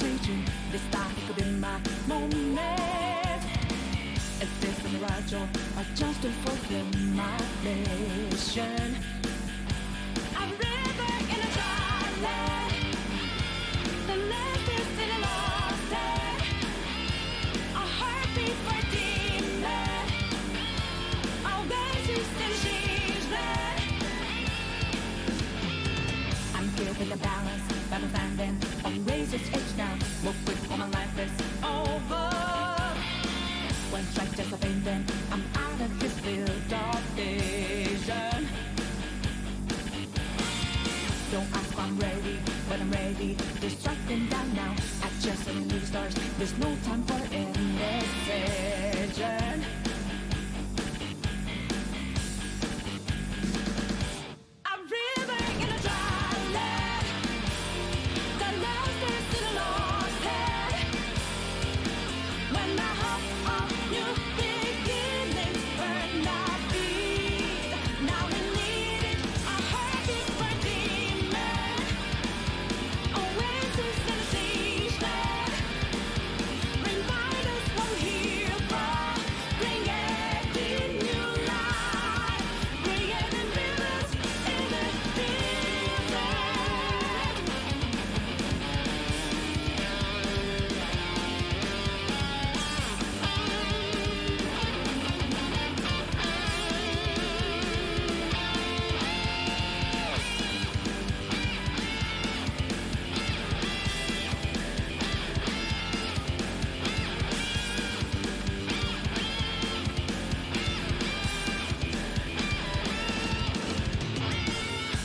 raging. This time it could be my moment. Is this a mirage or just to fulfill my mission? A river in a dry land, the last is in a lost land. A heartbeat for a demon, always used in changeland. I'm here with the balance, but I'm standing on razor's edge now. Move quick or my life is over. One strike just a pain, then I'm out of this field of vision. Don't ask why I'm ready, but I'm ready to strike them down now. I just saw new stars, there's no time for indecision. A river in a dry land, the last is in a lost head. When I hope of new beginnings burn our feet, now we need it, a heartbeat for a demon, oasis in a siege land. Remind us what we're here for, bring it in new life, bring it in rivers in the desert.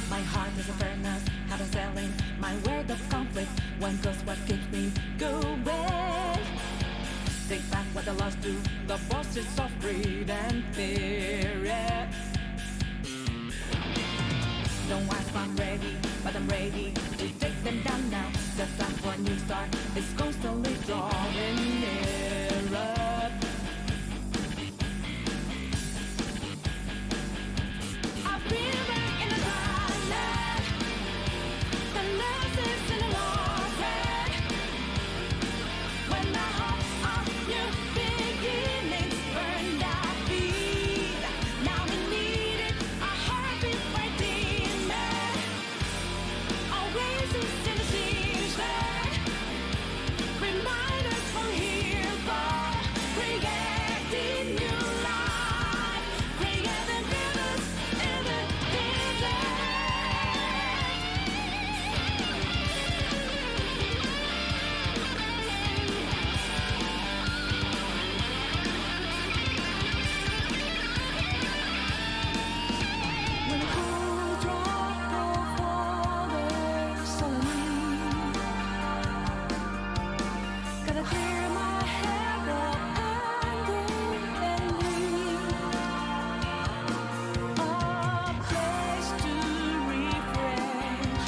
My heart is a furnace, how I'm selling my word of conflict. One goes what keeps me going. Take back what I lost to the bosses of greed and fear. Don't ask if I'm ready, but I'm ready to take them down now. The time for a new start is constantly drawing nearer. A river in a dry land, the last is in a lost head. When the hope of new beginnings burned our feet, now we need it, a heartbeat for a demon, oasis in a siege land. Remind us what we're here for, creating new life, creating rivers in the desert. When a cool drop of water suddenly, gotta clear my head of anger and leave a place to refresh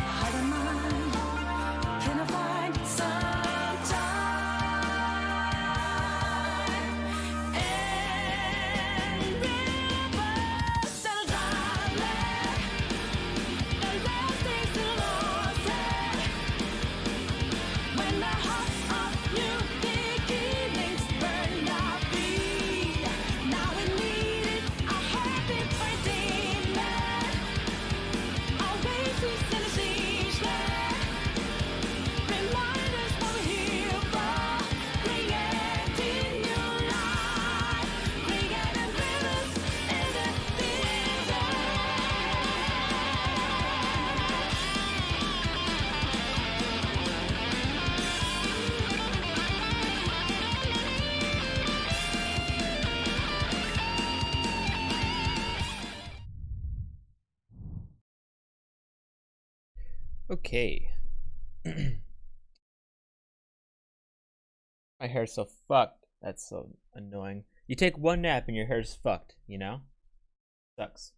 heart and mind. Can I find some time and rivers and dry land, the last days in a lost head. When the heart of new beginnings burn our feet, now we need it, a heartbeat for a demon, oasis in a siege land. Remind us what we're here for, creating new life, creating rivers in the desert. Okay. My hair's so fucked. That's so annoying. You take one nap and your hair's fucked, you know? Sucks.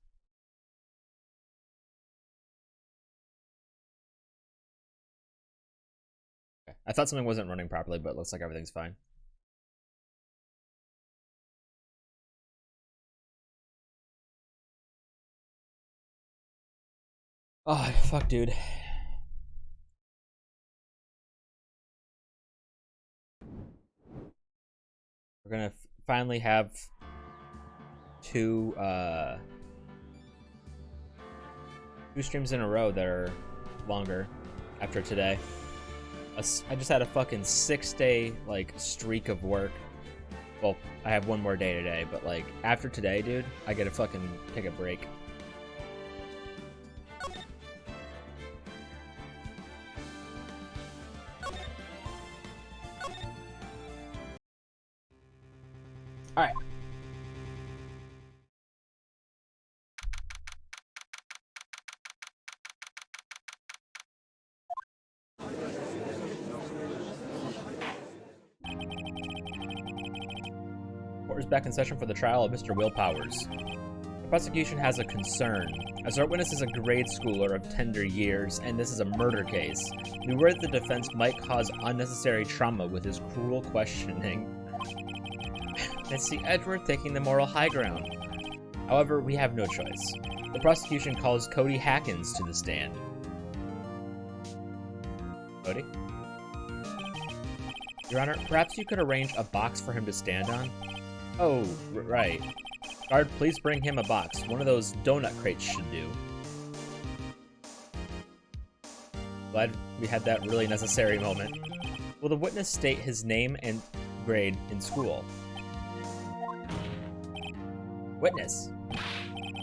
Okay. I thought something wasn't running properly, but it looks like everything's fine. Oh, fuck, dude. gonna finally have two streams in a row that are longer after today. I just had a fucking 6-day like streak of work. Well, I have one more day today, but like after today, dude, I gotta fucking take a break. All right. Court is back in session for the trial of Mr. Will Powers. The prosecution has a concern, as our witness is a grade schooler of tender years, and this is a murder case. We worry that the defense might cause unnecessary trauma with his cruel questioning. I see Edward taking the moral high ground. However, we have no choice. The prosecution calls Cody Hackins to the stand. Cody? Your Honor, perhaps you could arrange a box for him to stand on? Oh, right. Guard, please bring him a box. One of those donut crates should do. Glad we had that really necessary moment. Will the witness state his name and grade in school? Witness.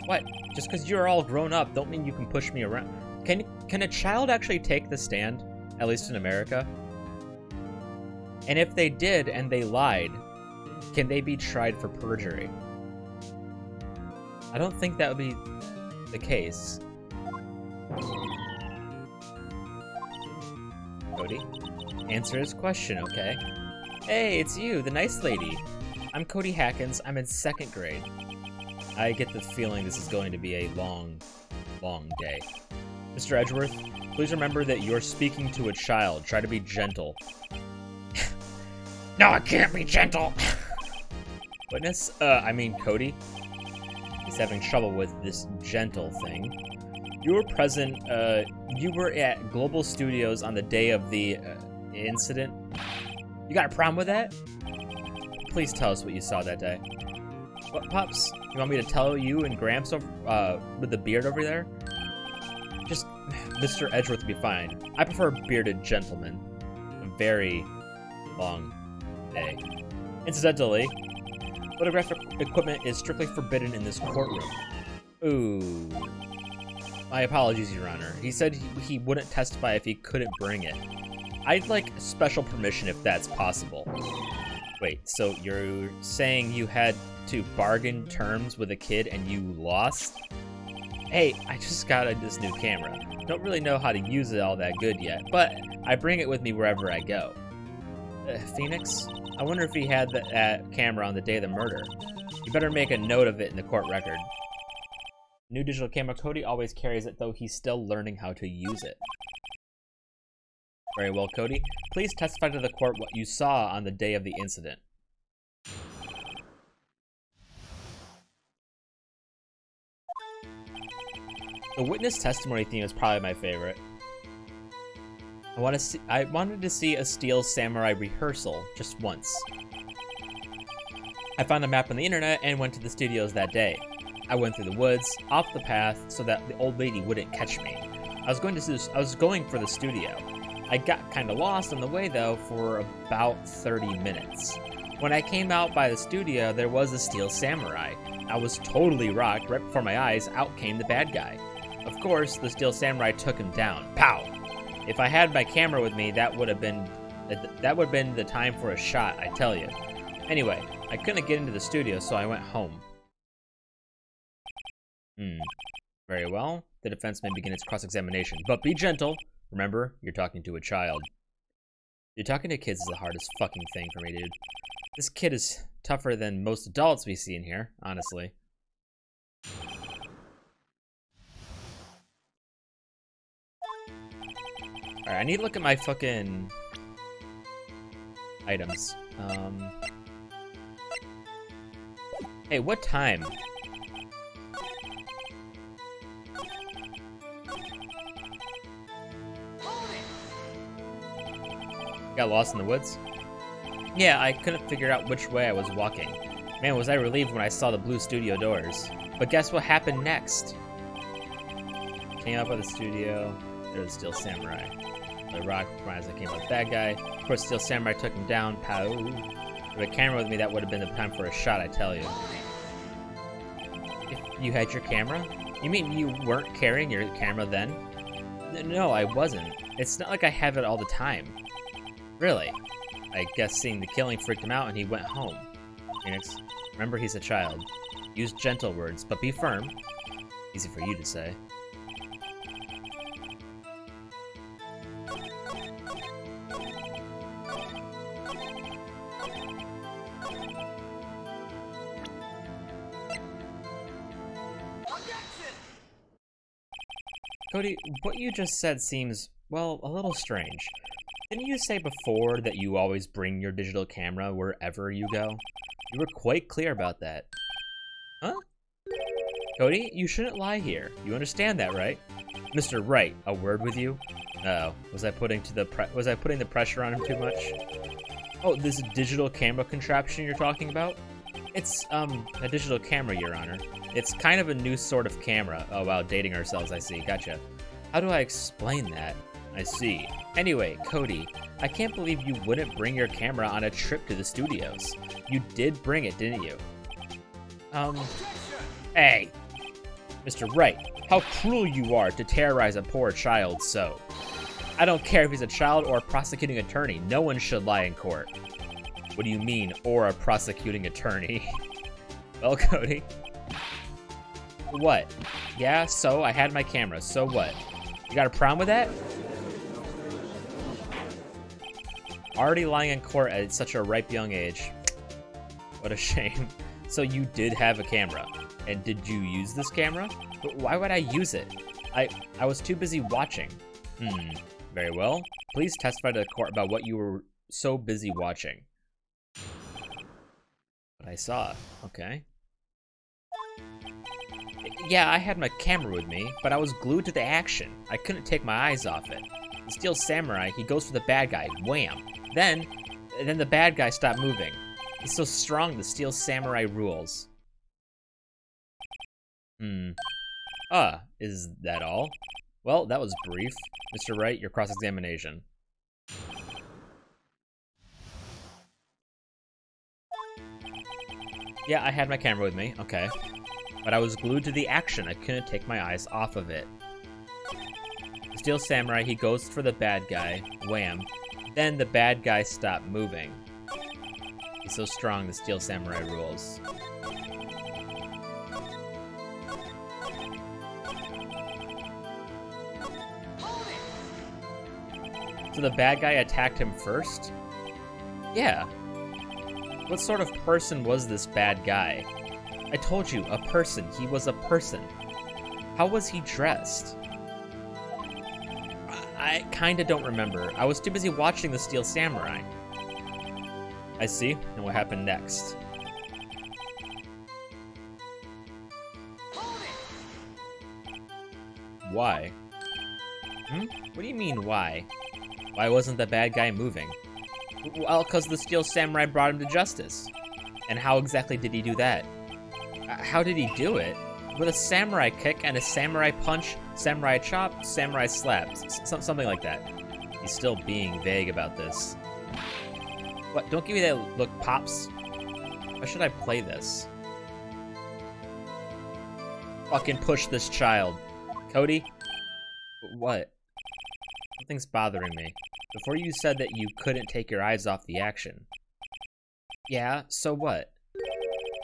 What? Just because you're all grown up don't mean you can push me around. Can a child actually take the stand? At least in America? And if they did and they lied, can they be tried for perjury? I don't think that would be the case. Cody? Answer his question, okay? Hey, it's you, the nice lady. I'm Cody Hackins. I'm in 2nd grade. I get the feeling this is going to be a long, long day. Mr. Edgeworth, please remember that you're speaking to a child. Try to be gentle. No, I can't be gentle! Witness? I mean Cody. He's having trouble with this gentle thing. You were present, you were at Global Studios on the day of the, incident. You got a problem with that? Please tell us what you saw that day. What, Pops? You want me to tell you and Gramps over, with the beard over there? Just, Mr. Edgeworth will be fine. I prefer bearded gentlemen. A very long day. Incidentally, photographic equipment is strictly forbidden in this courtroom. Ooh. My apologies, Your Honor. He said he wouldn't testify if he couldn't bring it. I'd like special permission if that's possible. Wait, so you're saying you had to bargain terms with a kid and you lost? Hey, I just got this new camera. Don't really know how to use it all that good yet, but I bring it with me wherever I go. Phoenix? I wonder if he had that camera on the day of the murder. You better make a note of it in the court record. New digital camera, Cody always carries it, though he's still learning how to use it. Very well, Cody. Please testify to the court what you saw on the day of the incident. The witness testimony theme is probably my favorite. I wanted to see a Steel Samurai rehearsal just once. I found a map on the internet and went to the studios that day. I went through the woods, off the path, so that the old lady wouldn't catch me. I was going for the studio. I got kinda lost on the way though for about 30 minutes. When I came out by the studio, there was a Steel Samurai. I was totally rocked. Right before my eyes, out came the bad guy. Of course, the Steel Samurai took him down. Pow! If I had my camera with me, that would have been the time for a shot, I tell you. Anyway, I couldn't get into the studio, so I went home. Very well. The defense may begin its cross-examination, but be gentle. Remember, you're talking to a child. Dude, talking to kids is the hardest fucking thing for me, dude. This kid is tougher than most adults we see in here, honestly. Alright, I need to look at my fucking items. Hey, what time? Got lost in the woods? Yeah, I couldn't figure out which way I was walking. Man, was I relieved when I saw the blue studio doors. But guess what happened next? Came up by the studio. There was Steel Samurai. The rock as I came up with the bad guy. Of course, Steel Samurai took him down. Pow. With a camera with me, that would have been the time for a shot, I tell you. If you had your camera? You mean you weren't carrying your camera then? No, I wasn't. It's not like I have it all the time. Really? I guess seeing the killing freaked him out and he went home. Phoenix, remember he's a child. Use gentle words, but be firm. Easy for you to say. Cody, what you just said seems, well, a little strange. Didn't you say before that you always bring your digital camera wherever you go? You were quite clear about that. Huh? Cody, you shouldn't lie here. You understand that, right? Mr. Wright, a word with you? Uh-oh, was I putting the pressure on him too much? Oh, this digital camera contraption you're talking about? It's, a digital camera, Your Honor. It's kind of a new sort of camera. Oh, wow, dating ourselves, I see. Gotcha. How do I explain that? I see. Anyway, Cody, I can't believe you wouldn't bring your camera on a trip to the studios. You did bring it, didn't you? Hey! Mr. Wright, how cruel you are to terrorize a poor child so. I don't care if he's a child or a prosecuting attorney. No one should lie in court. What do you mean, or a prosecuting attorney? Well, Cody. What? Yeah, so I had my camera, so what? You got a problem with that? Already lying in court at such a ripe young age. What a shame. So you did have a camera. And did you use this camera? But why would I use it? I was too busy watching. Very well. Please testify to the court about what you were so busy watching. What I saw. Okay. Yeah, I had my camera with me, but I was glued to the action. I couldn't take my eyes off it. The Steel Samurai, he goes for the bad guy. Wham! Then the bad guy stopped moving. He's so strong, the Steel Samurai rules. Is that all? Well, that was brief. Mr. Wright, your cross-examination. Yeah, I had my camera with me, okay. But I was glued to the action. I couldn't take my eyes off of it. The Steel Samurai, he goes for the bad guy. Wham. Then the bad guy stopped moving. He's so strong, the Steel Samurai rules. So the bad guy attacked him first? Yeah. What sort of person was this bad guy? I told you, a person. He was a person. How was he dressed? I kinda don't remember. I was too busy watching the Steel Samurai. I see. And what happened next? Why? What do you mean, why? Why wasn't the bad guy moving? Well, because the Steel Samurai brought him to justice. And how exactly did he do that? How did he do it? With a samurai kick and a samurai punch, samurai chop, samurai slap, something like that. He's still being vague about this. What? Don't give me that look, Pops. How should I play this? Fucking push this child. Cody? What? Something's bothering me. Before you said that you couldn't take your eyes off the action. Yeah, so what?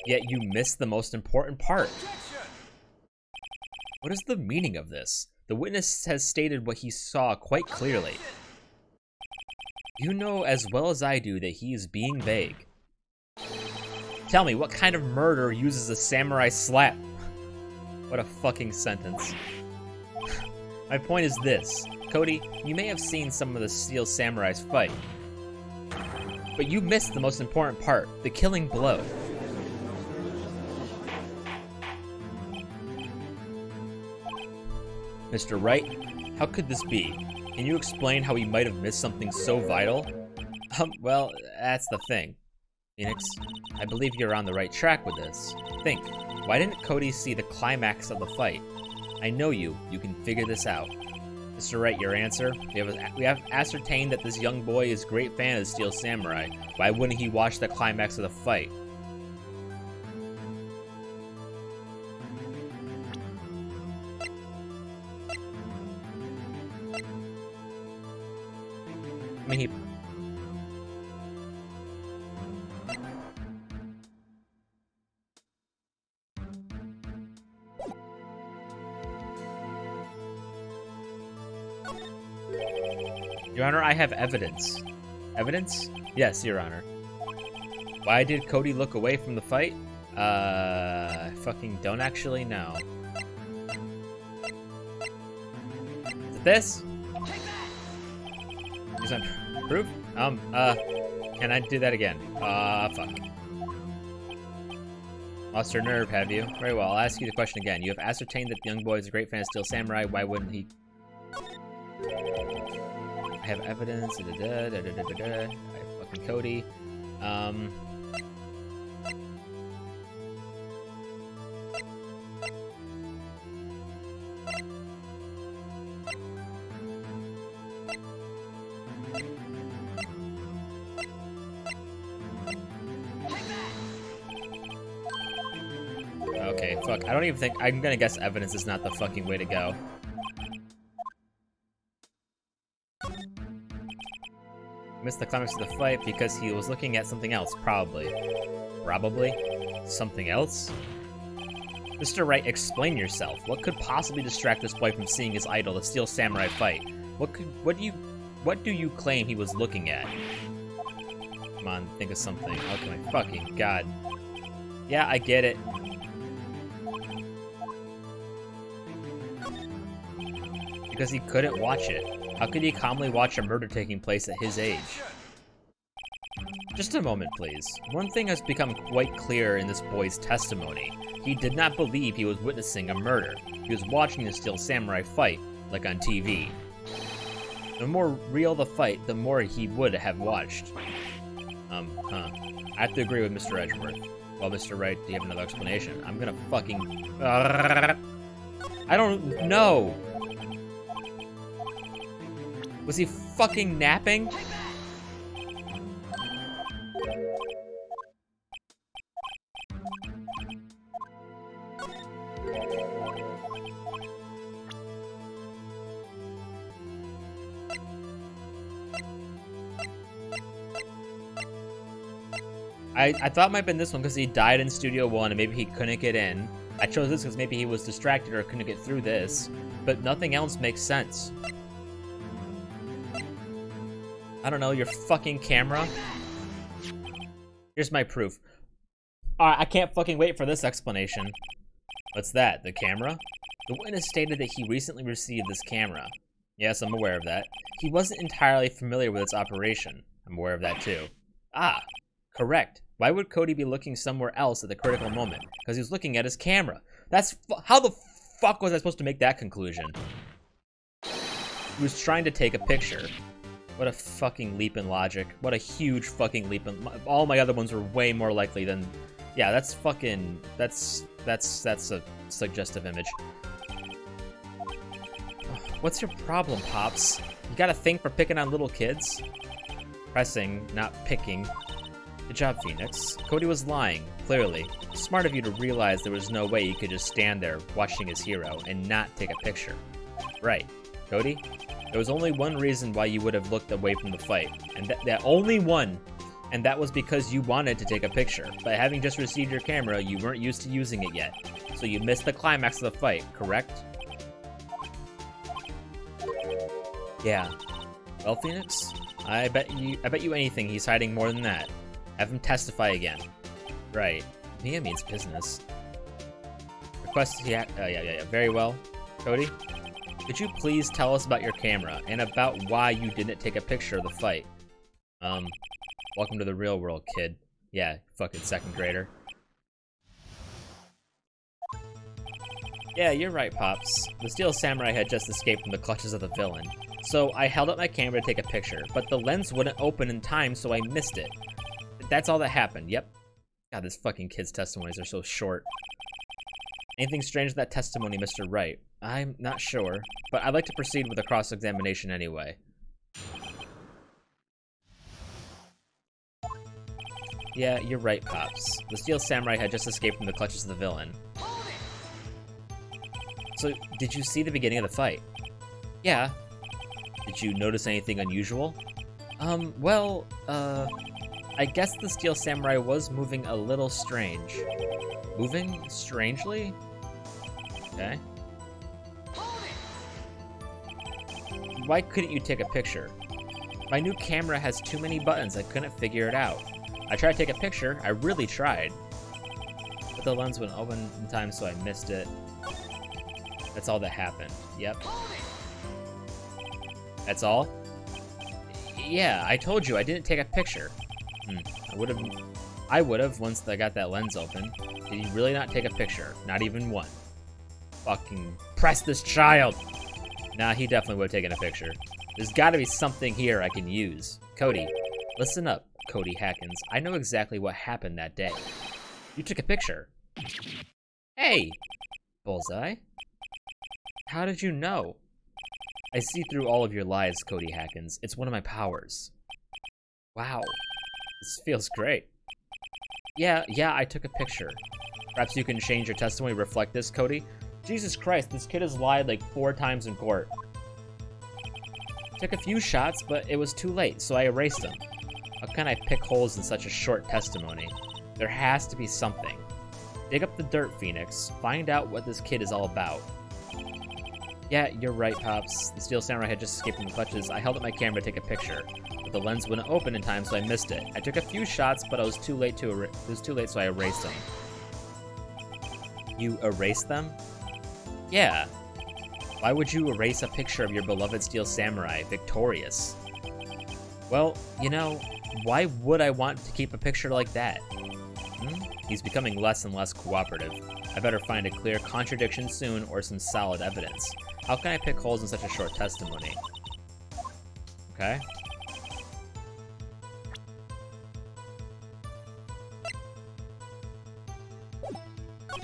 Yet you missed the most important part. What is the meaning of this? The witness has stated what he saw quite clearly. You know as well as I do that he is being vague. Tell me, what kind of murder uses a samurai slap? What a fucking sentence. My point is this. Cody, you may have seen some of the Steel Samurais fight. But you missed the most important part, the killing blow. Mr. Wright, how could this be? Can you explain how he might have missed something so vital? Well, that's the thing. Phoenix, I believe you're on the right track with this. Think, why didn't Cody see the climax of the fight? I know you can figure this out. Mr. Wright, your answer? We have ascertained that this young boy is a great fan of Steel Samurai. Why wouldn't he watch the climax of the fight? I mean, he... Your Honor, I have evidence. Evidence? Yes, Your Honor. Why did Cody look away from the fight? I fucking don't actually know. Is it this? Is that proof? Can I do that again? Fuck. Lost your nerve, have you? Very well, I'll ask you the question again. You have ascertained that the young boy is a great fan of Steel Samurai. Why wouldn't he... I have evidence. I have fucking Cody. Okay, fuck. I don't even think... I'm gonna guess evidence is not the fucking way to go. Missed the climax of the fight because he was looking at something else, probably. Probably? Something else? Mr. Wright, explain yourself. What could possibly distract this boy from seeing his idol, the Steel Samurai, fight? What do you claim he was looking at? Come on, think of something. Okay, my fucking god. Yeah, I get it. Because he couldn't watch it. How could he calmly watch a murder taking place at his age? Just a moment, please. One thing has become quite clear in this boy's testimony. He did not believe he was witnessing a murder. He was watching the Steel Samurai fight, like on TV. The more real the fight, the more he would have watched. I have to agree with Mr. Edgeworth. Well, Mr. Wright, do you have another explanation? I'm gonna fucking... I don't know! Was he fucking napping? I thought it might have been this one because he died in Studio 1 and maybe he couldn't get in. I chose this because maybe he was distracted or couldn't get through this. But nothing else makes sense. I don't know, your fucking camera? Here's my proof. I can't fucking wait for this explanation. What's that, the camera? The witness stated that he recently received this camera. Yes, I'm aware of that. He wasn't entirely familiar with its operation. I'm aware of that too. Ah, correct. Why would Cody be looking somewhere else at the critical moment? Because he was looking at his camera. How the fuck was I supposed to make that conclusion? He was trying to take a picture. What a fucking leap in logic. What a huge fucking leap in... All my other ones were way more likely than... Yeah, that's fucking... That's a suggestive image. What's your problem, Pops? You got a thing for picking on little kids? Pressing, not picking. Good job, Phoenix. Cody was lying, clearly. Smart of you to realize there was no way he could just stand there watching his hero and not take a picture. Right. Cody? There was only one reason why you would have looked away from the fight, and that only one, and that was because you wanted to take a picture. But having just received your camera, you weren't used to using it yet, so you missed the climax of the fight, correct? Yeah. Well, Phoenix, I bet you anything he's hiding more than that. Have him testify again. Right. Mia means business. Request, yeah, very well. Cody? Could you please tell us about your camera, and about why you didn't take a picture of the fight? Welcome to the real world, kid. Yeah, fucking second grader. Yeah, you're right, Pops. The Steel Samurai had just escaped from the clutches of the villain. So I held up my camera to take a picture, but the lens wouldn't open in time, so I missed it. That's all that happened, yep. God, this fucking kid's testimonies are so short. Anything strange in that testimony, Mr. Wright? I'm not sure, but I'd like to proceed with a cross-examination anyway. Yeah, you're right, Pops. The Steel Samurai had just escaped from the clutches of the villain. So, did you see the beginning of the fight? Yeah. Did you notice anything unusual? I guess the Steel Samurai was moving a little strange. Moving strangely? Okay. Why couldn't you take a picture? My new camera has too many buttons, I couldn't figure it out. I tried to take a picture, I really tried. But the lens wouldn't open in time, so I missed it. That's all that happened. Yep. That's all? Yeah, I told you I didn't take a picture. I would have once I got that lens open. Did you really not take a picture? Not even one. Fucking press this child! Nah, he definitely would have taken a picture. There's gotta be something here I can use. Cody, listen up, Cody Hackins. I know exactly what happened that day. You took a picture. Hey! Bullseye? How did you know? I see through all of your lies, Cody Hackins. It's one of my powers. Wow. This feels great. Yeah, I took a picture. Perhaps you can change your testimony to reflect this, Cody? Jesus Christ, this kid has lied like 4 times in court. Took a few shots, but it was too late, so I erased them. How can I pick holes in such a short testimony? There has to be something. Dig up the dirt, Phoenix. Find out what this kid is all about. Yeah, you're right, Pops. The Steel Samurai had just escaped from the clutches. I held up my camera to take a picture, but the lens wouldn't open in time, so I missed it. I took a few shots, but it was too late, so I erased them. You erased them? Yeah. Why would you erase a picture of your beloved Steel Samurai, victorious? Well, you know, why would I want to keep a picture like that? He's becoming less and less cooperative. I better find a clear contradiction soon or some solid evidence. How can I pick holes in such a short testimony? Okay.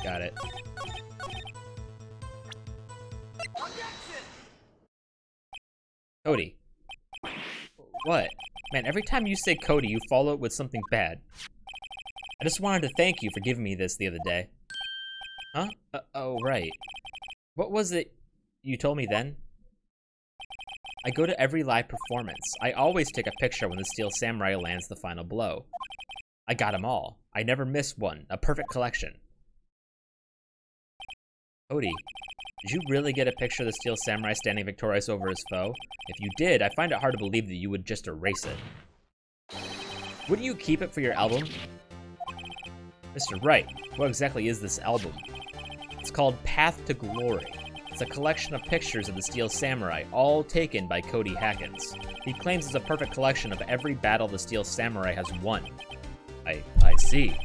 Got it. Cody. What? Man, every time you say Cody, you follow it with something bad. I just wanted to thank you for giving me this the other day. Huh? Oh, right. What was it you told me then? I go to every live performance. I always take a picture when the Steel Samurai lands the final blow. I got them all. I never miss one. A perfect collection. Cody, did you really get a picture of the Steel Samurai standing victorious over his foe? If you did, I find it hard to believe that you would just erase it. Wouldn't you keep it for your album? Mr. Wright, what exactly is this album? It's called Path to Glory. It's a collection of pictures of the Steel Samurai, all taken by Cody Hackins. He claims it's a perfect collection of every battle the Steel Samurai has won. I see.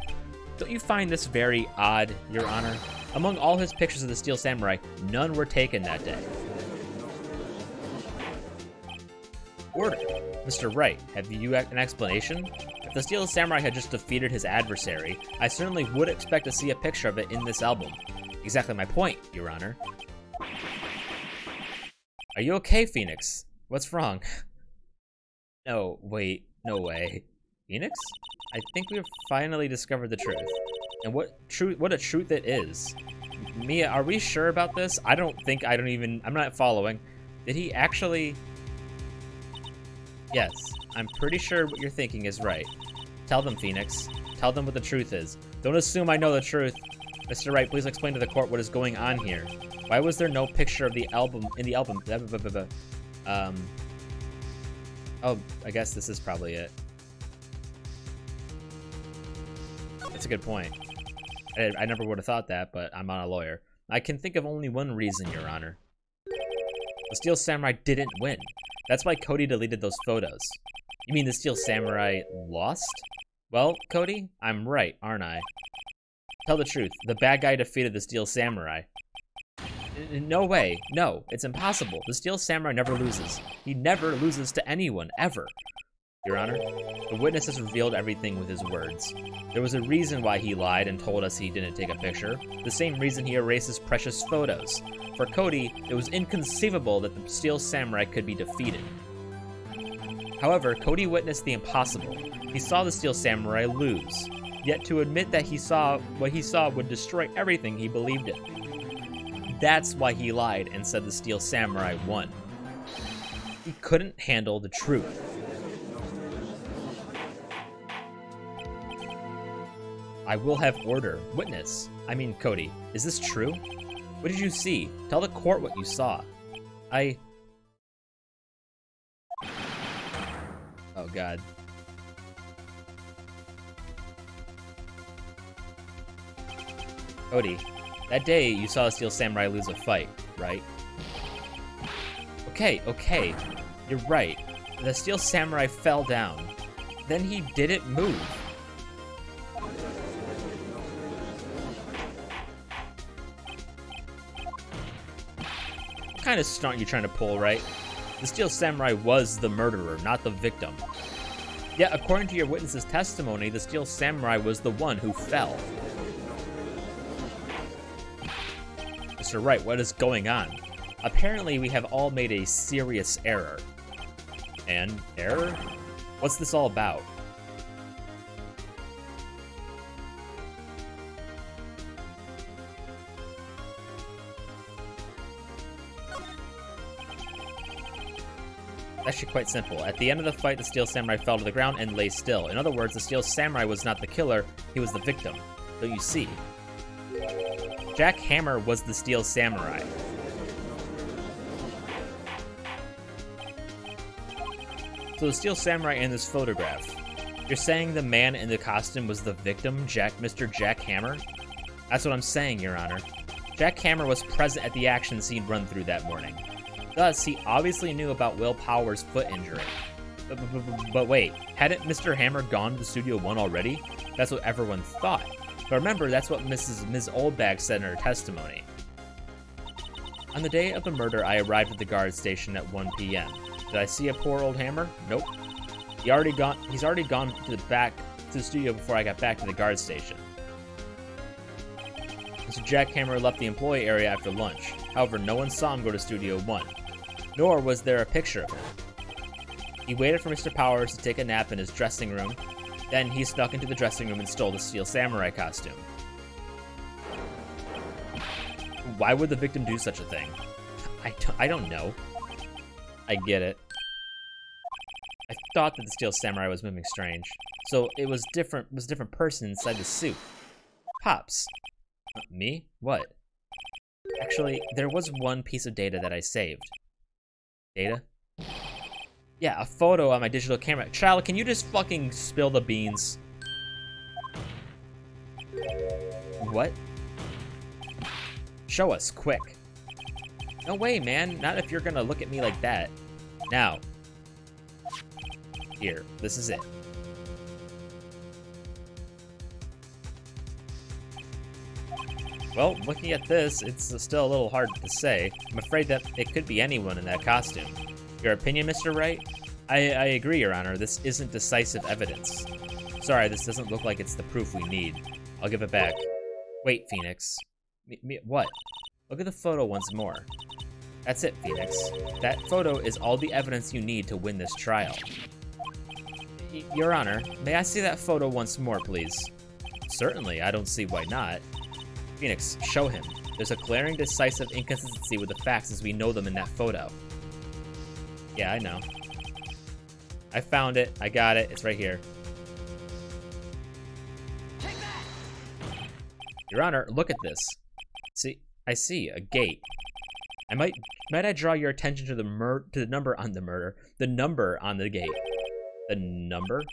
Don't you find this very odd, Your Honor? Among all his pictures of the Steel Samurai, none were taken that day. Order. Mr. Wright, have you an explanation? If the Steel Samurai had just defeated his adversary, I certainly would expect to see a picture of it in this album. Exactly my point, Your Honor. Are you okay, Phoenix? What's wrong? No, wait, no way. Phoenix? I think we've finally discovered the truth. And what a truth it is. Mia, are we sure about this? I'm not following. Did he actually... Yes, I'm pretty sure what you're thinking is right. Tell them, Phoenix. Tell them what the truth is. Don't assume I know the truth. Mr. Wright, please explain to the court what is going on here. Why was there no picture of the album in the album? Oh, I guess this is probably it. That's a good point. I never would have thought that, but I'm not a lawyer. I can think of only one reason, Your Honor. The Steel Samurai didn't win. That's why Cody deleted those photos. You mean the Steel Samurai lost? Well, Cody, I'm right, aren't I? Tell the truth. The bad guy defeated the Steel Samurai. No way. No, it's impossible. The Steel Samurai never loses. He never loses to anyone, ever. Your Honor, the witness has revealed everything with his words. There was a reason why he lied and told us he didn't take a picture. The same reason he erases precious photos. For Cody, it was inconceivable that the Steel Samurai could be defeated. However, Cody witnessed the impossible. He saw the Steel Samurai lose. Yet to admit that what he saw would destroy everything he believed in. That's why he lied and said the Steel Samurai won. He couldn't handle the truth. I will have order. Witness. I mean, Cody, is this true? What did you see? Tell the court what you saw. Oh, God. Cody, that day you saw a Steel Samurai lose a fight, right? Okay. You're right. The Steel Samurai fell down. Then he didn't move. What kind of stunt are you trying to pull, right? The Steel Samurai was the murderer, not the victim. Yet, according to your witness's testimony, the Steel Samurai was the one who fell. Mr. Wright, what is going on? Apparently, we have all made a serious error. An error? What's this all about? Actually quite simple. At the end of the fight, the Steel Samurai fell to the ground and lay still. In other words, the Steel Samurai was not the killer, he was the victim. Don't you see? Jack Hammer was the Steel Samurai. So the Steel Samurai in this photograph, you're saying the man in the costume was the victim, Mr. Jack Hammer? That's what I'm saying, Your Honor. Jack Hammer was present at the action scene run through that morning. Thus, he obviously knew about Will Power's foot injury. But wait, hadn't Mr. Hammer gone to Studio 1 already? That's what everyone thought. But remember, that's what Ms. Oldbag said in her testimony. On the day of the murder, I arrived at the guard station at 1 p.m. Did I see a poor old Hammer? Nope. He's already gone to the studio before I got back to the guard station. Mr. Jack Hammer left the employee area after lunch. However, no one saw him go to Studio 1. Nor was there a picture of him. He waited for Mr. Powers to take a nap in his dressing room. Then he snuck into the dressing room and stole the Steel Samurai costume. Why would the victim do such a thing? I don't know. I get it. I thought that the Steel Samurai was moving strange. So it was a different person inside the suit. Pops. Me? What? Actually, there was one piece of data that I saved. Data? Yeah, a photo on my digital camera. Child, can you just fucking spill the beans? What? Show us, quick. No way, man. Not if you're gonna look at me like that. Now. Here, this is it. Well, looking at this, it's still a little hard to say. I'm afraid that it could be anyone in that costume. Your opinion, Mr. Wright? I agree, Your Honor. This isn't decisive evidence. Sorry, this doesn't look like it's the proof we need. I'll give it back. Wait, Phoenix. What? Look at the photo once more. That's it, Phoenix. That photo is all the evidence you need to win this trial. Your Honor, may I see that photo once more, please? Certainly, I don't see why not. Phoenix, show him. There's a glaring, decisive inconsistency with the facts as we know them in that photo. Yeah, I know. I found it. I got it. It's right here. Your Honor, look at this. See, I see a gate. Might I draw your attention to the number on the murder? The number on the gate. The number?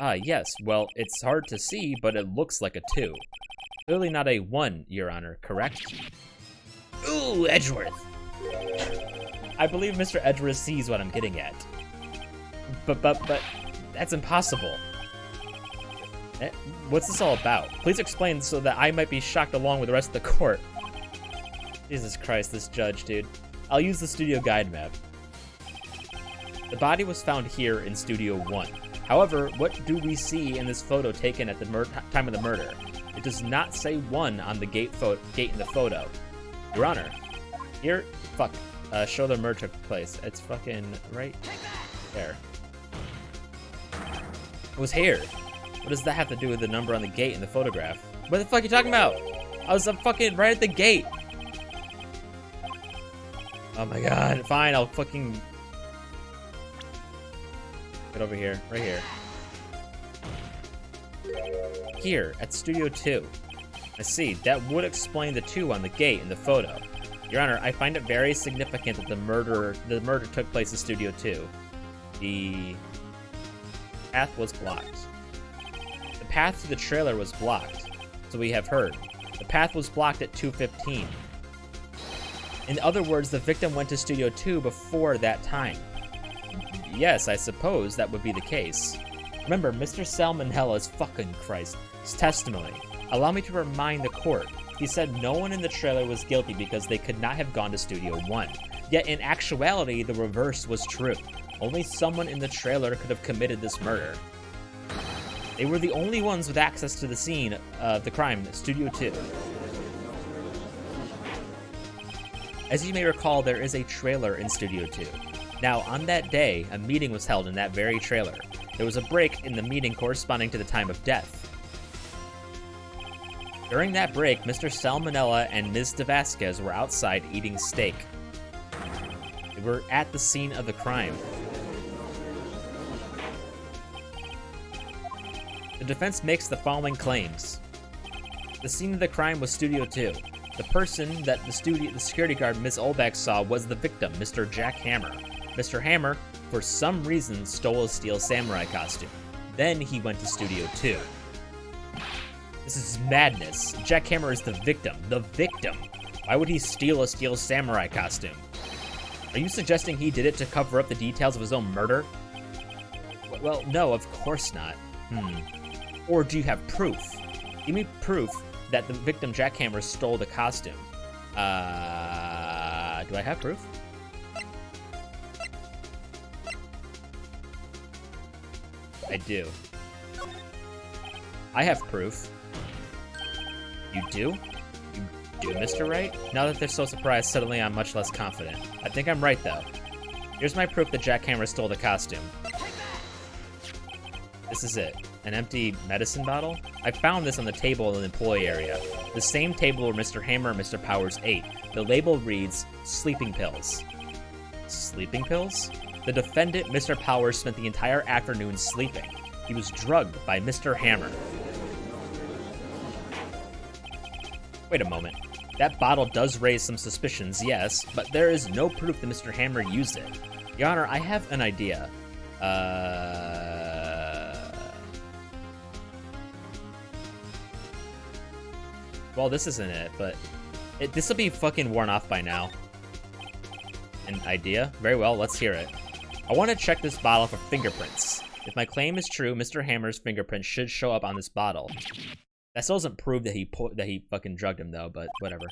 Ah, yes. Well, it's hard to see, but it looks like a 2. Clearly not a 1, Your Honor, correct? Ooh, Edgeworth! I believe Mr. Edgeworth sees what I'm getting at. But that's impossible. What's this all about? Please explain so that I might be shocked along with the rest of the court. Jesus Christ, this judge, dude. I'll use the studio guide map. The body was found here in Studio 1. However, what do we see in this photo taken at the time of the murder? It does not say 1 on the gate in the photo. Your Honor, here, show the murder took place. It's fucking right there. It was here. What does that have to do with the number on the gate in the photograph? What the fuck are you talking about? I was fucking right at the gate. Oh my god. Fine, I'll fucking... Get over here. Right here. Here, at Studio 2. I see. That would explain the 2 on the gate in the photo. Your Honor, I find it very significant that the murder took place in Studio 2. The path was blocked. The path to the trailer was blocked, so we have heard. The path was blocked at 2:15. In other words, the victim went to Studio 2 before that time. Yes, I suppose that would be the case. Remember, Mr. Salmonella's fucking Christ, his testimony. Allow me to remind the court. He said no one in the trailer was guilty because they could not have gone to Studio 1. Yet in actuality, the reverse was true. Only someone in the trailer could have committed this murder. They were the only ones with access to the scene of the crime, Studio 2. As you may recall, there is a trailer in Studio 2. Now, on that day, a meeting was held in that very trailer. There was a break in the meeting corresponding to the time of death. During that break, Mr. Salmonella and Ms. DeVasquez were outside eating steak. They were at the scene of the crime. The defense makes the following claims. The scene of the crime was Studio 2. The person that the security guard Ms. Olbeck saw was the victim, Mr. Jack Hammer. Mr. Hammer, for some reason, stole a steel samurai costume. Then he went to Studio 2. This is madness. Jack Hammer is the victim. The victim! Why would he steal a steel samurai costume? Are you suggesting he did it to cover up the details of his own murder? Well, no, of course not. Or do you have proof? Give me proof that the victim, Jack Hammer, stole the costume. Do I have proof? I do. I have proof. You do? You do, Mr. Wright? Now that they're so surprised, suddenly I'm much less confident. I think I'm right, though. Here's my proof that Jack Hammer stole the costume. This is it. An empty medicine bottle? I found this on the table in the employee area. The same table where Mr. Hammer and Mr. Powers ate. The label reads, sleeping pills. Sleeping pills? The defendant, Mr. Powers, spent the entire afternoon sleeping. He was drugged by Mr. Hammer. Wait a moment. That bottle does raise some suspicions, yes, but there is no proof that Mr. Hammer used it. Your Honor, I have an idea. Well, this isn't it, but this will be fucking worn off by now. An idea? Very well, let's hear it. I want to check this bottle for fingerprints. If my claim is true, Mr. Hammer's fingerprint should show up on this bottle. That still doesn't prove that he fucking drugged him, though, but whatever.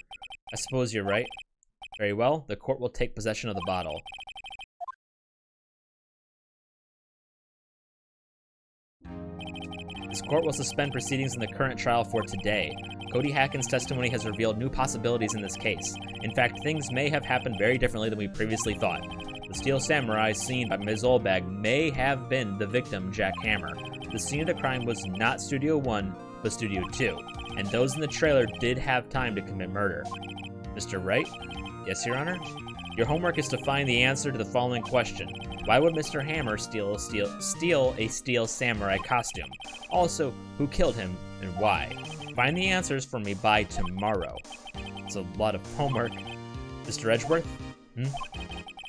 I suppose you're right. Very well, the court will take possession of the bottle. This court will suspend proceedings in the current trial for today. Cody Hacken's testimony has revealed new possibilities in this case. In fact, things may have happened very differently than we previously thought. The steel samurai seen by Ms. Olbag may have been the victim, Jack Hammer. The scene of the crime was not Studio 1, but Studio 2, and those in the trailer did have time to commit murder. Mr. Wright? Yes, Your Honor? Your homework is to find the answer to the following question. Why would Mr. Hammer steal a steel samurai costume? Also, who killed him and why? Find the answers for me by tomorrow. It's a lot of homework. Mr. Edgeworth?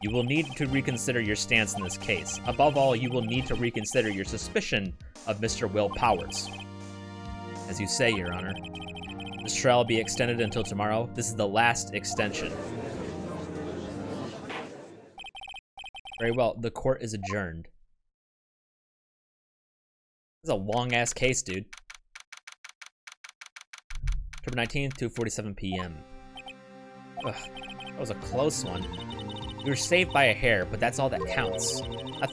You will need to reconsider your stance in this case. Above all, you will need to reconsider your suspicion of Mr. Will Powers. As you say, Your Honor. This trial will be extended until tomorrow. This is the last extension. Very well, the court is adjourned. This is a long-ass case, dude. October 19th, 2:47 p.m. Ugh, that was a close one. We were saved by a hair, but that's all that counts. I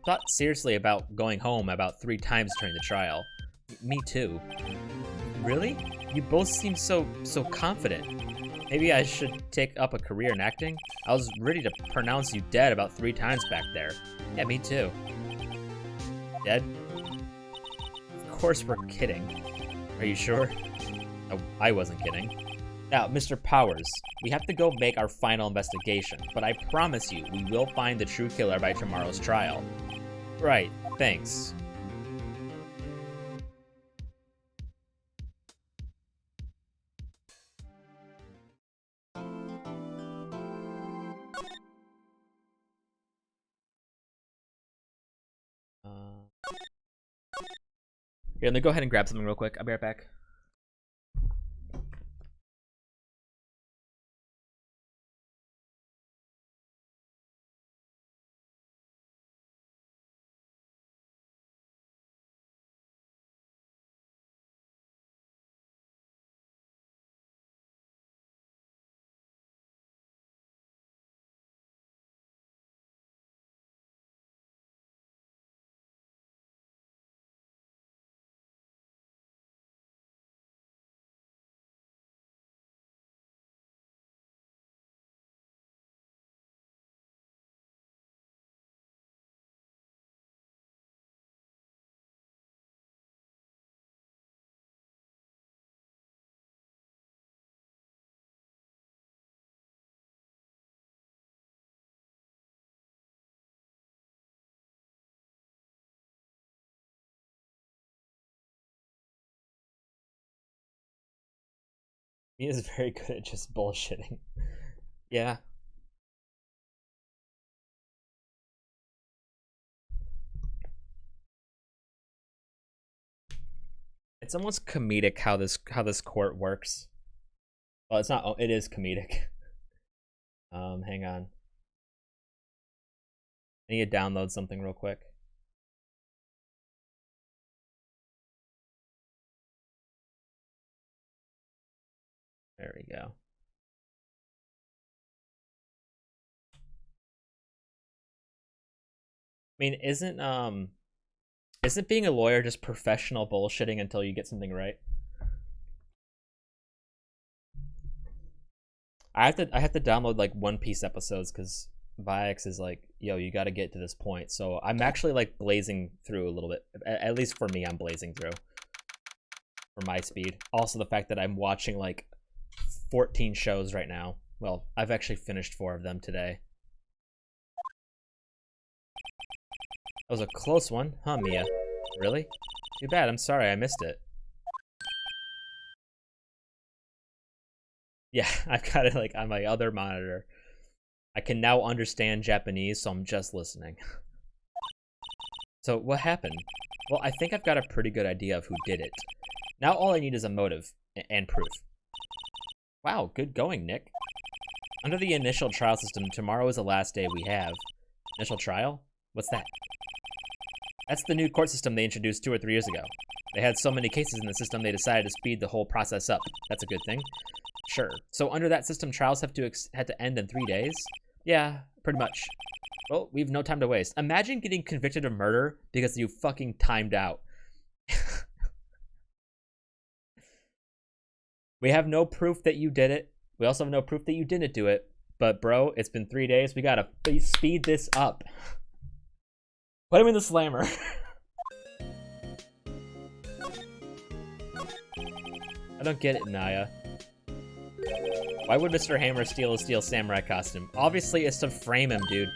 thought seriously about going home about 3 times during the trial. Me too. Really? You both seem so confident. Maybe I should take up a career in acting? I was ready to pronounce you dead about 3 times back there. Yeah, me too. Dead? Of course we're kidding. Are you sure? No, I wasn't kidding. Now, Mr. Powers, we have to go make our final investigation, but I promise you, we will find the true killer by tomorrow's trial. Right, thanks. Yeah, let me go ahead and grab something real quick. I'll be right back. He is very good at just bullshitting. Yeah. It's almost comedic how this court works. Well, it's not. It is comedic. Hang on. I need to download something real quick. There we go. I mean, isn't being a lawyer just professional bullshitting until you get something right? I have to download like One Piece episodes because Vix is like, yo, you got to get to this point. So I'm actually like blazing through a little bit. At least for me, I'm blazing through for my speed. Also, the fact that I'm watching like 14 shows right now. Well, I've actually finished 4 of them today. That was a close one, huh, Mia? Really? Too bad, I'm sorry I missed it. Yeah, I've got it like on my other monitor. I can now understand Japanese, so I'm just listening. So what happened? Well, I think I've got a pretty good idea of who did it. Now all I need is a motive and proof. Wow, good going, Nick. Under the initial trial system, tomorrow is the last day we have. Initial trial? What's that? That's the new court system they introduced 2 or 3 years ago. They had so many cases in the system, they decided to speed the whole process up. That's a good thing. Sure. So under that system, trials had to end in 3 days? Yeah, pretty much. Well, we've no time to waste. Imagine getting convicted of murder because you fucking timed out. We have no proof that you did it. We also have no proof that you didn't do it. But bro, it's been 3 days. We gotta speed this up. Put him in the slammer. I don't get it, Naya. Why would Mr. Hammer steal a Steel Samurai costume? Obviously, it's to frame him, dude.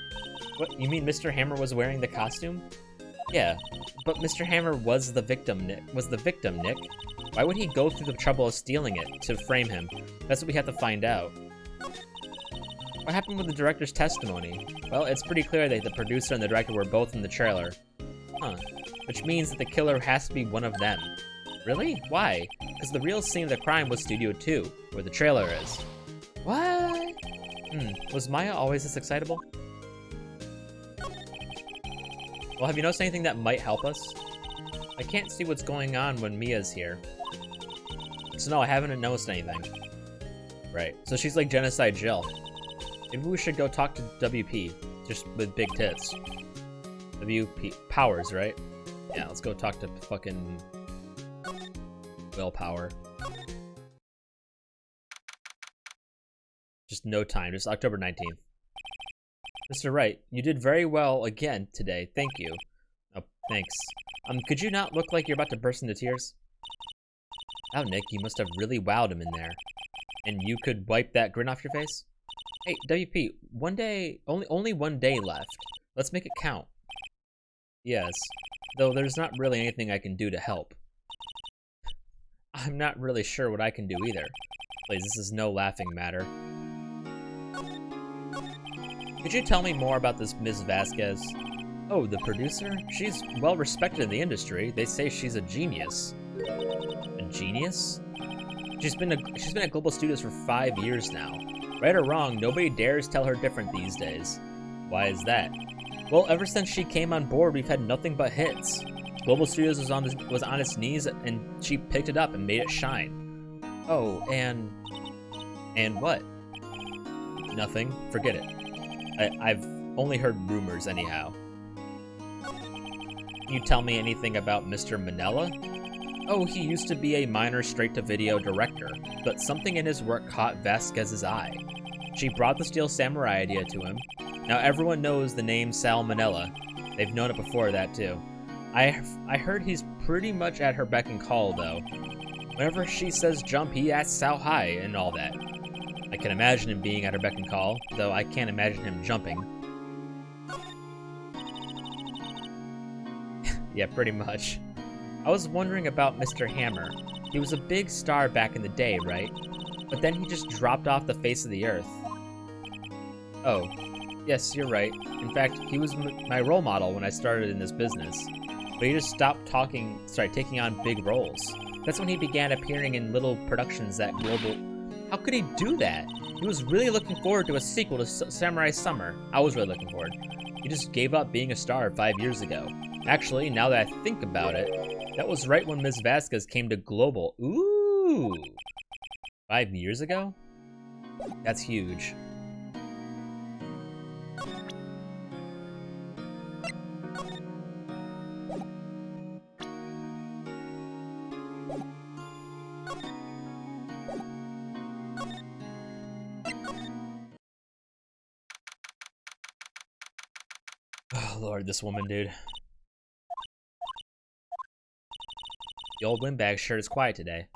What, you mean Mr. Hammer was wearing the costume? Yeah, but Mr. Hammer was the victim, Nick. Why would he go through the trouble of stealing it to frame him? That's what we have to find out. What happened with the director's testimony? Well, it's pretty clear that the producer and the director were both in the trailer. Huh. Which means that the killer has to be one of them. Really? Why? Because the real scene of the crime was Studio 2, where the trailer is. What? Was Maya always this excitable? Well, have you noticed anything that might help us? I can't see what's going on when Mia's here. So no, I haven't noticed anything. Right. So she's like Genocide Jill. Maybe we should go talk to WP, just with big tits. WP Powers, right? Yeah, let's go talk to fucking Willpower. Just no time, just October 19th. Mr. Wright, you did very well again today. Thank you. Oh, thanks. Could you not look like you're about to burst into tears? Wow, Nick, you must have really wowed him in there. And you could wipe that grin off your face? Hey, WP, one day, only one day left. Let's make it count. Yes, though there's not really anything I can do to help. I'm not really sure what I can do either. Please, this is no laughing matter. Could you tell me more about this Ms. Vasquez? Oh, the producer? She's well respected in the industry. They say she's a genius. A genius? She's been at Global Studios for 5 years now. Right or wrong, nobody dares tell her different these days. Why is that? Well, ever since she came on board, we've had nothing but hits. Global Studios was on its knees, and she picked it up and made it shine. Oh, and what? Nothing. Forget it. I've only heard rumors anyhow. Can you tell me anything about Mr. Manella? Oh, he used to be a minor straight-to-video director, but something in his work caught Vasquez's eye. She brought the Steel Samurai idea to him. Now everyone knows the name Sal Manella. They've known it before that too. I heard he's pretty much at her beck and call though. Whenever she says jump, he asks how high and all that. I can imagine him being at her beck and call, though I can't imagine him jumping. Yeah, pretty much. I was wondering about Mr. Hammer. He was a big star back in the day, right? But then he just dropped off the face of the earth. Oh, yes, you're right. In fact, he was my role model when I started in this business. But he just stopped taking on big roles. That's when he began appearing in little productions at Global... How could he do that? He was really looking forward to a sequel to Samurai Summer. I was really looking forward. He just gave up being a star 5 years ago. Actually, now that I think about it, that was right when Ms. Vasquez came to Global. Ooh! 5 years ago? That's huge. Oh, Lord, this woman, dude. The old windbag sure is quiet today.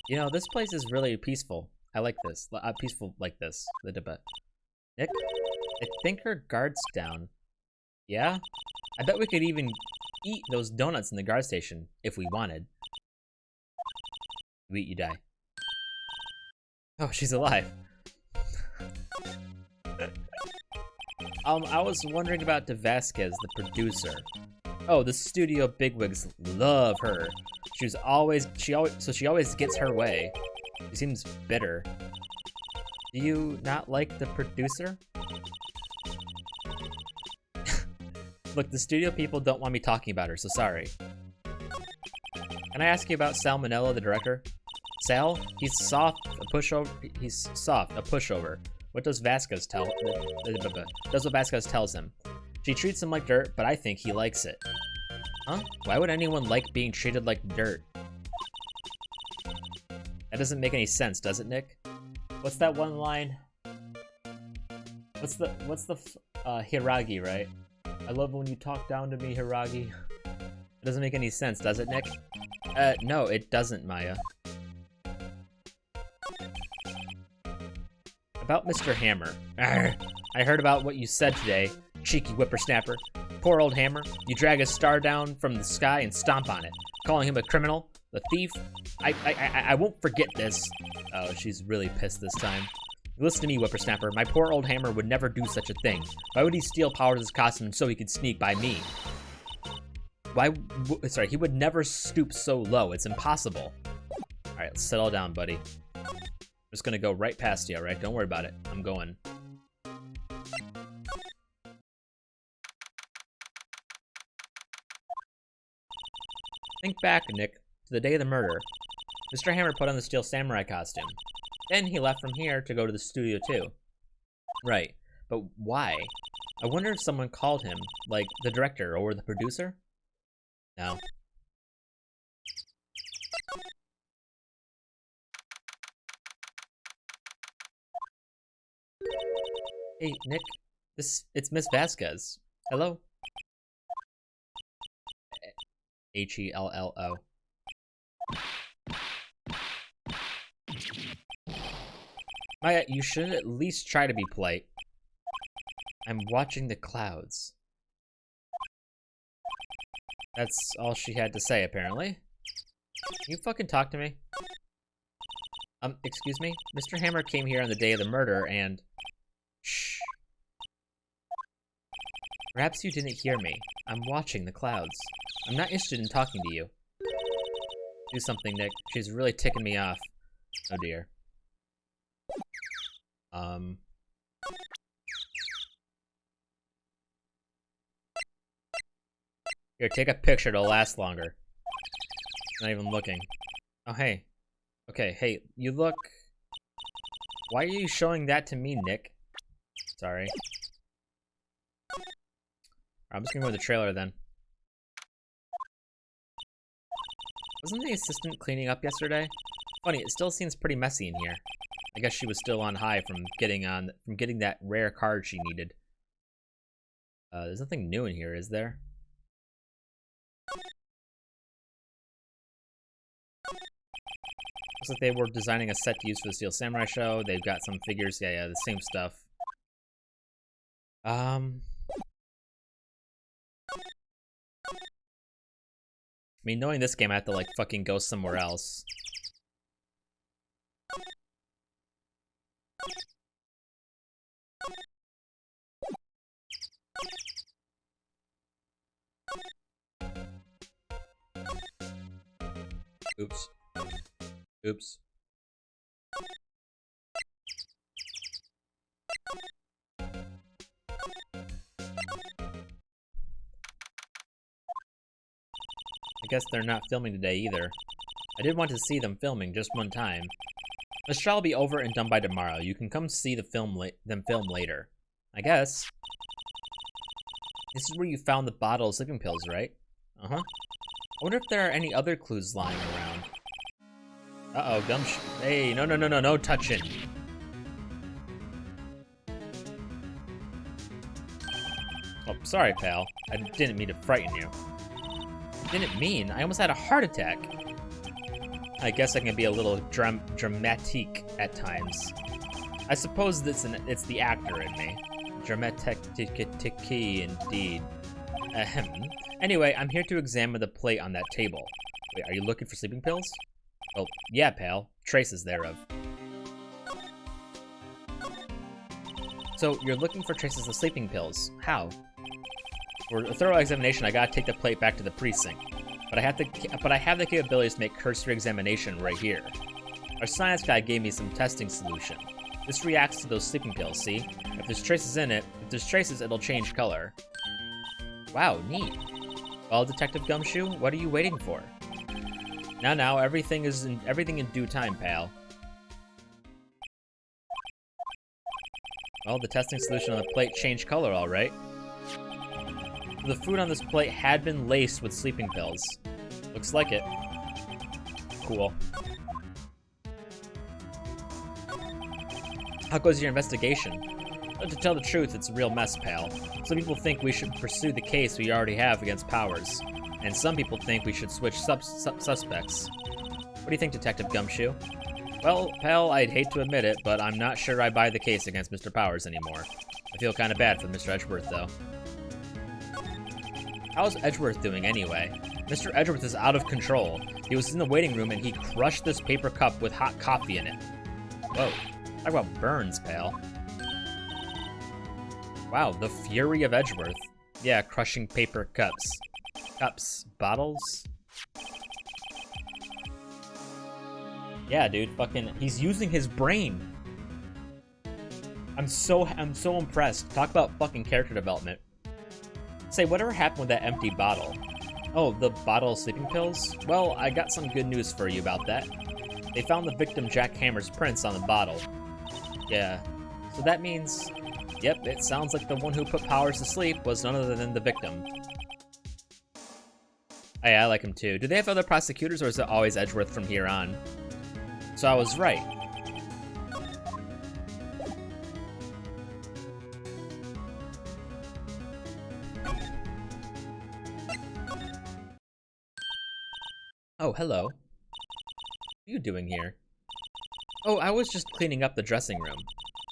You know, this place is really peaceful. I like this. Peaceful like this. The debate. Nick? I think her guard's down. Yeah? I bet we could even eat those donuts in the guard station if we wanted. You eat, you die. Oh, she's alive. I was wondering about De Vasquez, the producer. Oh, the studio bigwigs love her. She always gets her way. She seems bitter. Do you not like the producer? Look, the studio people don't want me talking about her, so sorry. Can I ask you about Sal Manella, the director? Sal? He's soft, a pushover. What does Vasquez tell? Does what Vasquez tells him. She treats him like dirt, but I think he likes it. Huh? Why would anyone like being treated like dirt? That doesn't make any sense, does it, Nick? What's that one line? What's the Hiragi, right? I love when you talk down to me, Hiragi. It doesn't make any sense, does it, Nick? No, it doesn't, Maya. About Mr. Hammer. Arrgh. I heard about what you said today, cheeky whippersnapper. Poor old Hammer. You drag his star down from the sky and stomp on it, calling him a criminal, a thief. I won't forget this. Oh, she's really pissed this time. Listen to me, whippersnapper. My poor old Hammer would never do such a thing. Why would he steal Powers' costume so he could sneak by me? He would never stoop so low. It's impossible. All right, let's settle down, buddy. I'm just gonna go right past you, all right? Don't worry about it. I'm going. Think back, Nick, to the day of the murder. Mr. Hammer put on the Steel Samurai costume. Then he left from here to go to the studio too. Right, but why? I wonder if someone called him, like the director or the producer? No. Hey, Nick. It's Miss Vasquez. Hello? Hello. Maya, you should at least try to be polite. I'm watching the clouds. That's all she had to say, apparently. Can you fucking talk to me? Excuse me? Mr. Hammer came here on the day of the murder and... Shh. Perhaps you didn't hear me. I'm watching the clouds. I'm not interested in talking to you. Do something, Nick. She's really ticking me off. Oh dear. Here, take a picture, it'll last longer. Not even looking. Oh, hey. Okay, hey, you look... Why are you showing that to me, Nick? Sorry. I'm just gonna go with the trailer then. Wasn't the assistant cleaning up yesterday? Funny, it still seems pretty messy in here. I guess she was still on high from getting that rare card she needed. There's nothing new in here, is there? Looks like they were designing a set to use for the Steel Samurai show. They've got some figures. Yeah, the same stuff. I mean, knowing this game, I have to, like, fucking go somewhere else. Oops. Oops. I guess they're not filming today either. I did want to see them filming just one time. The show will be over and done by tomorrow. You can come see them film later. I guess. This is where you found the bottle of sleeping pills, right? Uh-huh. I wonder if there are any other clues lying around. Uh-oh, gumshoe. Hey, no touching. Oh, sorry, pal. I didn't mean to frighten you. Didn't mean? I almost had a heart attack. I guess I can be a little dramatique at times. I suppose it's the actor in me. Dramatic indeed. Ahem. Anyway, I'm here to examine the plate on that table. Wait, are you looking for sleeping pills? Oh, yeah, pal. Traces thereof. So, you're looking for traces of sleeping pills. How? For a thorough examination, I gotta take the plate back to the precinct. But I have the capabilities to make cursory examination right here. Our science guy gave me some testing solution. This reacts to those sleeping pills, see? If there's traces in it, it'll change color. Wow, neat. Well, Detective Gumshoe, what are you waiting for? Now, everything in due time, pal. Well, the testing solution on the plate changed color, all right. The food on this plate had been laced with sleeping pills. Looks like it. Cool. How goes your investigation? But to tell the truth, it's a real mess, pal. Some people think we should pursue the case we already have against Powers. And some people think we should switch suspects. What do you think, Detective Gumshoe? Well, pal, I'd hate to admit it, but I'm not sure I buy the case against Mr. Powers anymore. I feel kind of bad for Mr. Edgeworth, though. How's Edgeworth doing, anyway? Mr. Edgeworth is out of control. He was in the waiting room and he crushed this paper cup with hot coffee in it. Whoa. Talk about burns, pal. Wow, the fury of Edgeworth. Yeah, crushing paper cups. Cups. Bottles? Yeah, dude, fucking, he's using his brain. I'm so impressed. Talk about fucking character development. Say, whatever happened with that empty bottle? Oh, the bottle of sleeping pills? Well, I got some good news for you about that. They found the victim Jack Hammer's prints on the bottle. Yeah. So that means, yep, it sounds like the one who put Powers to sleep was none other than the victim. Oh, yeah, I like him too. Do they have other prosecutors, or is it always Edgeworth from here on? So I was right. Oh, hello. What are you doing here? Oh, I was just cleaning up the dressing room.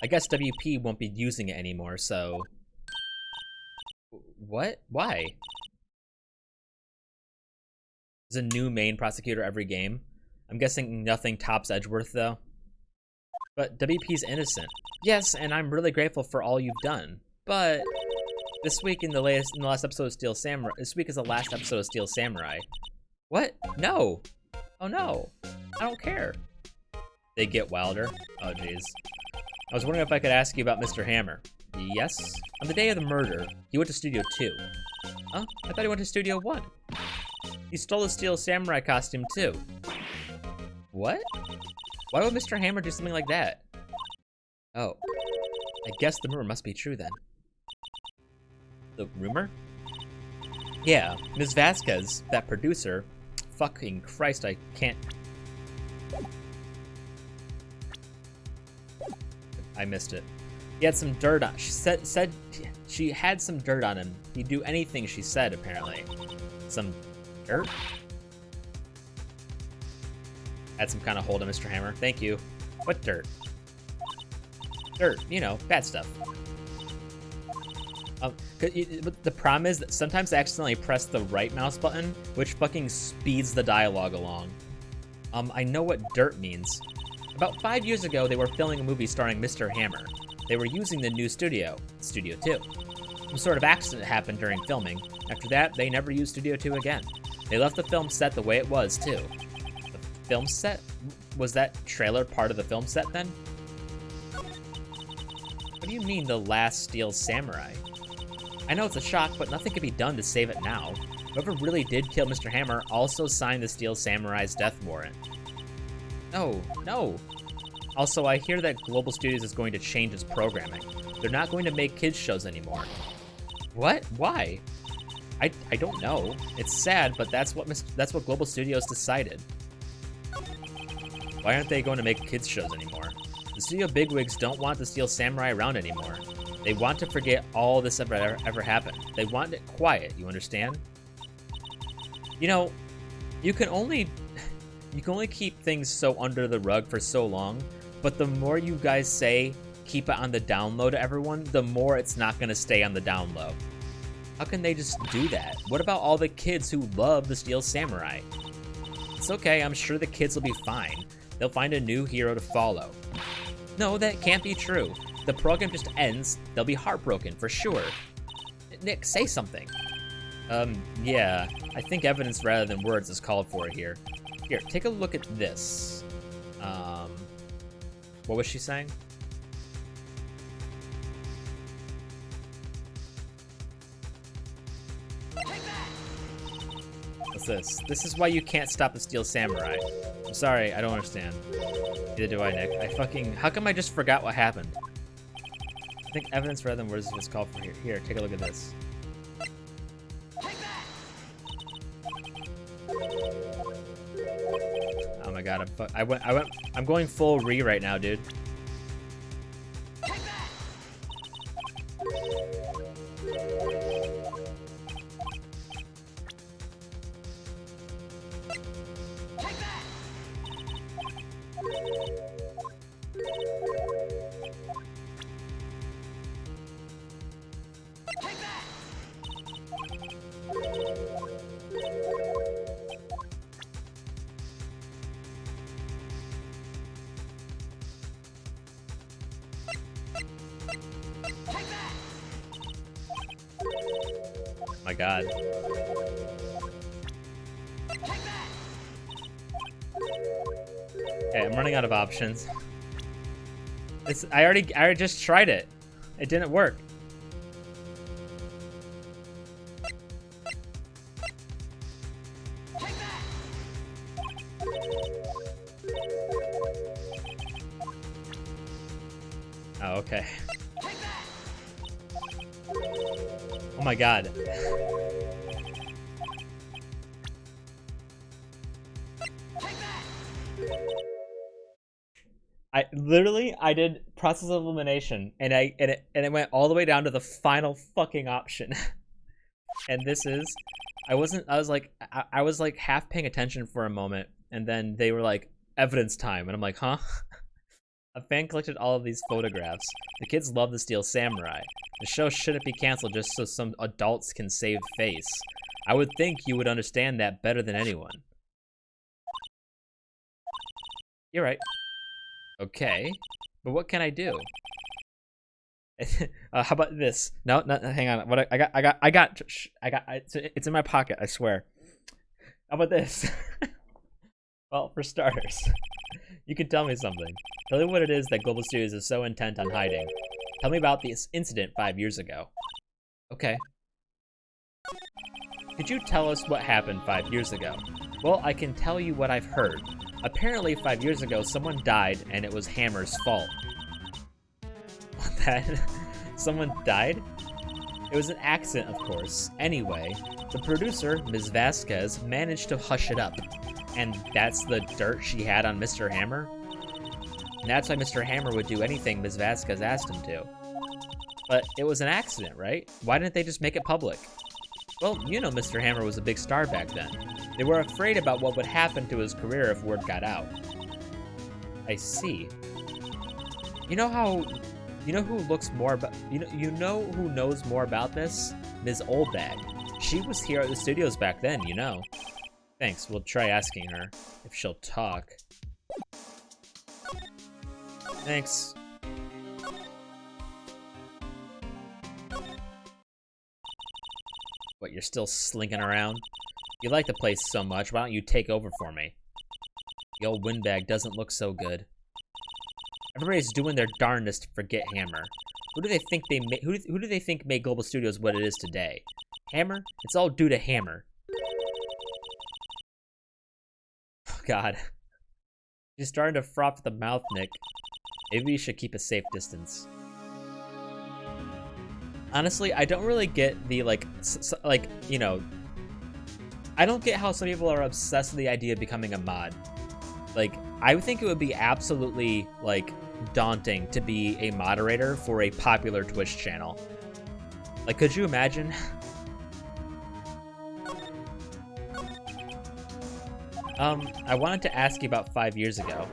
I guess WP won't be using it anymore, so... What? Why? There's a new main prosecutor every game. I'm guessing nothing tops Edgeworth, though. But WP's innocent. Yes, and I'm really grateful for all you've done. But this week in the last episode of Steel Samurai, this week is the last episode of Steel Samurai. What? No. Oh no. I don't care. They get wilder. Oh jeez. I was wondering if I could ask you about Mr. Hammer. Yes? On the day of the murder, he went to Studio 2. Huh? I thought he went to Studio 1. He stole the Steel Samurai costume too. What? Why would Mr. Hammer do something like that? Oh. I guess the rumor must be true then. The rumor? Yeah, Ms. Vasquez, that producer. Fucking Christ, I can't. I missed it. He had some dirt on. She said she had some dirt on him. He'd do anything she said, apparently. Some dirt? Had some kind of hold on Mr. Hammer. Thank you. What dirt? Dirt, you know, bad stuff. But the problem is that sometimes I accidentally press the right mouse button, which fucking speeds the dialogue along. I know what dirt means. About 5 years ago, they were filming a movie starring Mr. Hammer. They were using the new studio, Studio 2. Some sort of accident happened during filming. After that, they never used Studio 2 again. They left the film set the way it was, too. The film set? Was that trailer part of the film set, then? What do you mean, the last Steel Samurai? I know it's a shock, but nothing can be done to save it now. Whoever really did kill Mr. Hammer also signed the Steel Samurai's death warrant. No, no. Also, I hear that Global Studios is going to change its programming. They're not going to make kids shows anymore. What? Why? I don't know. It's sad, but that's what Global Studios decided. Why aren't they going to make kids shows anymore? The studio bigwigs don't want the Steel Samurai around anymore. They want to forget all this ever happened. They want it quiet, you understand? You know, you can only keep things so under the rug for so long, but the more you guys say, keep it on the down low to everyone, the more it's not gonna stay on the down low. How can they just do that? What about all the kids who love the Steel Samurai? It's okay, I'm sure the kids will be fine. They'll find a new hero to follow. No, that can't be true. The program just ends, they'll be heartbroken, for sure. Nick, say something. Yeah, I think evidence rather than words is called for here. Here, take a look at this. What was she saying? What's this? This is why you can't stop the Steel Samurai. I'm sorry, I don't understand. Neither do I, Nick. How come I just forgot what happened? I think evidence rather than words is what's called for here. Here, take a look at this. Oh my god, I'm going full re right now, dude. My god. Okay, I'm running out of options. I already just tried it. It didn't work. okay. Oh my god. I did process of elimination, and it went all the way down to the final fucking option. And this is, I was like half paying attention for a moment, and then they were like, evidence time, and I'm like, huh? A fan collected all of these photographs. The kids love the Steel Samurai. The show shouldn't be canceled just so some adults can save face. I would think you would understand that better than anyone. You're right. Okay, but what can I do? How about this? No, hang on. What I got. It's in my pocket. I swear. How about this? Well, for starters, you can tell me something. Tell me what it is that Global Studios is so intent on hiding. Tell me about this incident 5 years ago. Okay. Could you tell us what happened 5 years ago? Well, I can tell you what I've heard. Apparently, 5 years ago, someone died, and it was Hammer's fault. That? Someone died? It was an accident, of course. Anyway, the producer, Ms. Vasquez, managed to hush it up. And that's the dirt she had on Mr. Hammer? And that's why Mr. Hammer would do anything Ms. Vasquez asked him to. But it was an accident, right? Why didn't they just make it public? Well, you know Mr. Hammer was a big star back then. They were afraid about what would happen to his career if word got out. I see. You know who looks more about you know who knows more about this? Ms. Oldbag. She was here at the studios back then, you know. Thanks, we'll try asking her if she'll talk. Thanks. What, you're still slinking around? You like the place so much, why don't you take over for me? The old windbag doesn't look so good. Everybody's doing their darndest to forget Hammer. Who do they think who do they think made Global Studios what it is today? Hammer? It's all due to Hammer. Oh god. You're starting to froth at the mouth, Nick. Maybe you should keep a safe distance. Honestly, I don't really get the, you know, I don't get how some people are obsessed with the idea of becoming a mod. Like, I would think it would be absolutely, like, daunting to be a moderator for a popular Twitch channel. Like, could you imagine? I wanted to ask you about 5 years ago.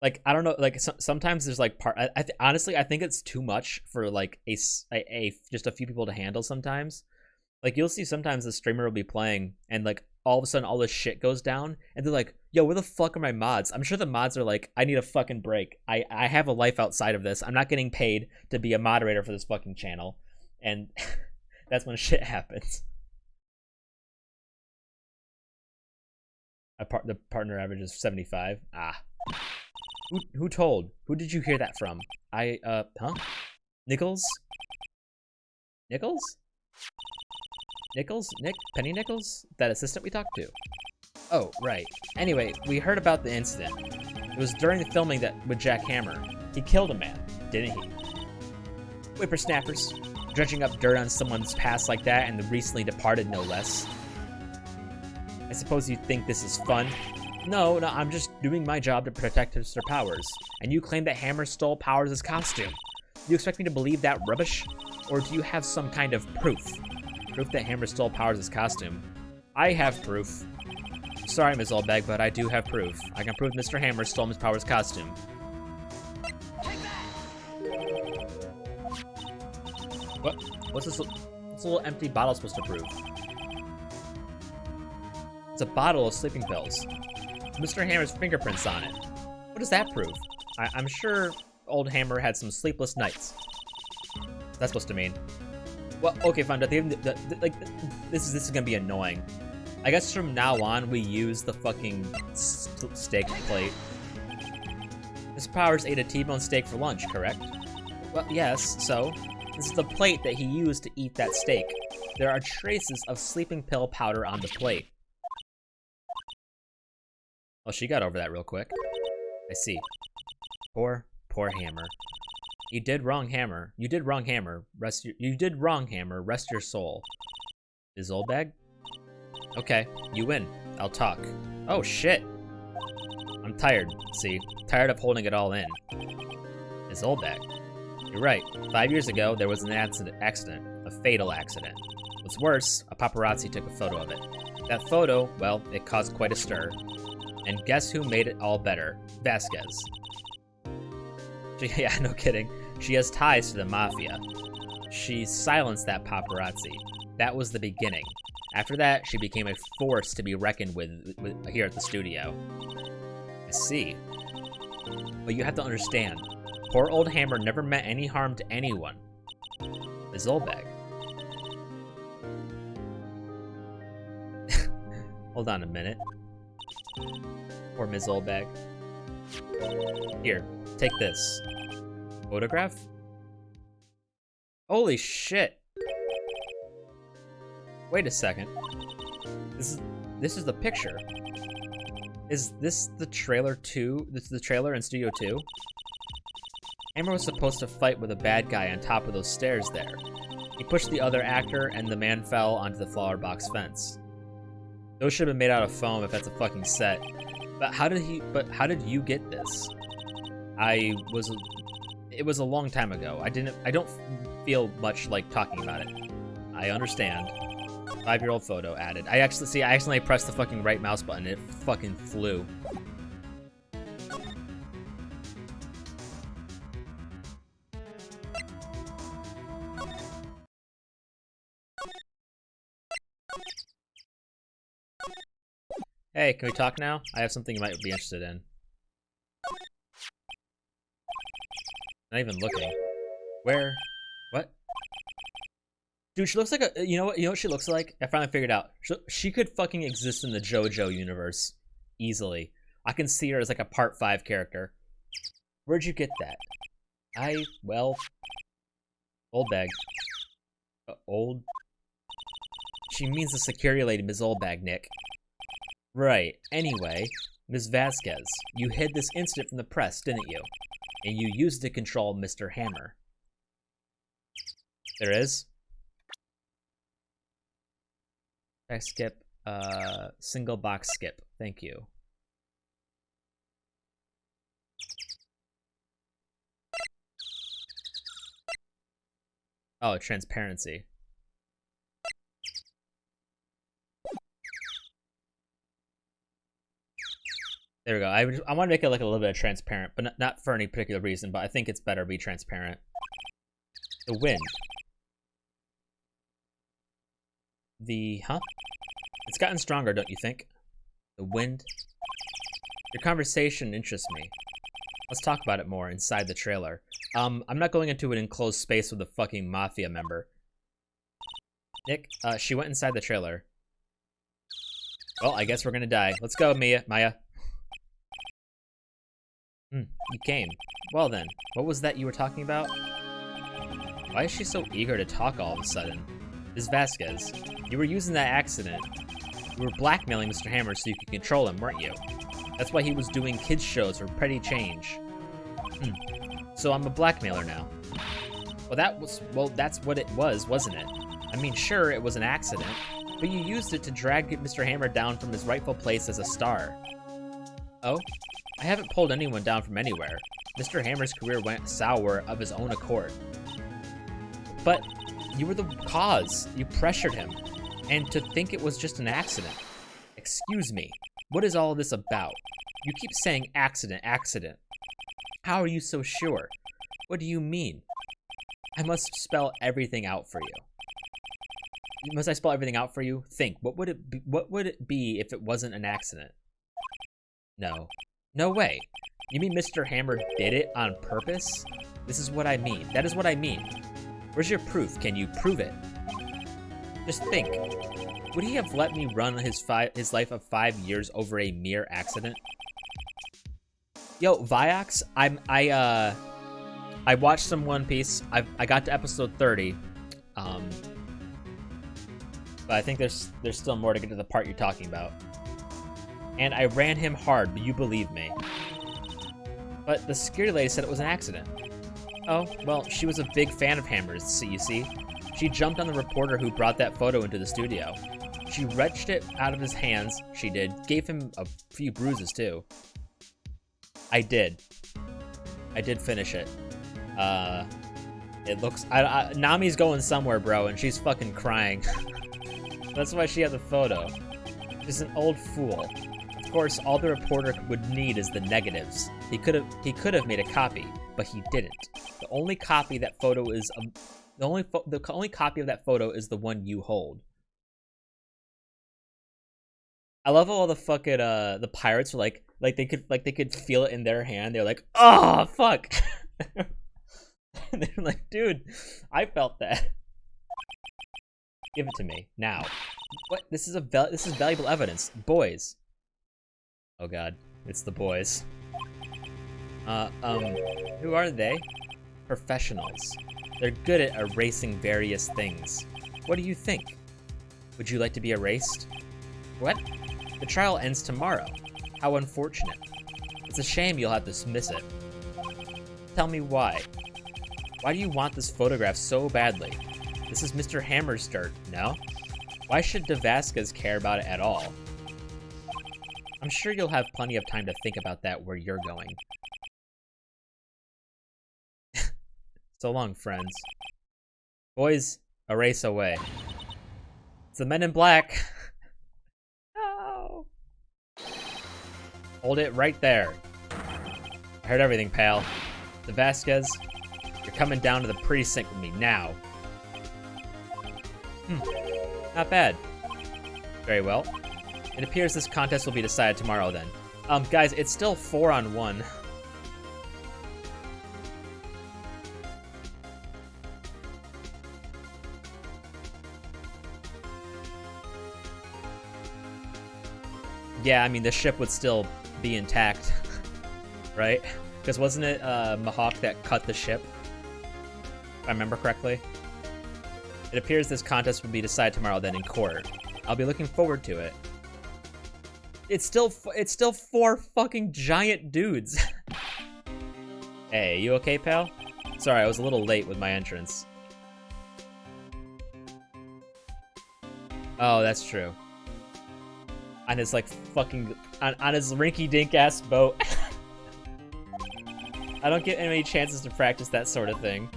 Like, I don't know, like, sometimes there's, like, honestly, I think it's too much for, like, just a few people to handle sometimes. Like, you'll see sometimes the streamer will be playing, and, like, all of a sudden all this shit goes down, and they're like, yo, where the fuck are my mods? I'm sure the mods are like, I need a fucking break. I have a life outside of this. I'm not getting paid to be a moderator for this fucking channel. And that's when shit happens. The partner average is 75. Ah. Who told? Who did you hear that from? Huh? Nichols? Nichols? Nichols? Nick? Penny Nichols? That assistant we talked to? Oh, right. Anyway, we heard about the incident. It was during the filming with Jack Hammer. He killed a man, didn't he? Whippersnappers. Dredging up dirt on someone's past like that, and the recently departed no less. I suppose you think this is fun? No, I'm just doing my job to protect Mr. Powers. And you claim that Hammer stole Powers' costume. Do you expect me to believe that rubbish? Or do you have some kind of proof? Proof that Hammer stole Powers' costume? I have proof. Sorry, Ms. Oldbag, but I do have proof. I can prove Mr. Hammer stole Ms. Powers' costume. What's this little empty bottle supposed to prove? It's a bottle of sleeping pills. Mr. Hammer's fingerprints on it. What does that prove? I'm sure old Hammer had some sleepless nights. What's that supposed to mean? Well, okay, fine. Like, this is gonna be annoying. I guess from now on we use the fucking steak plate. Mr. Powers ate a T-bone steak for lunch, correct? Well, yes. So this is the plate that he used to eat that steak. There are traces of sleeping pill powder on the plate. Oh, she got over that real quick. I see. Poor poor Hammer. You did wrong, Hammer. You did wrong, Hammer. You did wrong, Hammer. Rest your soul. Is old bag? Okay, you win. I'll talk. Oh shit. I'm tired. See, tired of holding it all in. Is old bag? You're right. 5 years ago, there was an accident, a fatal accident. What's worse, a paparazzi took a photo of it. That photo, well, it caused quite a stir. And guess who made it all better? Vasquez. Yeah, no kidding. She has ties to the mafia. She silenced that paparazzi. That was the beginning. After that, she became a force to be reckoned with here at the studio. I see. But you have to understand, poor old Hammer never meant any harm to anyone. Ms. Olbag. Hold on a minute. Poor Ms. Olbag. Here, take this. Photograph? Holy shit! Wait a second. This is the picture. Is this the trailer 2? This is the trailer in Studio 2? Hammer was supposed to fight with a bad guy on top of those stairs there. He pushed the other actor and the man fell onto the flower box fence. Those should have been made out of foam if that's a fucking set. But how did you get this? It was a long time ago. I don't feel much like talking about it. I understand. 5-year-old photo added. I accidentally pressed the fucking right mouse button. It fucking flew. Hey, can we talk now? I have something you might be interested in. Not even looking. Where? What? Dude, she looks like a. You know what she looks like? I finally figured out. She could fucking exist in the JoJo universe easily. I can see her as like a Part 5 character. Where'd you get that? Well, old bag. Old. She means the security lady, Ms. Oldbag, Nick. Right. Anyway, Ms. Vasquez, you hid this incident from the press, didn't you? And you used it to control Mr. Hammer. There is. Back skip. Single box skip. Thank you. Oh, transparency. There we go. I want to make it like a little bit of transparent, but not for any particular reason, but I think it's better to be transparent. The wind. It's gotten stronger, don't you think? The wind. Your conversation interests me. Let's talk about it more inside the trailer. I'm not going into an enclosed space with a fucking mafia member. Nick, she went inside the trailer. Well, I guess we're gonna die. Let's go, Maya. You came. Well then, what was that you were talking about? Why is she so eager to talk all of a sudden? Ms. Vasquez, you were using that accident. You were blackmailing Mr. Hammer so you could control him, weren't you? That's why he was doing kids shows for petty change. So I'm a blackmailer now. Well, that's what it was, wasn't it? I mean, sure, it was an accident, but you used it to drag Mr. Hammer down from his rightful place as a star. Oh? I haven't pulled anyone down from anywhere. Mr. Hammer's career went sour of his own accord. But you were the cause. You pressured him. And to think it was just an accident. Excuse me. What is all of this about? You keep saying accident, accident. How are you so sure? What do you mean? I must spell everything out for you. Must I spell everything out for you? Think, what would it be if it wasn't an accident? No. No way. You mean Mr. Hammer did it on purpose? This is what I mean. That is what I mean. Where's your proof? Can you prove it? Just think. Would he have let me run his life of 5 years over a mere accident? Yo, Viox, I watched some One Piece. I got to episode 30. But I think there's still more to get to the part you're talking about. And I ran him hard, but you believe me. But the security lady said it was an accident. Oh, well, she was a big fan of Hammer's, you see. She jumped on the reporter who brought that photo into the studio. She wrenched it out of his hands, she did. Gave him a few bruises, too. I did finish it. It looks... Nami's going somewhere, bro, and she's fucking crying. That's why she had the photo. She's an old fool. Of course, all the reporter would need is the negatives. He could have made a copy, but he didn't. The only copy that photo is the only copy of that photo is the one you hold. I love how all the fucking the pirates were like they could feel it in their hand. They're like, oh fuck. And they're like, dude, I felt that. Give it to me now. What? This is valuable evidence, boys. Oh god, it's the boys. Who are they? Professionals. They're good at erasing various things. What do you think? Would you like to be erased? What? The trial ends tomorrow. How unfortunate. It's a shame you'll have to miss it. Tell me why. Why do you want this photograph so badly? This is Mr. Hammer's dirt, no? Why should De Vasquez care about it at all? I'm sure you'll have plenty of time to think about that where you're going. So long, friends. Boys, erase away. It's the Men in Black. No. Hold it right there. I heard everything, pal. De Vasquez, you're coming down to the precinct with me now. Not bad. Very well. It appears this contest will be decided tomorrow then. Guys, it's still 4-on-1. Yeah, I mean, the ship would still be intact, right? Because wasn't it Mahawk that cut the ship? If I remember correctly. It appears this contest will be decided tomorrow then in court. I'll be looking forward to it. It's still 4 fucking giant dudes. Hey, you okay, pal? Sorry, I was a little late with my entrance. Oh, that's true. On his, like, fucking... On his rinky-dink ass boat. I don't get any chances to practice that sort of thing.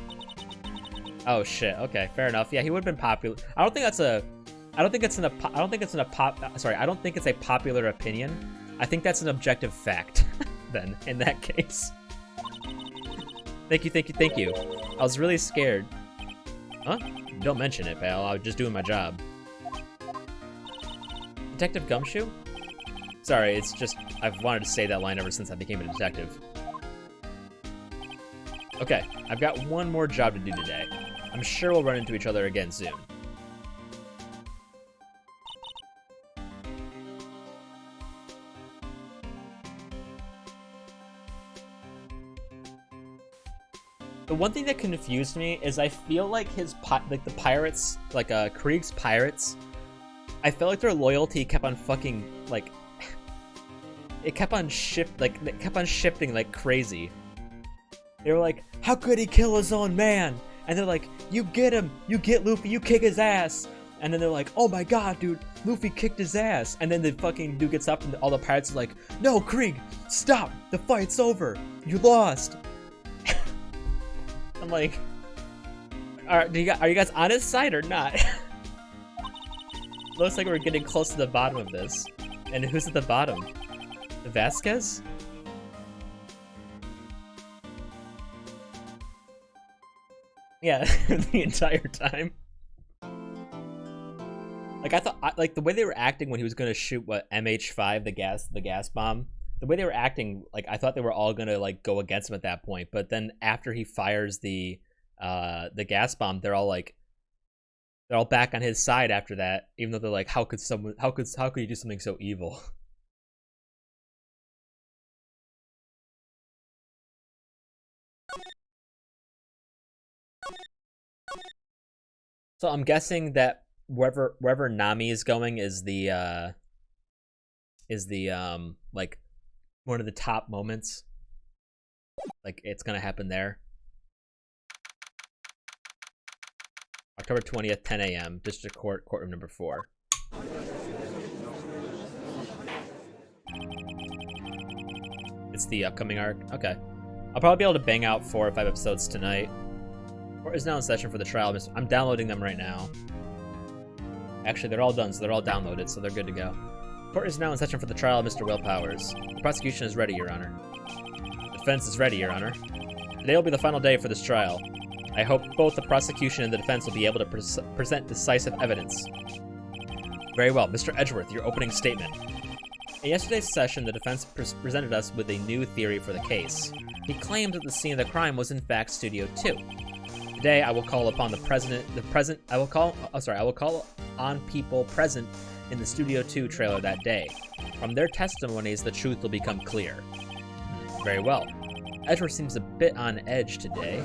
Oh shit, okay, fair enough. Yeah, he would have been popular. I don't think it's a popular opinion. I think that's an objective fact, then, in that case. Thank you. I was really scared. Huh? Don't mention it, pal. I was just doing my job. Detective Gumshoe? Sorry, it's just, I've wanted to say that line ever since I became a detective. Okay, I've got one more job to do today. I'm sure we'll run into each other again soon. The one thing that confused me is I feel like the pirates, like Krieg's pirates, I felt like their loyalty kept on fucking, like, it kept on shifting like crazy. They were like, how could he kill his own man? And they're like, you get him, you get Luffy, you kick his ass. And then they're like, oh my god, dude, Luffy kicked his ass. And then the fucking dude gets up and all the pirates are like, no, Krieg, stop, the fight's over, you lost. I'm like, are you guys on his side or not? Looks like we're getting close to the bottom of this. And who's at the bottom? The Vasquez? Yeah, the entire time. Like, I thought, like, the way they were acting when he was gonna shoot, what, MH5, the gas bomb, the way they were acting, like, I thought they were all gonna, like, go against him at that point, but then after he fires the gas bomb, they're all back on his side after that, even though they're like, how could you do something so evil? So I'm guessing that wherever Nami is going is the like one of the top moments Like, it's gonna happen there. October 20th, 10 a.m., District Court, Courtroom number 4. It's the upcoming arc? Okay. I'll probably be able to bang out 4 or 5 episodes tonight. Court is now in session for the trial. I'm downloading them right now. Actually, they're all done, so they're all downloaded, so they're good to go. Court is now in session for the trial of Mr. Will Powers. The prosecution is ready, Your Honor. The defense is ready, Your Honor. Today will be the final day for this trial. I hope both the prosecution and the defense will be able to present decisive evidence. Very well. Mr. Edgeworth, your opening statement. In yesterday's session, the defense presented us with a new theory for the case. He claimed that the scene of the crime was in fact Studio 2. Today, I will call upon I will call on people present in the Studio 2 trailer that day. From their testimonies, the truth will become clear. Very well. Edgeworth seems a bit on edge today.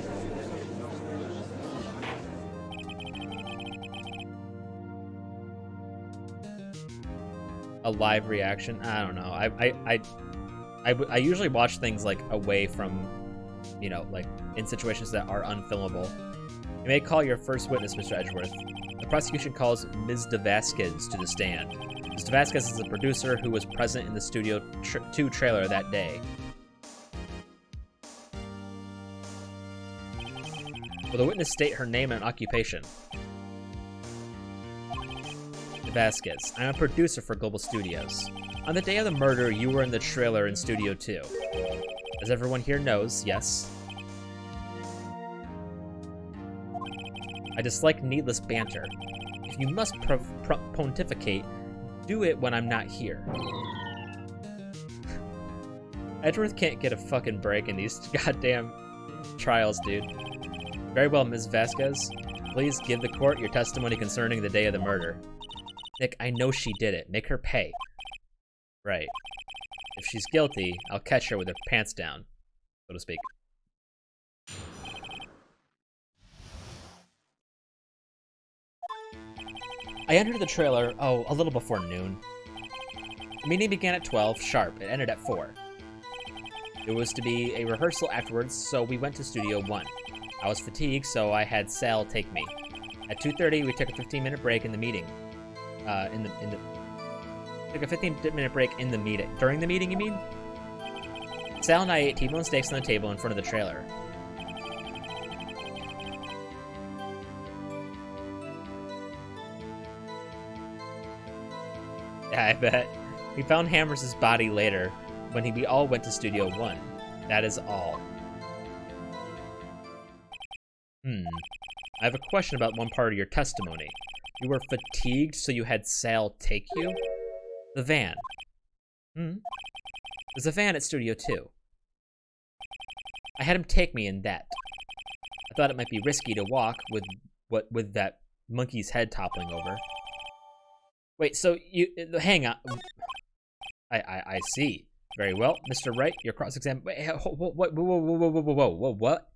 A live reaction? I don't know. I usually watch things like away from, you know, like in situations that are unfilmable. You may call your first witness, Mr. Edgeworth. The prosecution calls Ms. DeVasquez to the stand. Ms. DeVasquez is a producer who was present in the Studio 2 trailer that day. Will the witness state her name and occupation? DeVasquez. I'm a producer for Global Studios. On the day of the murder, you were in the trailer in Studio 2. As everyone here knows, yes. I dislike needless banter. If you must pontificate, do it when I'm not here. Edgeworth can't get a fucking break in these goddamn trials, dude. Very well, Ms. Vasquez. Please give the court your testimony concerning the day of the murder. Nick, I know she did it. Make her pay. Right. If she's guilty, I'll catch her with her pants down, so to speak. I entered the trailer, a little before noon. The meeting began at 12 sharp. It ended at 4. There was to be a rehearsal afterwards, so we went to Studio 1. I was fatigued, so I had Sal take me. At 2:30, we took a 15-minute break in the meeting. Took a 15-minute break in the meeting. During the meeting, you mean? Sal and I ate T-bone steaks on the table in front of the trailer. Yeah, I bet. We found Hammers' body later when we all went to Studio 1. That is all. I have a question about one part of your testimony. You were fatigued, so you had Sal take you? The van. There's a van at Studio 2. I had him take me in that. I thought it might be risky to walk with that monkey's head toppling over. Wait, so you... hang on. I see. Very well. Mr. Wright, your cross-exam... Wait, whoa, what?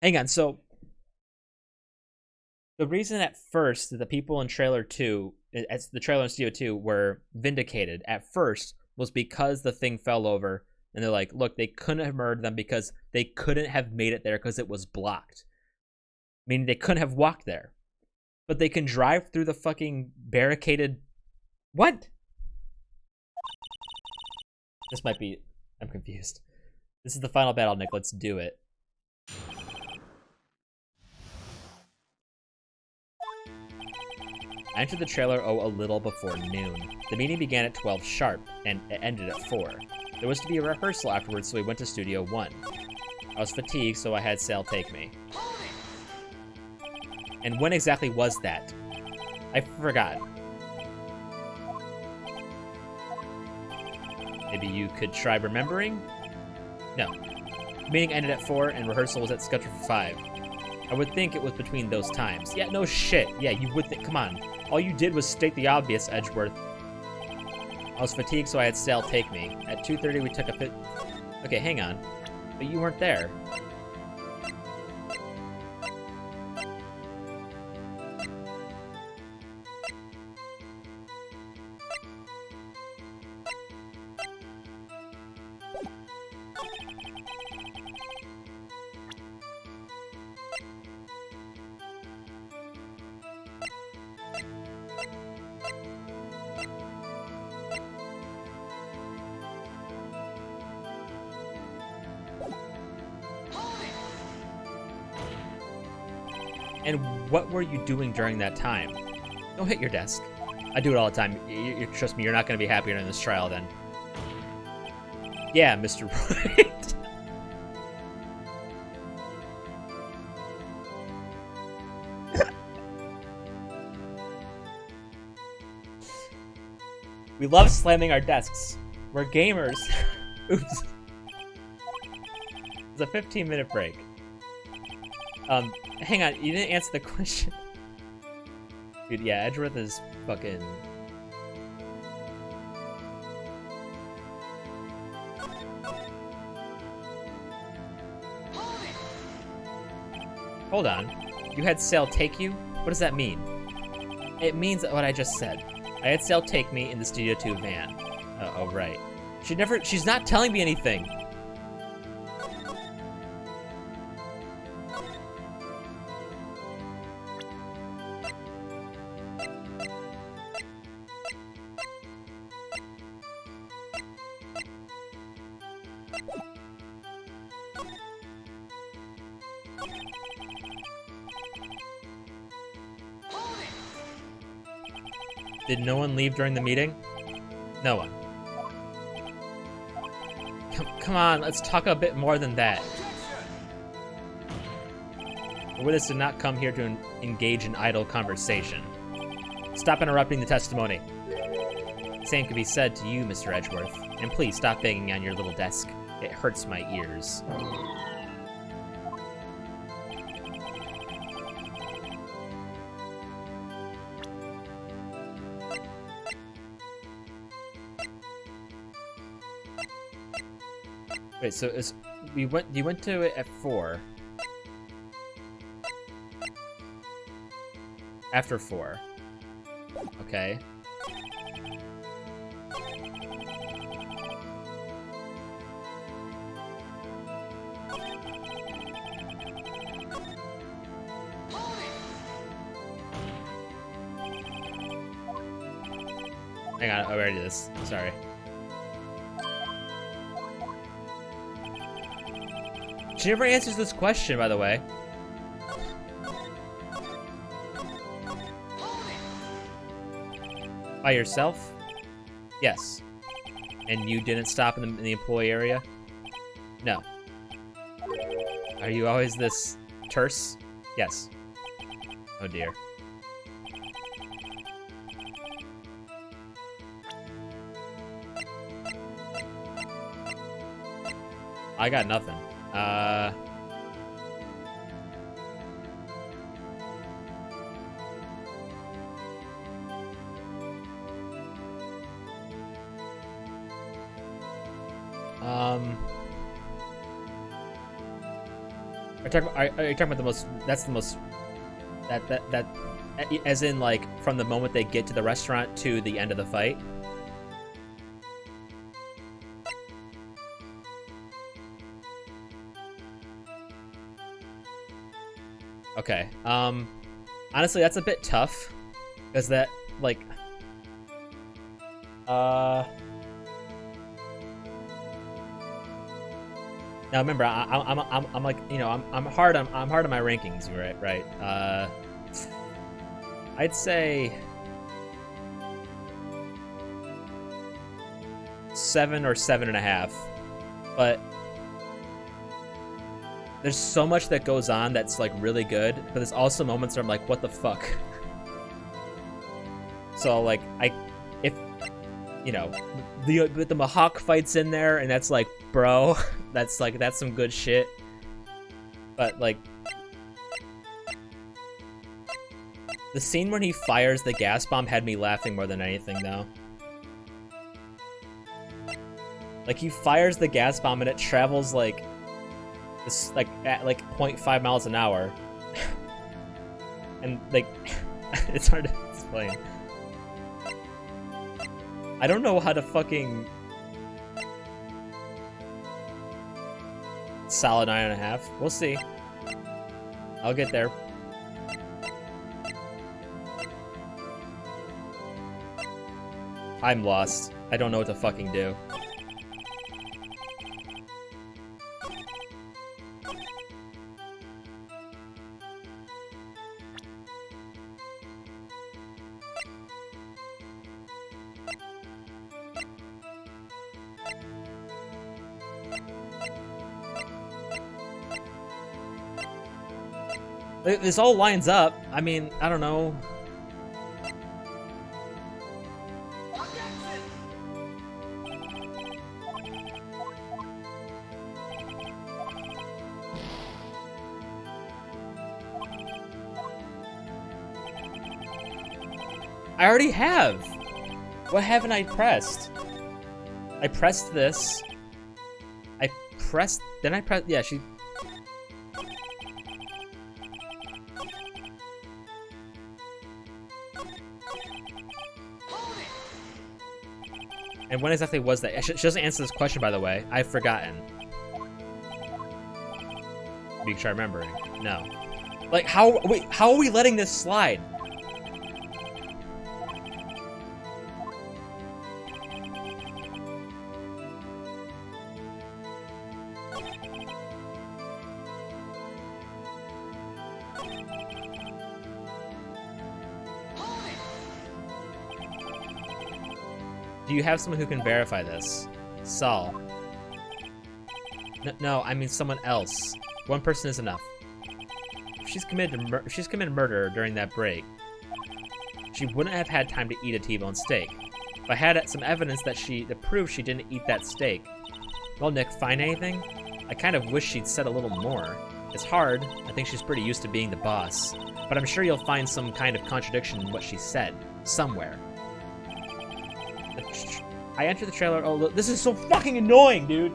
Hang on, so... The reason at first that the people in trailer 2, the trailer in Studio 2 were vindicated at first was because the thing fell over, and they're like, look, they couldn't have murdered them because they couldn't have made it there because it was blocked. Meaning they couldn't have walked there. But they can drive through the fucking barricaded... What? This might be... I'm confused. This is the final battle, Nick. Let's do it. I entered the trailer a little before noon. The meeting began at 12 sharp, and it ended at 4. There was to be a rehearsal afterwards, so we went to Studio 1. I was fatigued, so I had Sal take me. And when exactly was that? I forgot. Maybe you could try remembering? No. The meeting ended at 4, and rehearsal was scheduled for 5. I would think it was between those times. Yeah, no shit. Yeah, you would think. Come on. All you did was state the obvious, Edgeworth. I was fatigued, so I had Sal take me. At 2:30, we took a fit. Okay, hang on. But you weren't there. And what were you doing during that time? Don't hit your desk. I do it all the time. Trust me, you're not going to be happy during this trial then. Yeah, Mr. Wright. We love slamming our desks. We're gamers. Oops. It's a 15-minute break. Hang on, you didn't answer the question. Dude, yeah, Edgeworth is fucking... Hold on. You had Sale take you? What does that mean? It means what I just said. I had Sale take me in the Studio 2 van. Oh, right. She's not telling me anything. Did no one leave during the meeting? No one. Come on, let's talk a bit more than that. The witness did not come here to engage in idle conversation. Stop interrupting the testimony. Same could be said to you, Mr. Edgeworth. And please stop banging on your little desk. It hurts my ears. Wait, so you went to it at 4. After 4. Okay. Hang on, I already did this. Sorry. She never answers this question, by the way. By yourself? Yes. And you didn't stop in the employee area? No. Are you always this terse? Yes. Oh dear. I got nothing. Are you talking about the most, that's the most, that, as in, like, from the moment they get to the restaurant to the end of the fight? Okay, honestly, that's a bit tough, because that, like, now remember, I'm like, you know, I'm hard on my rankings, right? I'd say 7 or 7.5, but there's so much that goes on that's like really good, but there's also moments where I'm like, what the fuck? So like, if you know, the Mahawk fight's in there, and that's like, bro, that's some good shit. But like, the scene when he fires the gas bomb had me laughing more than anything, though. Like, he fires the gas bomb and it travels like this, like at like 0.5 miles an hour, and like, it's hard to explain. I don't know how to fucking... Solid 9.5. We'll see. I'll get there. I'm lost. I don't know what to fucking do. This all lines up. I mean, I don't know. I already have. What haven't I pressed? I pressed this. I pressed. Then I pressed. Yeah, she. And when exactly was that? She doesn't answer this question, by the way. I've forgotten. Make sure I'm remembering. No. Like, how? Wait, how are we letting this slide? Do you have someone who can verify this? Saul. No, I mean someone else. One person is enough. If she's committed murder during that break, she wouldn't have had time to eat a T-bone steak. If I had some evidence that proved she didn't eat that steak. Well, Nick, find anything? I kind of wish she'd said a little more. It's hard. I think she's pretty used to being the boss. But I'm sure you'll find some kind of contradiction in what she said. Somewhere. I entered the trailer. Oh, look, this is so fucking annoying, dude.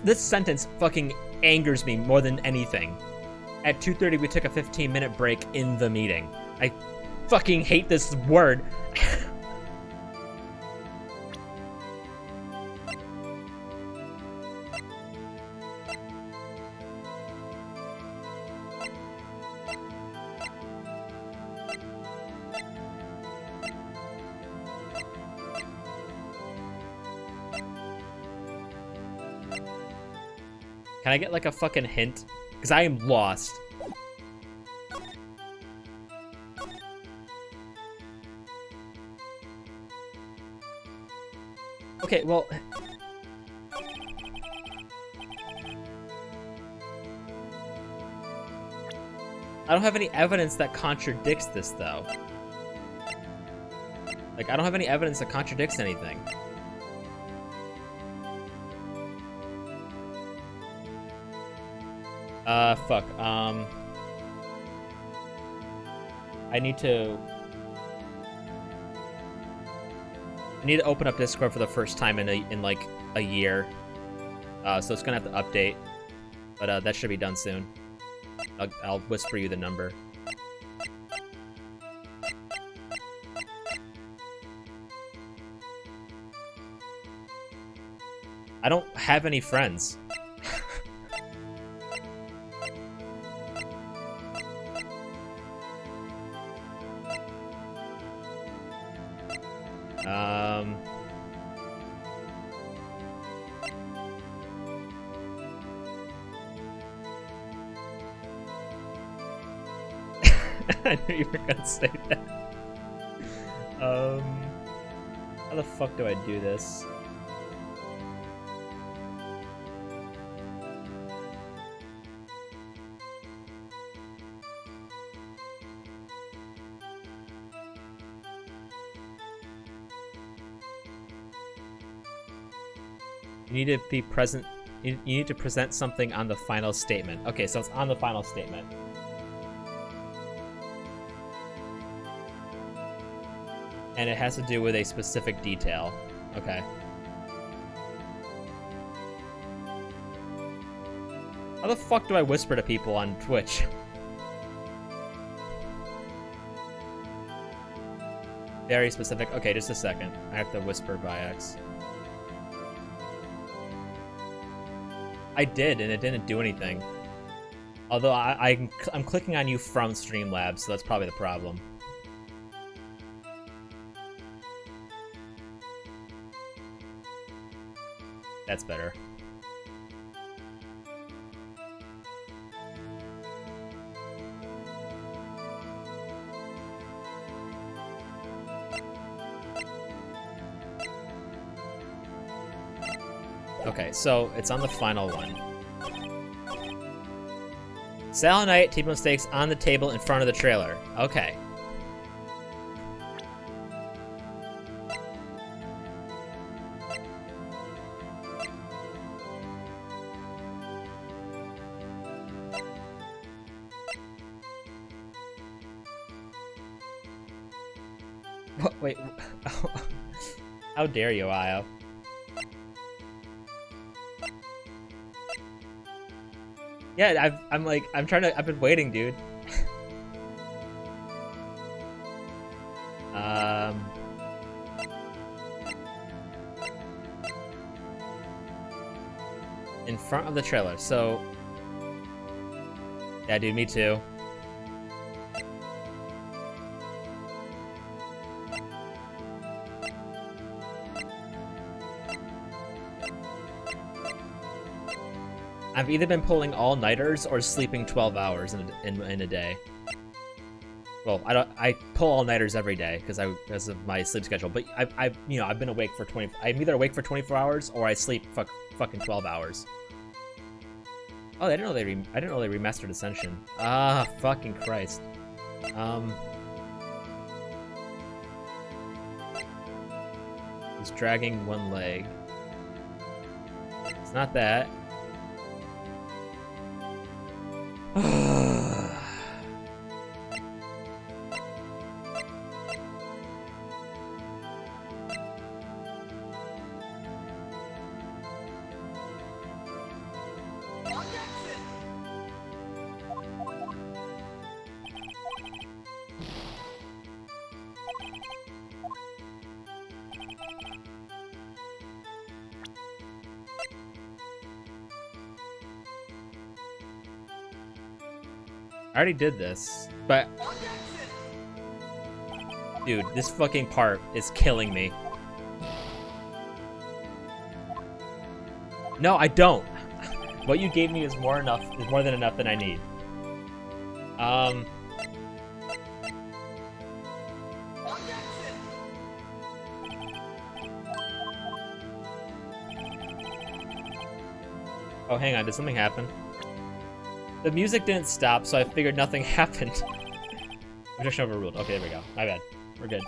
This sentence fucking angers me more than anything. At 2:30, we took a 15-minute break in the meeting. I fucking hate this word. Can I get like a fucking hint? Because I am lost. Okay, well... I don't have any evidence that contradicts this, though. Like, I don't have any evidence that contradicts anything. Fuck, I need to open up Discord for the first time in like a year. So it's gonna have to update. But that should be done soon. I'll whisper you the number. I don't have any friends. I knew you were gonna say that. How the fuck do I do this? You need to be present. You need to present something on the final statement. Okay, so it's on the final statement. And it has to do with a specific detail. Okay. How the fuck do I whisper to people on Twitch? Very specific. Okay, just a second. I have to whisper by X. I did, and it didn't do anything. Although I'm clicking on you from Streamlabs, so that's probably the problem. That's better. Okay, so it's on the final one. Sal and I ate T-bone steaks on the table in front of the trailer. Okay. What? Wait. How dare you, Io? Yeah, I've been waiting, dude. In front of the trailer, so... Yeah, dude, me too. I've either been pulling all-nighters or sleeping 12 hours in a day. Well, I pull all-nighters every day because of my sleep schedule. But I've been awake for 20. I'm either awake for 24 hours or I sleep fucking 12 hours. Oh, I didn't know they remastered Ascension. Ah, fucking Christ. He's dragging one leg. It's not that. I already did this, but... Dude, this fucking part is killing me. No, I don't. What you gave me is more than enough than I need. Oh, hang on, did something happen? The music didn't stop, so I figured nothing happened. Objection overruled. Okay, there we go. My bad. We're good.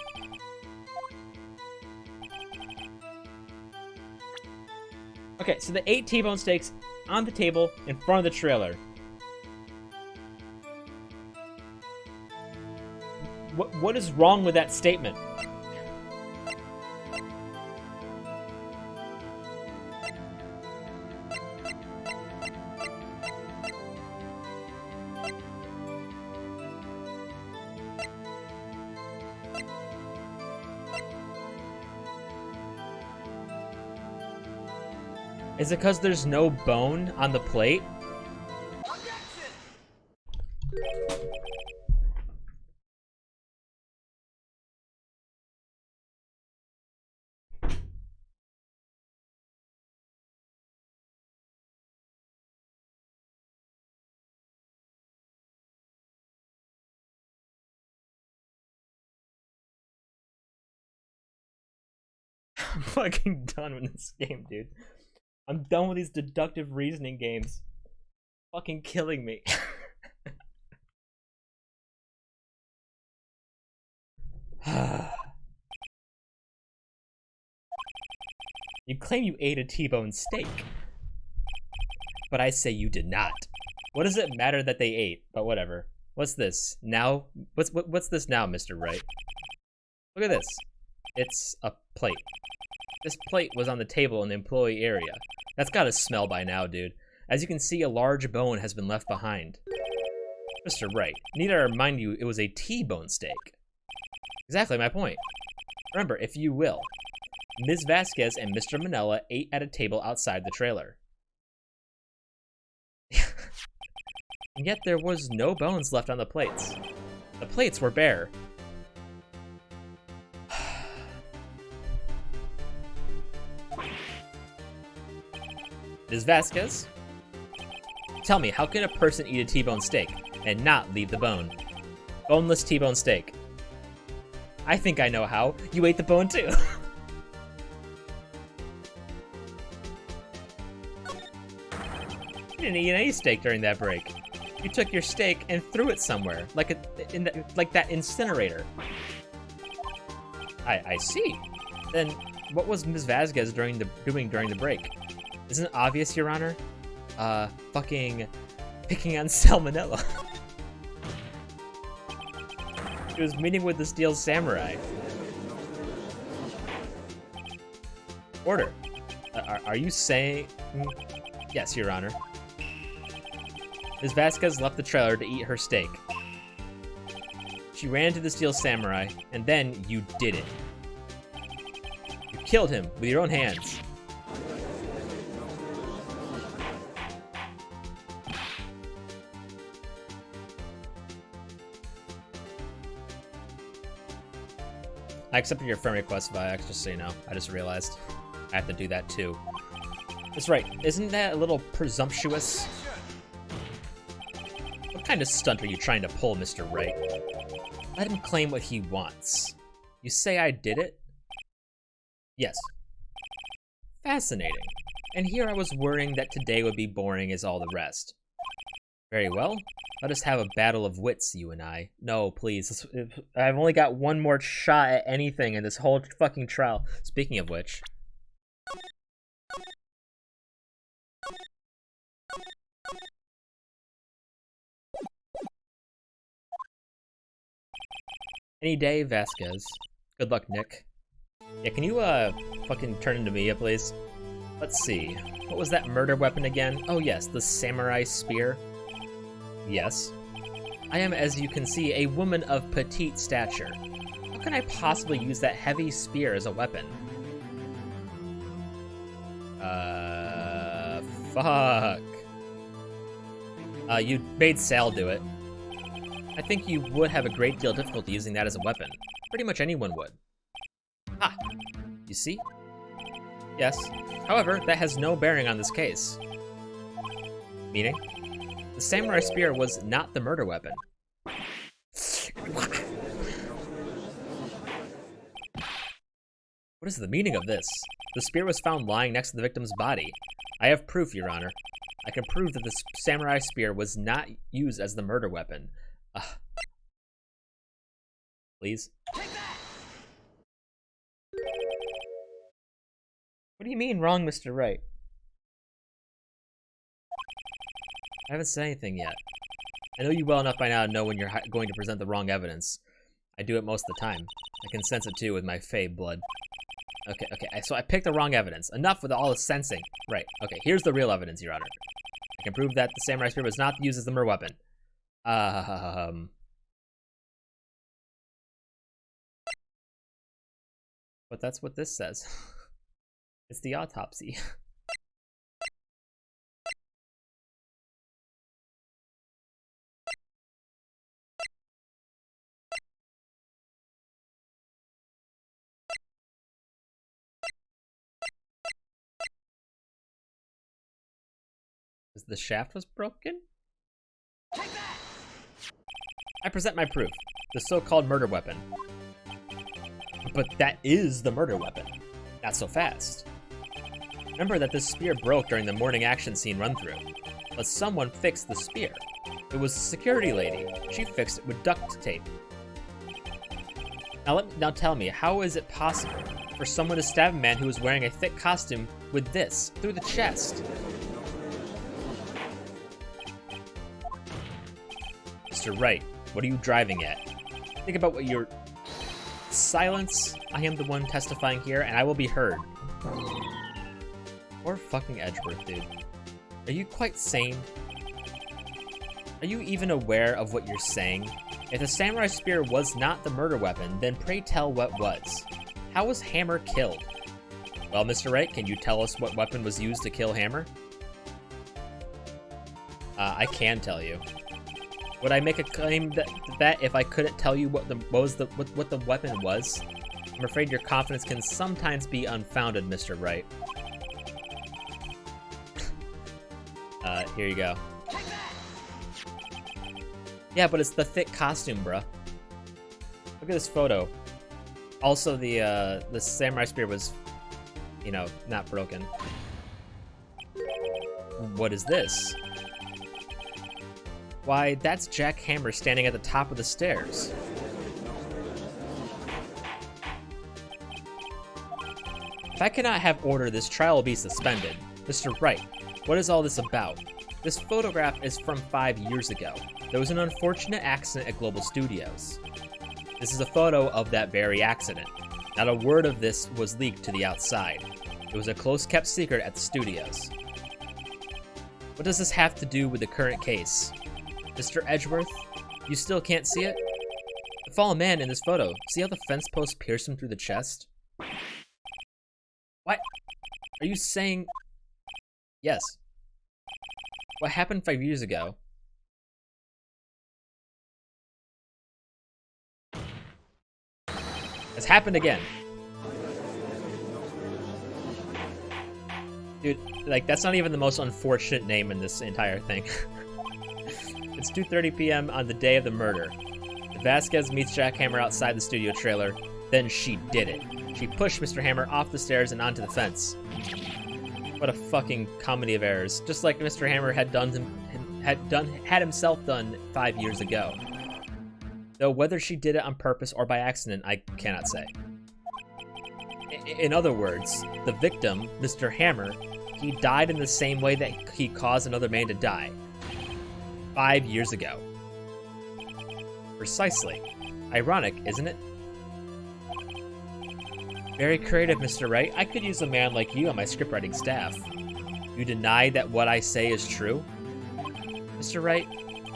Okay, so the 8 T-bone steaks on the table in front of the trailer. What is wrong with that statement? Is it because there's no bone on the plate? I'm fucking done with this game, dude. I'm done with these deductive reasoning games. Fucking killing me. You claim you ate a T-bone steak. But I say you did not. What does it matter that they ate? But whatever. What's this? Now? What's this now, Mr. Wright? Look at this. It's a plate. This plate was on the table in the employee area. That's gotta smell by now, dude. As you can see, a large bone has been left behind. Mr. Wright, need I remind you it was a T-bone steak. Exactly my point. Remember, if you will, Ms. Vasquez and Mr. Manella ate at a table outside the trailer. And yet there was no bones left on the plates. The plates were bare. Ms. Vasquez? Tell me, how can a person eat a T-bone steak and not leave the bone? Boneless T-bone steak. I think I know how. You ate the bone too. You didn't eat any steak during that break. You took your steak and threw it somewhere, like that incinerator. I see. Then what was Ms. Vasquez doing during the break? Isn't it obvious, Your Honor? Fucking picking on salmonella. She was meeting with the Steel Samurai. Order. Are you saying... Yes, Your Honor. Ms. Vasquez left the trailer to eat her steak. She ran to the Steel Samurai, and then you did it. You killed him with your own hands. I accepted your friend request, Viox, just so you know. I just realized I have to do that too. That's right. Isn't that a little presumptuous? What kind of stunt are you trying to pull, Mr. Wright? Let him claim what he wants. You say I did it? Yes. Fascinating. And here I was worrying that today would be boring as all the rest. Very well. Let us have a battle of wits, you and I. No, please. I've only got one more shot at anything in this whole fucking trial. Speaking of which... Any day, Vasquez. Good luck, Nick. Yeah, can you, fucking turn into Mia, please? Let's see. What was that murder weapon again? Oh, yes, the samurai spear. Yes. I am, as you can see, a woman of petite stature. How can I possibly use that heavy spear as a weapon? Fuck. You made Sal do it. I think you would have a great deal of difficulty using that as a weapon. Pretty much anyone would. Ah, you see? Yes. However, that has no bearing on this case. Meaning? The samurai spear was not the murder weapon. What is the meaning of this? The spear was found lying next to the victim's body. I have proof, Your Honor. I can prove that the samurai spear was not used as the murder weapon. Please? What do you mean, wrong, Mr. Wright? I haven't said anything yet. I know you well enough by now to know when you're going to present the wrong evidence. I do it most of the time. I can sense it too with my Fae blood. Okay, so I picked the wrong evidence. Enough with all the sensing. Right, okay, here's the real evidence, Your Honor. I can prove that the samurai spear was not used as the murder weapon. But that's what this says. It's the autopsy. The shaft was broken? I present my proof. The so-called murder weapon. But that is the murder weapon. Not so fast. Remember that this spear broke during the morning action scene run-through. But someone fixed the spear. It was the security lady. She fixed it with duct tape. Now tell me, how is it possible for someone to stab a man who is wearing a thick costume with this through the chest? Mr. Wright, what are you driving at? Think about what you're... Silence. I am the one testifying here, and I will be heard. Poor fucking Edgeworth, dude. Are you quite sane? Are you even aware of what you're saying? If the samurai spear was not the murder weapon, then pray tell what was. How was Hammer killed? Well, Mr. Wright, can you tell us what weapon was used to kill Hammer? I can tell you. Would I make a claim that if I couldn't tell you what the weapon was? I'm afraid your confidence can sometimes be unfounded, Mr. Wright. Here you go. Yeah, but it's the thick costume, bruh. Look at this photo. Also, the samurai spear was, you know, not broken. What is this? Why, that's Jack Hammer standing at the top of the stairs. If I cannot have order, this trial will be suspended. Mr. Wright, what is all this about? This photograph is from 5 years ago. There was an unfortunate accident at Global Studios. This is a photo of that very accident. Not a word of this was leaked to the outside. It was a close-kept secret at the studios. What does this have to do with the current case? Mr. Edgeworth, you still can't see it? The fallen man in this photo, see how the fence post pierced him through the chest? What? Are you saying... Yes. What happened 5 years ago? Has happened again. Dude, like, that's not even the most unfortunate name in this entire thing. It's 2:30 p.m. on the day of the murder. Vasquez meets Jack Hammer outside the studio trailer. Then she did it. She pushed Mr. Hammer off the stairs and onto the fence. What a fucking comedy of errors. Just like Mr. Hammer had himself done 5 years ago. Though whether she did it on purpose or by accident, I cannot say. In other words, the victim, Mr. Hammer, he died in the same way that he caused another man to die. 5 years ago. Precisely. Ironic, isn't it? Very creative, Mr. Wright. I could use a man like you on my scriptwriting staff. You deny that what I say is true? Mr. Wright,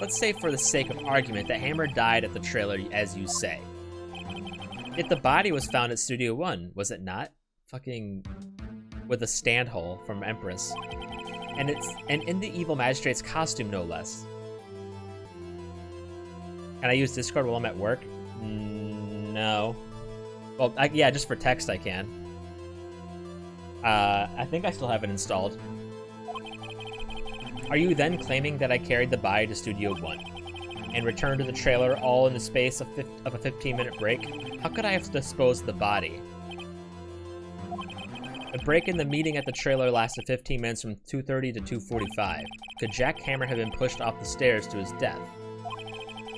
let's say for the sake of argument that Hammer died at the trailer as you say. Yet the body was found at Studio One, was it not? Fucking with a stand hole from Empress. And in the evil magistrate's costume, no less. Can I use Discord while I'm at work? No. Well, yeah, just for text I can. I think I still have it installed. Are you then claiming that I carried the body to Studio One and returned to the trailer all in the space of a 15-minute break? How could I have disposed of the body? The break in the meeting at the trailer lasted 15 minutes from 2:30 to 2:45. Could Jack Hammer have been pushed off the stairs to his death,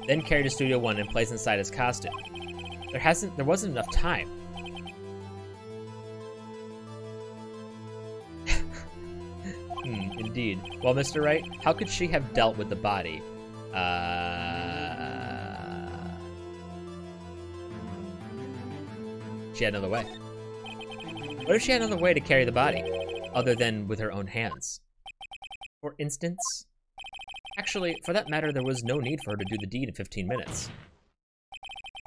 then carried to Studio One and placed inside his costume? There wasn't enough time. Indeed. Well, Mr. Wright, how could she have dealt with the body? She had another way. What if she had another way to carry the body, other than with her own hands? For instance? Actually, for that matter, there was no need for her to do the deed in 15 minutes.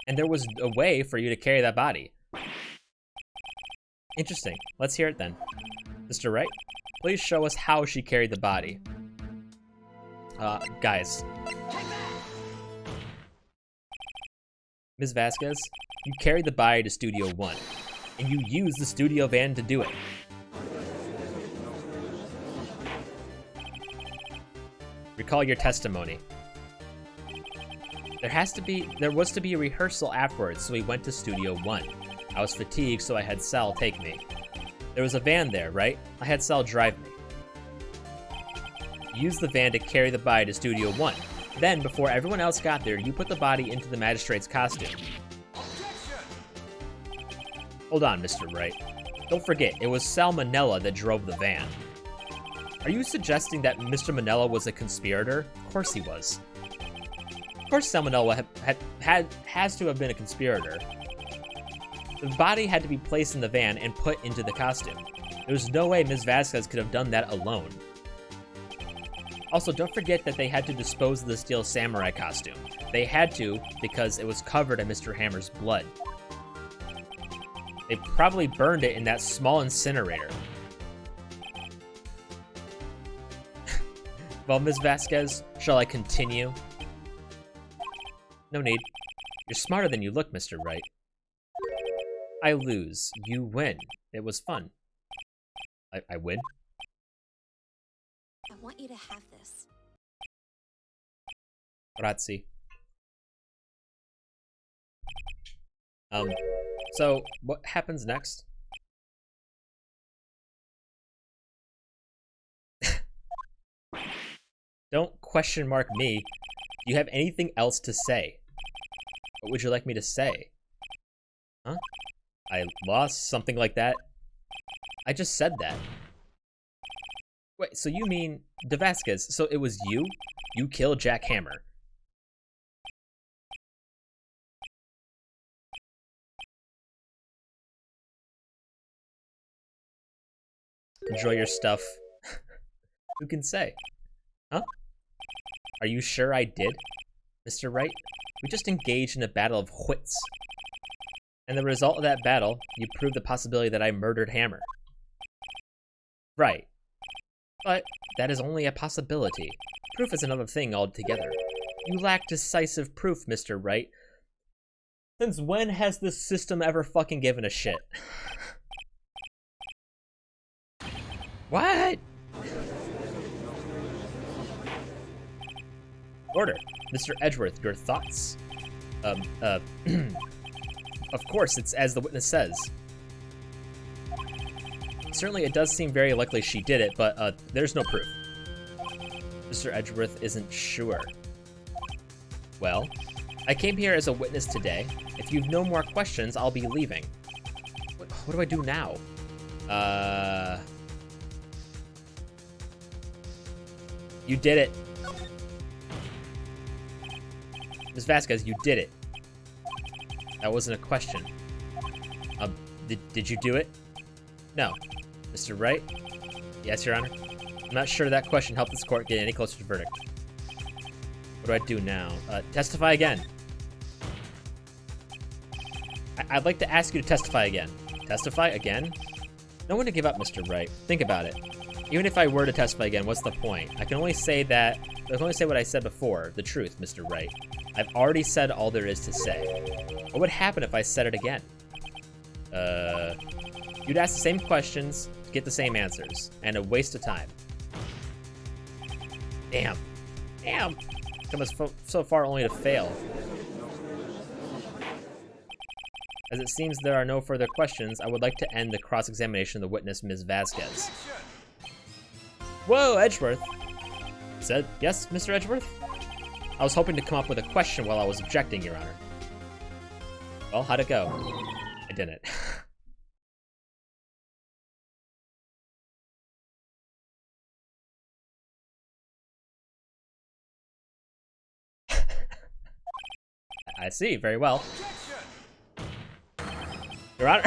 And there was a way for you to carry that body. Interesting. Let's hear it then. Mr. Wright, please show us how she carried the body. Guys. Ms. Vasquez, you carried the body to Studio One, and you used the studio van to do it. Recall your testimony. There was to be a rehearsal afterwards, so we went to Studio One. I was fatigued, so I had Sal take me. There was a van there, right? I had Sal drive me. You used the van to carry the body to Studio One. Then, before everyone else got there, you put the body into the magistrate's costume. Hold on, Mr. Wright. Don't forget, it was Salmonella that drove the van. Are you suggesting that Mr. Manella was a conspirator? Of course he was. Of course Salmonella has to have been a conspirator. The body had to be placed in the van and put into the costume. There's no way Ms. Vasquez could have done that alone. Also, don't forget that they had to dispose of the steel samurai costume. They had to because it was covered in Mr. Hammer's blood. They probably burned it in that small incinerator. Well, Ms. Vasquez, shall I continue? No need. You're smarter than you look, Mr. Wright. I lose. You win. It was fun. I win? I want you to have this. Grazie. So, what happens next? Don't question mark me. Do you have anything else to say? What would you like me to say? Huh? I lost? Something like that? I just said that. Wait, so you mean... De Vasquez, so it was you? You killed Jack Hammer. Enjoy your stuff. Who can say? Huh? Are you sure I did, Mr. Wright? We just engaged in a battle of wits. And the result of that battle, you proved the possibility that I murdered Hammer. Right. But that is only a possibility. Proof is another thing altogether. You lack decisive proof, Mr. Wright. Since when has this system ever fucking given a shit? What? Order. Mr. Edgeworth, your thoughts? Of course, it's as the witness says. Certainly, it does seem very likely she did it, but, there's no proof. Mr. Edgeworth isn't sure. Well, I came here as a witness today. If you've no more questions, I'll be leaving. What do I do now? You did it. Ms. Vasquez, you did it. That wasn't a question. Did you do it? No. Mr. Wright? Yes, Your Honor. I'm not sure that question helped this court get any closer to verdict. What do I do now? Testify again. I'd like to ask you to testify again. Testify again? No one to give up, Mr. Wright. Think about it. Even if I were to testify again, what's the point? I can only say what I said before, the truth, Mr. Wright. I've already said all there is to say. What would happen if I said it again? You'd ask the same questions, get the same answers, and a waste of time. Damn. Damn! Come so far only to fail. As it seems there are no further questions, I would like to end the cross-examination of the witness, Ms. Vasquez. Whoa, Edgeworth! Said, yes, Mr. Edgeworth? I was hoping to come up with a question while I was objecting, Your Honor. Well, how'd it go? I didn't. I see, very well. Your Honor,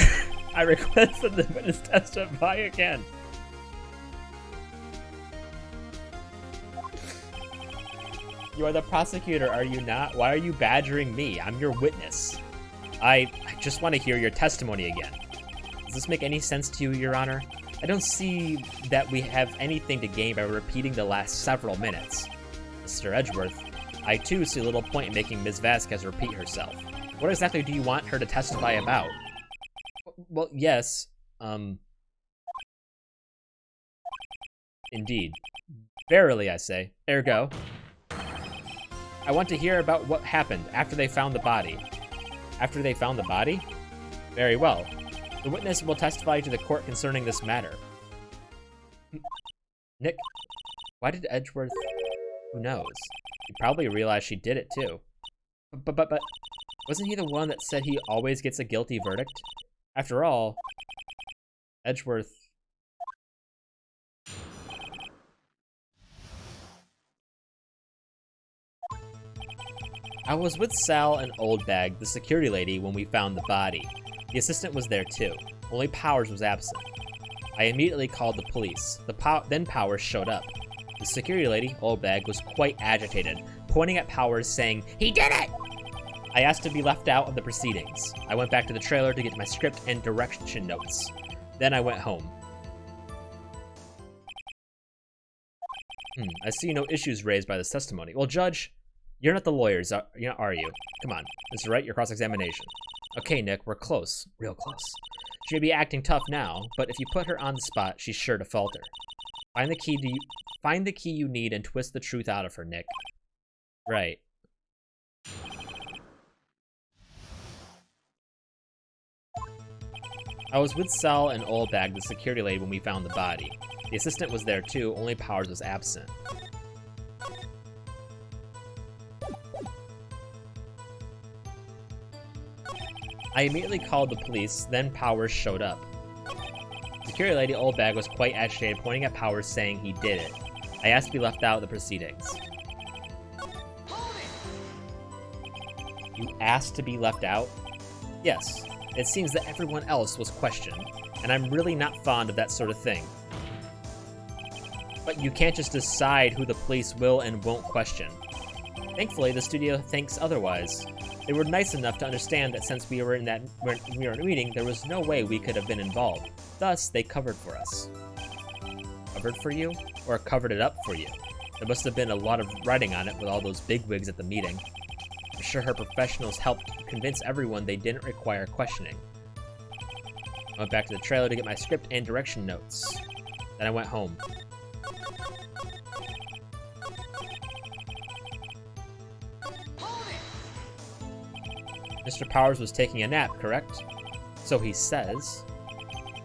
I request that the witness testify again. You are the prosecutor, are you not? Why are you badgering me? I'm your witness. I just want to hear your testimony again. Does this make any sense to you, Your Honor? I don't see that we have anything to gain by repeating the last several minutes. Mr. Edgeworth, I too see little point in making Ms. Vasquez repeat herself. What exactly do you want her to testify about? Well, yes, indeed. Verily, I say. Ergo. I want to hear about what happened after they found the body. After they found the body? Very well. The witness will testify to the court concerning this matter. Nick, why did Edgeworth... Who knows? He probably realized she did it too. But wasn't he the one that said he always gets a guilty verdict? After all, Edgeworth... I was with Sal and Old Bag, the security lady, when we found the body. The assistant was there too, only Powers was absent. I immediately called the police. Then Powers showed up. The security lady, Old Bag, was quite agitated, pointing at Powers saying, "He did it!" I asked to be left out of the proceedings. I went back to the trailer to get my script and direction notes. Then I went home. I see no issues raised by this testimony. Well, Judge, you're not the lawyers, are you? Come on, Mr. Wright, your cross-examination. Okay, Nick, we're close. Real close. She may be acting tough now, but if you put her on the spot, she's sure to falter. Find the key you need and twist the truth out of her, Nick. Right. I was with Sal and Old Bag, the security lady, when we found the body. The assistant was there too, only Powers was absent. I immediately called the police, then Powers showed up. Security lady Old Bag was quite agitated, pointing at Powers saying he did it. I asked to be left out of the proceedings. You asked to be left out? Yes. It seems that everyone else was questioned, and I'm really not fond of that sort of thing. But you can't just decide who the police will and won't question. Thankfully, the studio thinks otherwise. They were nice enough to understand that since we were in a meeting, there was no way we could have been involved. Thus, they covered for us. Covered for you? Or covered it up for you? There must have been a lot of writing on it with all those bigwigs at the meeting. I'm sure her professionals helped convince everyone they didn't require questioning. I went back to the trailer to get my script and direction notes. Then I went home. Mr. Powers was taking a nap, correct? So he says.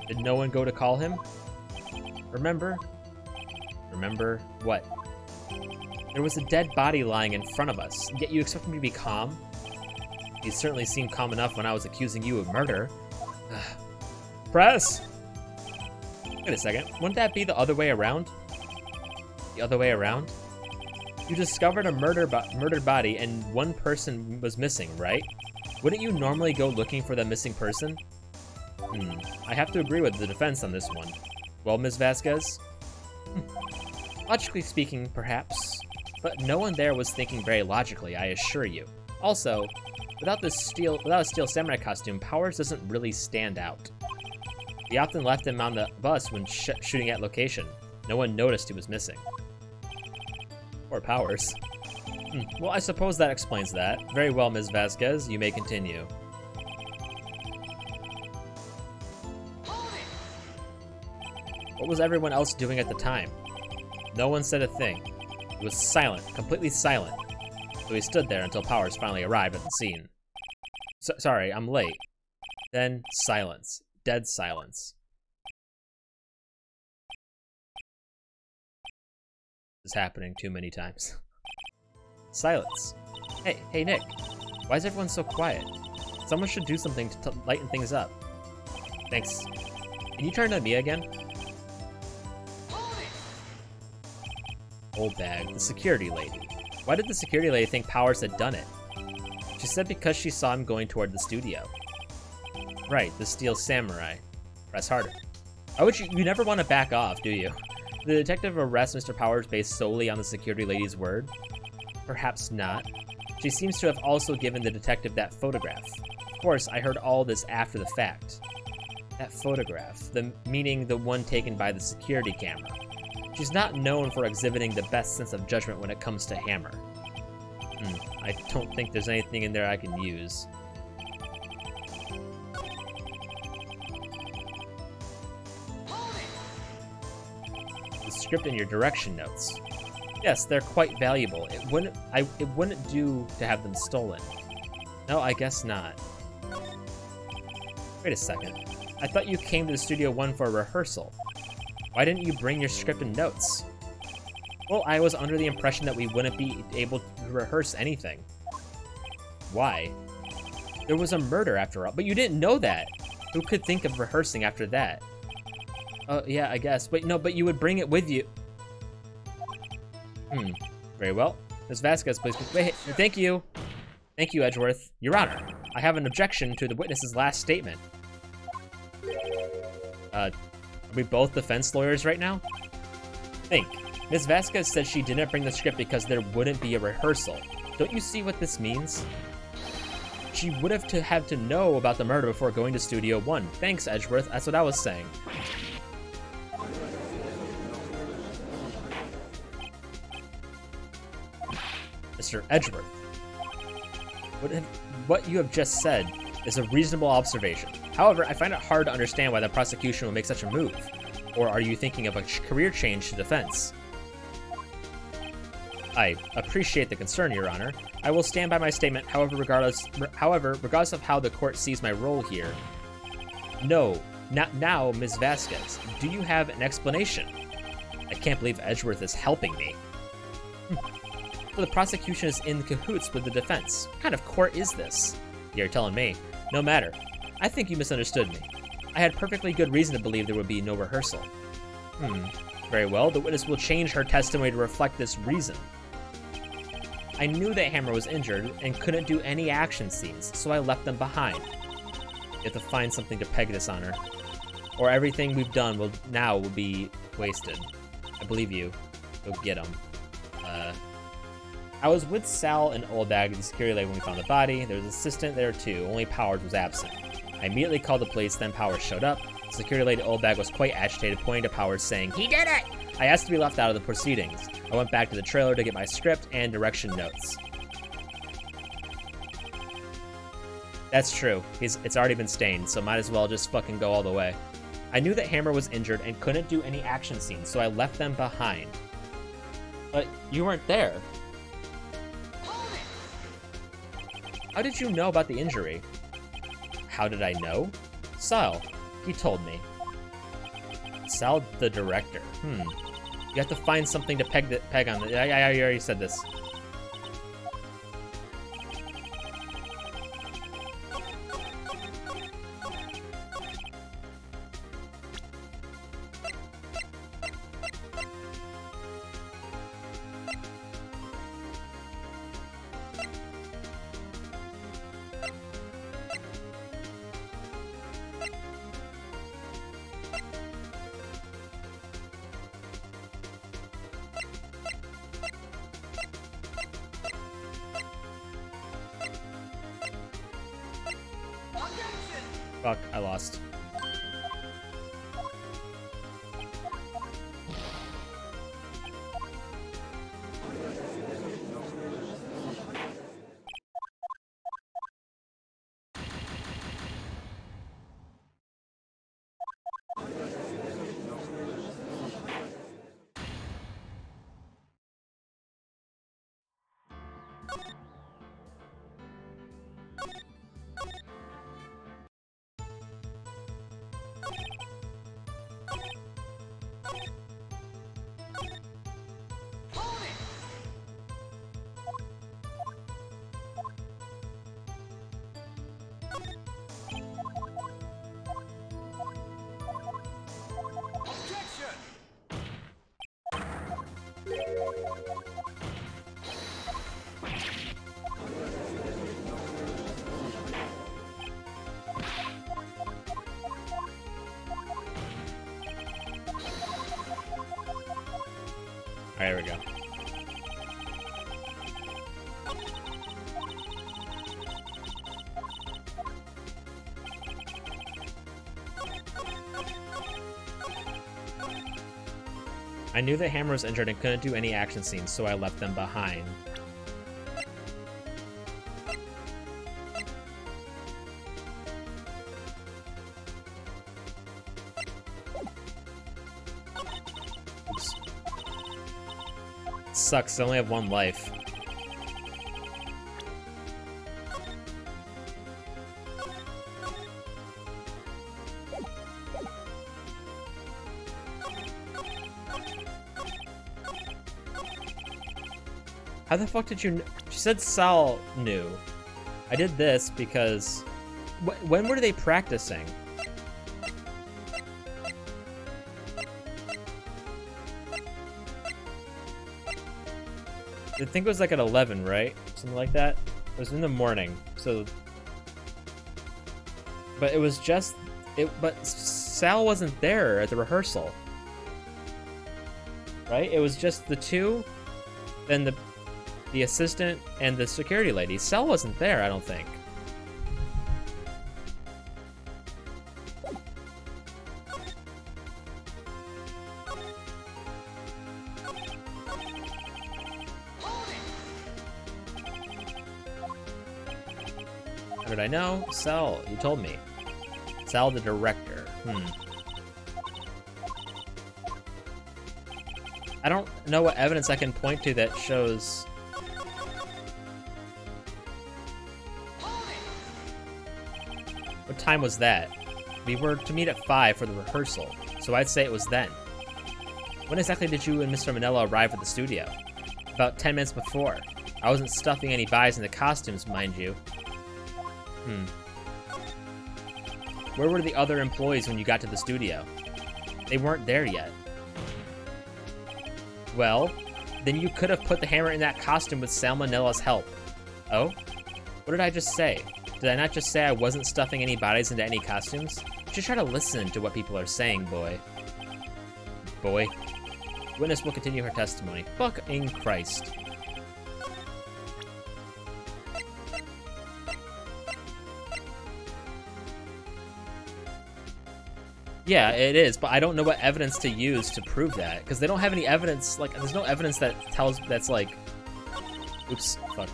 Did no one go to call him? Remember? Remember what? There was a dead body lying in front of us, yet you expect me to be calm? You certainly seemed calm enough when I was accusing you of murder. Press! Wait a second, wouldn't that be the other way around? The other way around? You discovered a murdered body and one person was missing, right? Wouldn't you normally go looking for the missing person? I have to agree with the defense on this one. Well, Ms. Vasquez? Logically speaking, perhaps. But no one there was thinking very logically, I assure you. Also, without a steel samurai costume, Powers doesn't really stand out. We often left him on the bus when shooting at location. No one noticed he was missing. Or Powers. Well, I suppose that explains that. Very well, Ms. Vasquez, you may continue. What was everyone else doing at the time? No one said a thing. It was silent, completely silent. So we stood there until Powers finally arrived at the scene. Sorry, I'm late. Then silence. Dead silence. This is happening too many times. Silence. Hey, Nick. Why is everyone so quiet? Someone should do something to lighten things up. Thanks. Can you turn to me again? Old Bag, the security lady. Why did the security lady think Powers had done it? She said because she saw him going toward the studio. Right, the steel samurai. Press harder. Why would you never want to back off, do you? Did the detective arrest Mr. Powers based solely on the security lady's word? Perhaps not. She seems to have also given the detective that photograph. Of course, I heard all this after the fact. That photograph, meaning the one taken by the security camera. She's not known for exhibiting the best sense of judgment when it comes to Hammer. I don't think there's anything in there I can use. The script and your direction notes. Yes, they're quite valuable. It wouldn't do to have them stolen. No, I guess not. Wait a second. I thought you came to the Studio 1 for a rehearsal. Why didn't you bring your script and notes? Well, I was under the impression that we wouldn't be able to rehearse anything. Why? There was a murder after all, but you didn't know that. Who could think of rehearsing after that? Oh, yeah, I guess. Wait, no, but you would bring it with you. Very well. Ms. Vasquez, please. Wait, thank you. Thank you, Edgeworth. Your Honor, I have an objection to the witness's last statement. Are we both defense lawyers right now? Think. Ms. Vasquez said she didn't bring the script because there wouldn't be a rehearsal. Don't you see what this means? She would have to know about the murder before going to Studio One. Thanks, Edgeworth. That's what I was saying. Mr. Edgeworth, what you have just said is a reasonable observation. However, I find it hard to understand why the prosecution would make such a move. Or are you thinking of a career change to defense? I appreciate the concern, Your Honor. I will stand by my statement, however, regardless of how the court sees my role here. No, not now, Ms. Vasquez. Do you have an explanation? I can't believe Edgeworth is helping me. So the prosecution is in cahoots with the defense. What kind of court is this? You're telling me. No matter. I think you misunderstood me. I had perfectly good reason to believe there would be no rehearsal. Very well, the witness will change her testimony to reflect this reason. I knew that Hammer was injured and couldn't do any action scenes, so I left them behind. You have to find something to peg this on her, or everything we've done will be wasted. I believe you. Go get him. I was with Sal and Oldbag at the security lab when we found the body. There was an assistant there too, only Powers was absent. I immediately called the police, then Powers showed up. Security lady Oldbag was quite agitated, pointing to Powers, saying, "He did it!" I asked to be left out of the proceedings. I went back to the trailer to get my script and direction notes. That's true. It's already been stained, so might as well just fucking go all the way. I knew that Hammer was injured and couldn't do any action scenes, so I left them behind. But you weren't there. How did you know about the injury? How did I know? Sal. He told me. Sal, the director. You have to find something to peg on. I already said this. Fuck, I lost. Alright, there we go. I knew that Hammer was injured and couldn't do any action scenes, so I left them behind. Oops. Sucks, I only have one life. How the fuck did you know? She said Sal knew. I did this because... When were they practicing? I think it was like at 11, right? Something like that. It was in the morning, so. But it was just it. But Sal wasn't there at the rehearsal, right? It was just the two, then the assistant and the security lady. Sal wasn't there, I don't think. How did I know? Sal, you told me. Sal, the director. I don't know what evidence I can point to that shows. What time was that? We were to meet at 5 for the rehearsal, so I'd say it was then. When exactly did you and Mr. Manila arrive at the studio? About 10 minutes before. I wasn't stuffing any buys into costumes, mind you. Where were the other employees when you got to the studio? They weren't there yet. Well, then you could have put the hammer in that costume with Salmonella's help. Oh? What did I just say? Did I not just say I wasn't stuffing any bodies into any costumes? You should try to listen to what people are saying, boy. Boy. Witness will continue her testimony. Fucking Christ. Yeah, it is, but I don't know what evidence to use to prove that, because they don't have any evidence, like, there's no evidence that tells, that's like, oops, fuck.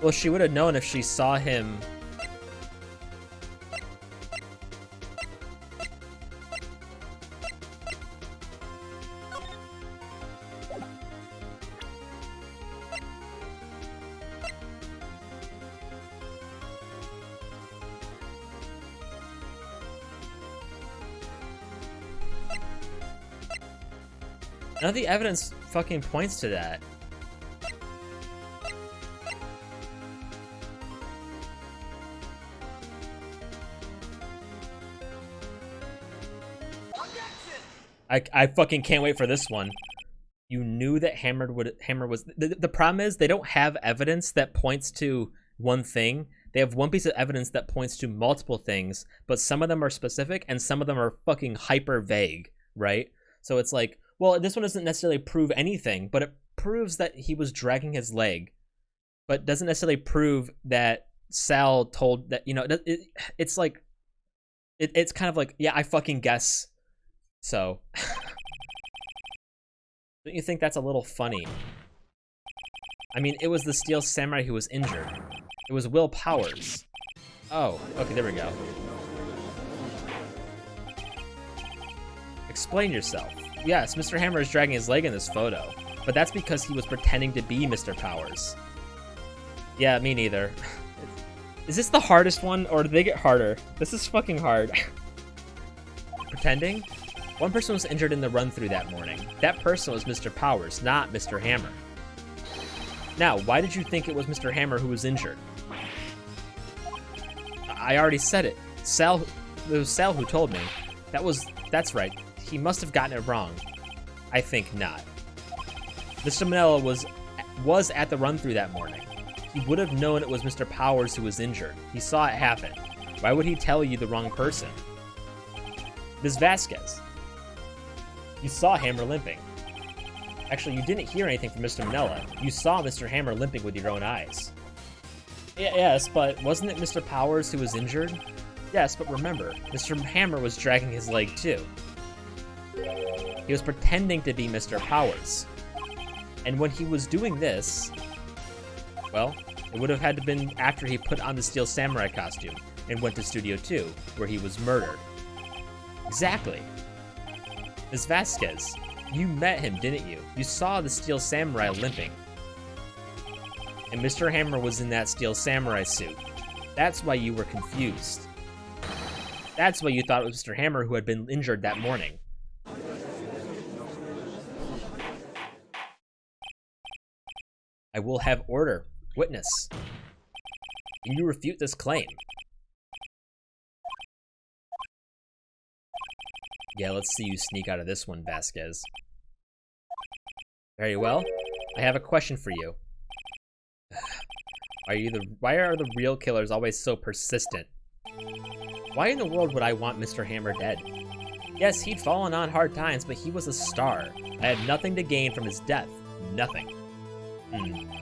Well, she would have known if she saw him. None of the evidence fucking points to that. I fucking can't wait for this one. You knew that Hammer was... The problem is they don't have evidence that points to one thing. They have one piece of evidence that points to multiple things, but some of them are specific and some of them are fucking hyper vague, right? So it's like, well, this one doesn't necessarily prove anything, but it proves that he was dragging his leg, but doesn't necessarily prove that Sal told that, you know, it's like, it's kind of like, yeah, I fucking guess so. Don't you think that's a little funny? I mean, it was the Steel Samurai who was injured. It was Will Powers. Oh, okay, there we go. Explain yourself. Yes, Mr. Hammer is dragging his leg in this photo, but that's because he was pretending to be Mr. Powers. Yeah, me neither. Is this the hardest one, or do they get harder? This is fucking hard. Pretending? One person was injured in the run-through that morning. That person was Mr. Powers, not Mr. Hammer. Now, why did you think it was Mr. Hammer who was injured? I already said it. It was Sal who told me. That's right. He must have gotten it wrong. I think not. Mr. Manila was at the run-through that morning. He would have known it was Mr. Powers who was injured. He saw it happen. Why would he tell you the wrong person? Ms. Vasquez. You saw Hammer limping. Actually, you didn't hear anything from Mr. Manila. You saw Mr. Hammer limping with your own eyes. Yes, but wasn't it Mr. Powers who was injured? Yes, but remember, Mr. Hammer was dragging his leg too. He was pretending to be Mr. Powers. And when he was doing this, well, it would have had to been after he put on the Steel Samurai costume and went to Studio 2, where he was murdered. Exactly. Ms. Vasquez, you met him, didn't you? You saw the Steel Samurai limping. And Mr. Hammer was in that Steel Samurai suit. That's why you were confused. That's why you thought it was Mr. Hammer who had been injured that morning. I will have order. Witness. Can you refute this claim? Yeah, let's see you sneak out of this one, Vasquez. Very well. I have a question for you. Why are the real killers always so persistent? Why in the world would I want Mr. Hammer dead? Yes, he'd fallen on hard times, but he was a star. I had nothing to gain from his death. Nothing.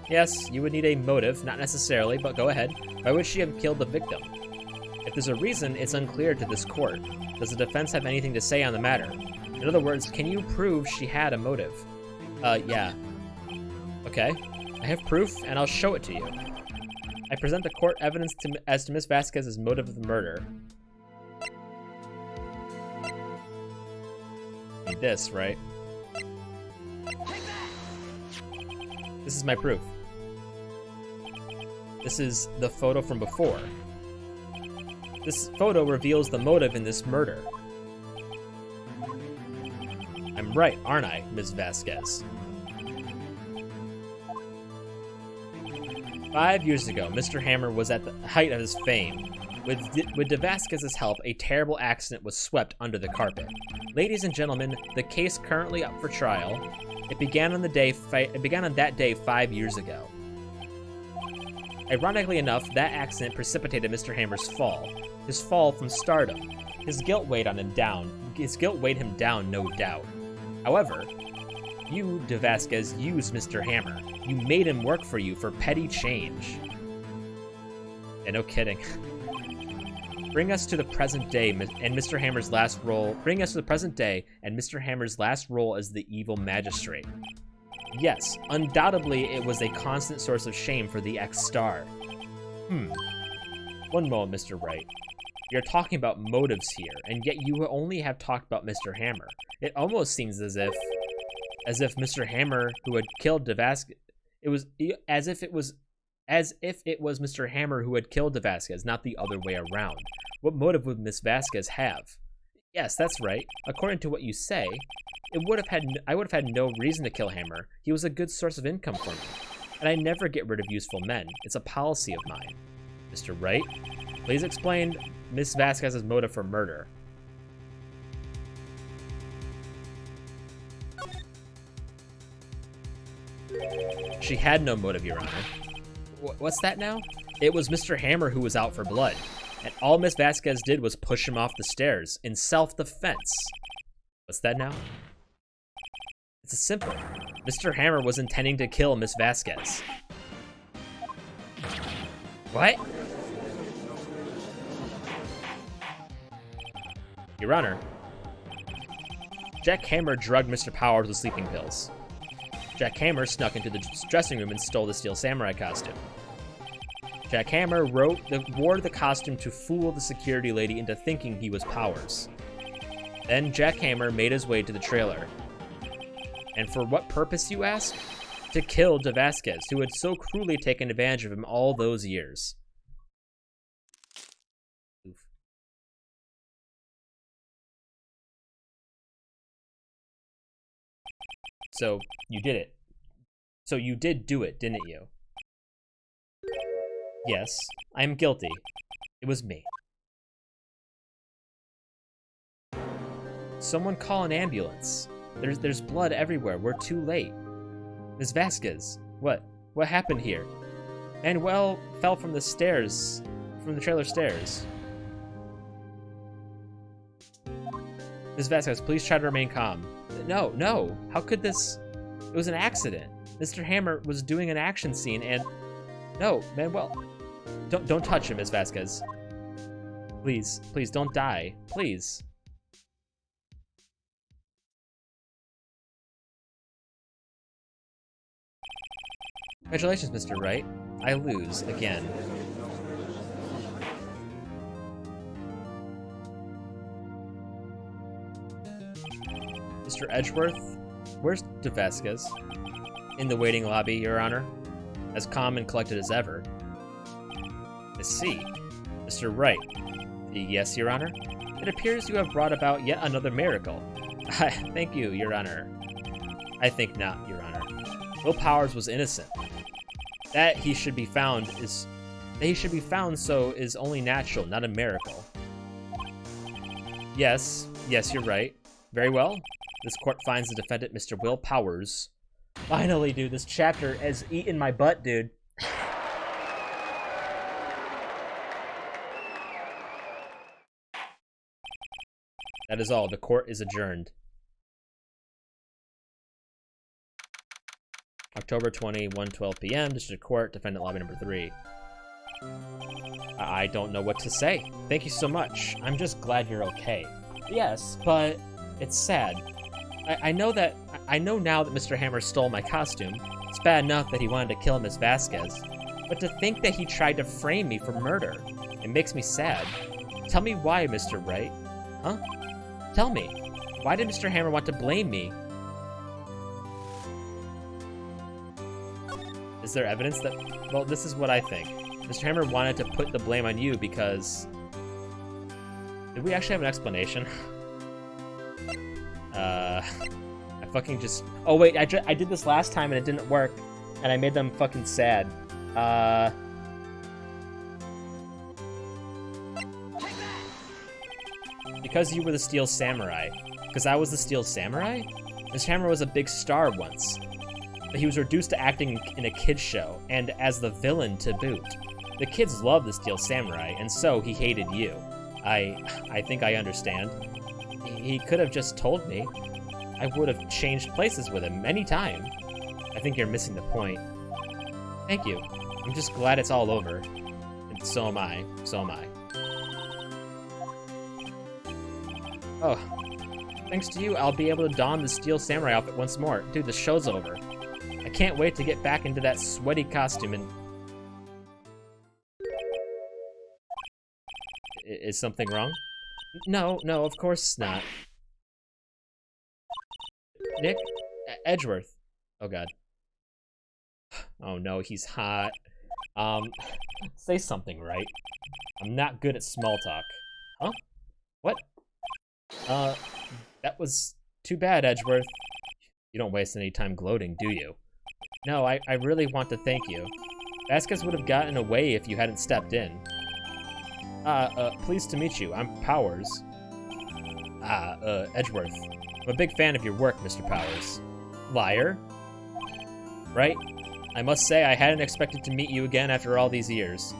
Yes, you would need a motive, not necessarily, but go ahead. Why would she have killed the victim? If there's a reason, it's unclear to this court. Does the defense have anything to say on the matter? In other words, can you prove she had a motive? Yeah. Okay. I have proof, and I'll show it to you. I present the court evidence as to Miss Vasquez's motive of the murder. Need this, right? This is my proof. This is the photo from before. This photo reveals the motive in this murder. I'm right, aren't I, Ms. Vasquez? 5 years ago, Mr. Hammer was at the height of his fame. With De Vasquez's help, a terrible accident was swept under the carpet. Ladies and gentlemen, the case currently up for trial. It began on that day 5 years ago. Ironically enough, that accident precipitated Mr. Hammer's fall. His fall from stardom. His guilt weighed him down, no doubt. However, you, De Vasquez, used Mr. Hammer. You made him work for you for petty change. Yeah, no kidding. Bring us to the present day and Mr. Hammer's last role. Bring us to the present day and Mr. Hammer's last role as the evil magistrate. Yes, undoubtedly it was a constant source of shame for the ex-star. One moment, Mr. Wright. You're talking about motives here, and yet you only have talked about Mr. Hammer. It almost seems as if Mr. Hammer who had killed De Vasquez. As if it was Mr. Hammer who had killed De Vasquez, not the other way around. What motive would Miss Vasquez have? Yes, that's right. According to what you say, I would have had no reason to kill Hammer. He was a good source of income for me, and I never get rid of useful men. It's a policy of mine. Mr. Wright, please explain Miss Vasquez's motive for murder. She had no motive, Your Honor. What's that now? It was Mr. Hammer who was out for blood, and all Miss Vasquez did was push him off the stairs in self-defense. What's that now? It's simple. Mr. Hammer was intending to kill Miss Vasquez. What? Your Honor, Jack Hammer drugged Mr. Powers with sleeping pills. Jack Hammer snuck into the dressing room and stole the steel samurai costume. Jack Hammer wore the costume to fool the security lady into thinking he was Powers. Then Jack Hammer made his way to the trailer. And for what purpose, you ask? To kill De Vasquez, who had so cruelly taken advantage of him all those years. Oof. So, you did it. So you did do it, didn't you? Yes, I am guilty. It was me. Someone call an ambulance. There's blood everywhere. We're too late. Ms. Vasquez, what happened here? Manuel fell from the stairs, from the trailer stairs. Ms. Vasquez, please try to remain calm. No. How could this? It was an accident. Mr. Hammer was doing an action scene and... No, Manuel. Don't touch him, Ms. Vasquez. Please, don't die. Please. Congratulations, Mr. Wright. I lose again. Mr. Edgeworth, where's De Vasquez? In the waiting lobby, Your Honor. As calm and collected as ever. I see. Mr. Wright. Yes, Your Honor? It appears you have brought about yet another miracle. Thank you, Your Honor. I think not, Your Honor. Will Powers was innocent. That he should be found so is only natural, not a miracle. Yes, you're right. Very well. This court finds the defendant, Mr. Will Powers. Finally, dude, this chapter has eaten my butt, dude. That is all. The court is adjourned. October 20, 1:12 p.m. District Court, Defendant Lobby Number 3. I don't know what to say. Thank you so much. I'm just glad you're okay. Yes, but it's sad. I know now that Mr. Hammer stole my costume. It's bad enough that he wanted to kill Miss Vasquez. But to think that he tried to frame me for murder, it makes me sad. Tell me why, Mr. Wright. Huh? Tell me. Why did Mr. Hammer want to blame me? Is there evidence that... Well, this is what I think. Mr. Hammer wanted to put the blame on you because... Did we actually have an explanation? I fucking just... Oh, wait, I did this last time and it didn't work. And I made them fucking sad. Because you were the Steel Samurai. Because I was the Steel Samurai? Mr. Hammer was a big star once. But he was reduced to acting in a kid's show, and as the villain to boot. The kids loved the Steel Samurai, and so he hated you. I think I understand. He could have just told me. I would have changed places with him any time. I think you're missing the point. Thank you. I'm just glad it's all over. And so am I. So am I. Oh. Thanks to you, I'll be able to don the Steel Samurai outfit once more. Dude, the show's over. I can't wait to get back into that sweaty costume and... Is something wrong? No, of course not. Nick? Edgeworth. Oh god. Oh no, he's hot. Say something, right? I'm not good at small talk. Huh? What? That was too bad, Edgeworth. You don't waste any time gloating, do you? No, I really want to thank you. Vasquez would have gotten away if you hadn't stepped in. Pleased to meet you. I'm Powers. Edgeworth. I'm a big fan of your work, Mr. Powers. Liar? Right? I must say I hadn't expected to meet you again after all these years.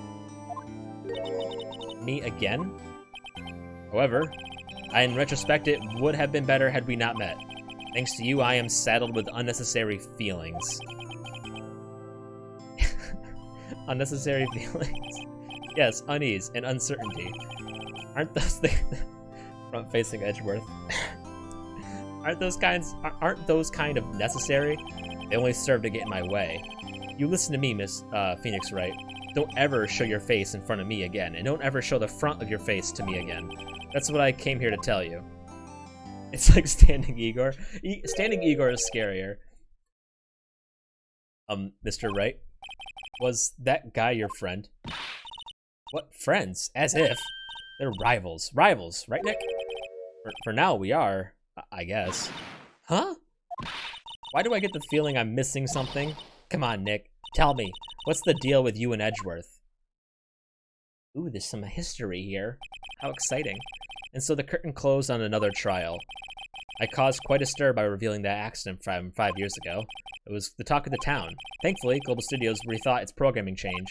Me again? However, in retrospect, it would have been better had we not met. Thanks to you, I am saddled with unnecessary feelings. Unnecessary feelings? Yes, unease and uncertainty. Aren't those things... Front-facing Edgeworth. Aren't those kind of necessary? They only serve to get in my way. You listen to me, Miss Phoenix Wright. Don't ever show your face in front of me again, and don't ever show the front of your face to me again. That's what I came here to tell you. It's like Standing Igor. Standing Igor is scarier. Mr. Wright? Was that guy your friend? What, friends? As if. They're rivals. Rivals, right, Nick? For now, we are, I guess. Huh? Why do I get the feeling I'm missing something? Come on, Nick. Tell me. What's the deal with you and Edgeworth? Ooh, there's some history here. How exciting. And so the curtain closed on another trial. I caused quite a stir by revealing that accident from 5 years ago. It was the talk of the town. Thankfully, Global Studios rethought its programming change.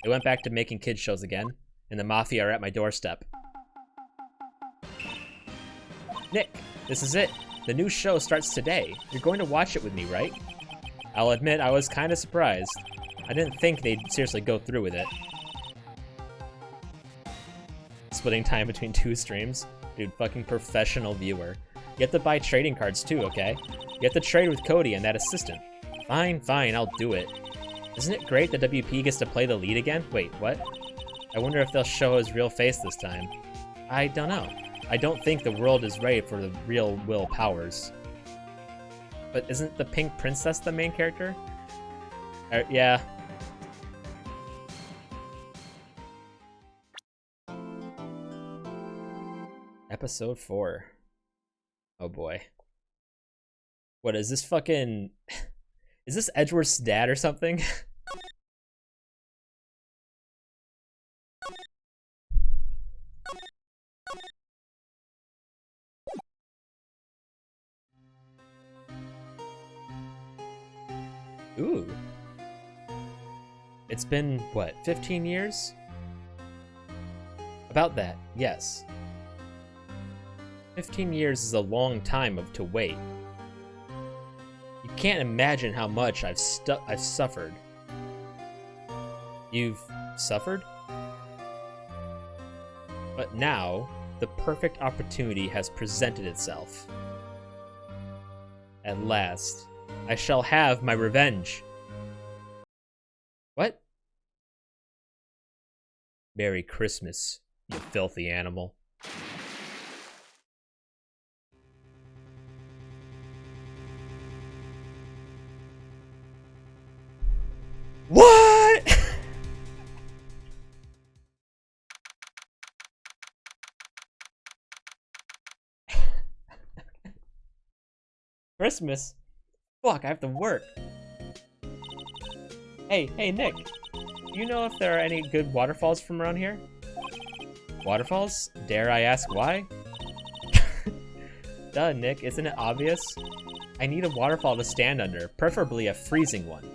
It went back to making kids shows again, and the Mafia are at my doorstep. Nick, this is it. The new show starts today. You're going to watch it with me, right? I'll admit I was kind of surprised. I didn't think they'd seriously go through with it. Splitting time between 2 streams? Dude, fucking professional viewer. You have to buy trading cards too, okay? You have to trade with Cody and that assistant. Fine, I'll do it. Isn't it great that WP gets to play the lead again? Wait, what? I wonder if they'll show his real face this time. I don't know. I don't think the world is ready for the real Will Powers. But isn't the Pink Princess the main character? Yeah. Episode 4. Oh boy. What is this fucking... Is this Edgeworth's dad or something? Ooh. It's been, what, 15 years? About that, yes. 15 years is a long time to wait. You can't imagine how much I've suffered. You've suffered? But now, the perfect opportunity has presented itself. At last, I shall have my revenge. What? Merry Christmas, you filthy animal. What? Christmas? Fuck, I have to work. Hey, Nick. Do you know if there are any good waterfalls from around here? Waterfalls? Dare I ask why? Duh, Nick, isn't it obvious? I need a waterfall to stand under, preferably a freezing one.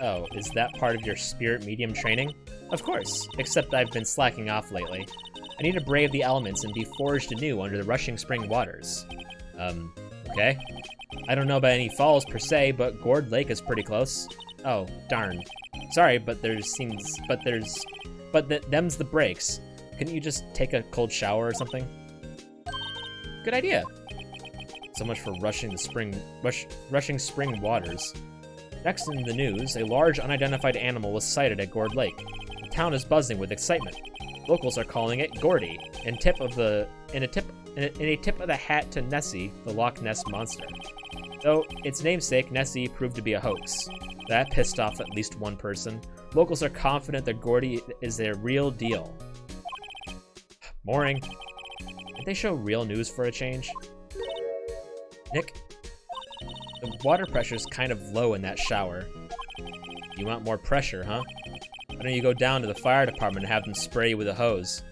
Oh, is that part of your spirit medium training? Of course, except I've been slacking off lately. I need to brave the elements and be forged anew under the rushing spring waters. Okay. I don't know about any falls per se, but Gourd Lake is pretty close. Oh, darn. Sorry, but them's the breaks. Couldn't you just take a cold shower or something? Good idea. So much for rushing spring waters. Next in the news, a large unidentified animal was sighted at Gourd Lake. The town is buzzing with excitement. Locals are calling it Gordy, in a tip of the hat to Nessie, the Loch Ness monster. Though its namesake, Nessie, proved to be a hoax. That pissed off at least one person. Locals are confident that Gordy is a real deal. Boring. Did they show real news for a change? Nick? The water pressure's kind of low in that shower. You want more pressure, huh? Why don't you go down to the fire department and have them spray you with a hose?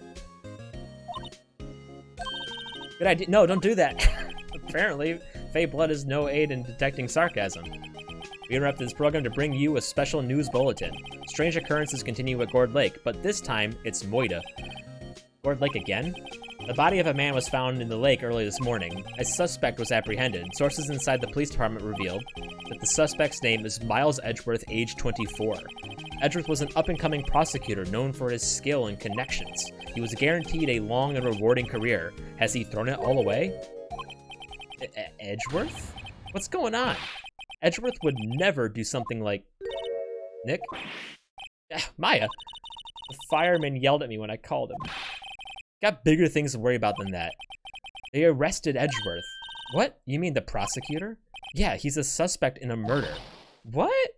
Good idea. No, don't do that. Apparently, Fey Blood is no aid in detecting sarcasm. We interrupted this program to bring you a special news bulletin. Strange occurrences continue at Gourd Lake, but this time, it's Moida. Gourd Lake again? The body of a man was found in the lake early this morning. A suspect was apprehended. Sources inside the police department revealed that the suspect's name is Miles Edgeworth, age 24. Edgeworth was an up-and-coming prosecutor known for his skill and connections. He was guaranteed a long and rewarding career. Has he thrown it all away? Edgeworth? What's going on? Edgeworth would never do something like... Nick? Maya! The fireman yelled at me when I called him. Got bigger things to worry about than that. They arrested Edgeworth. What? You mean the prosecutor? Yeah, he's a suspect in a murder. What?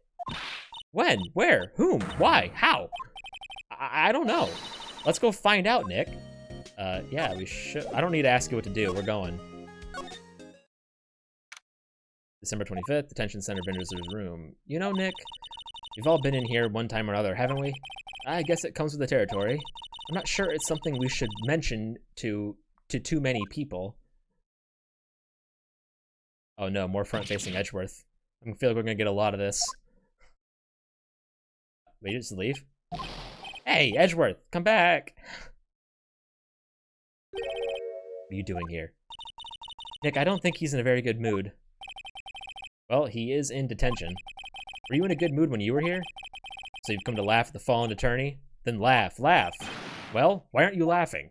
When? Where? Whom? Why? How? I don't know. Let's go find out, Nick. Yeah, we should. I don't need to ask you what to do. We're going. December 25th, Detention Center Visitor's Room. You know, Nick, we've all been in here one time or other, haven't we? I guess it comes with the territory. I'm not sure it's something we should mention to too many people. Oh no, more front-facing Edgeworth. I feel like we're gonna get a lot of this. Wait, just leave? Hey, Edgeworth, come back! What are you doing here? Nick, I don't think he's in a very good mood. Well, he is in detention. Were you in a good mood when you were here? So you've come to laugh at the fallen attorney? Then laugh, laugh! Well, why aren't you laughing?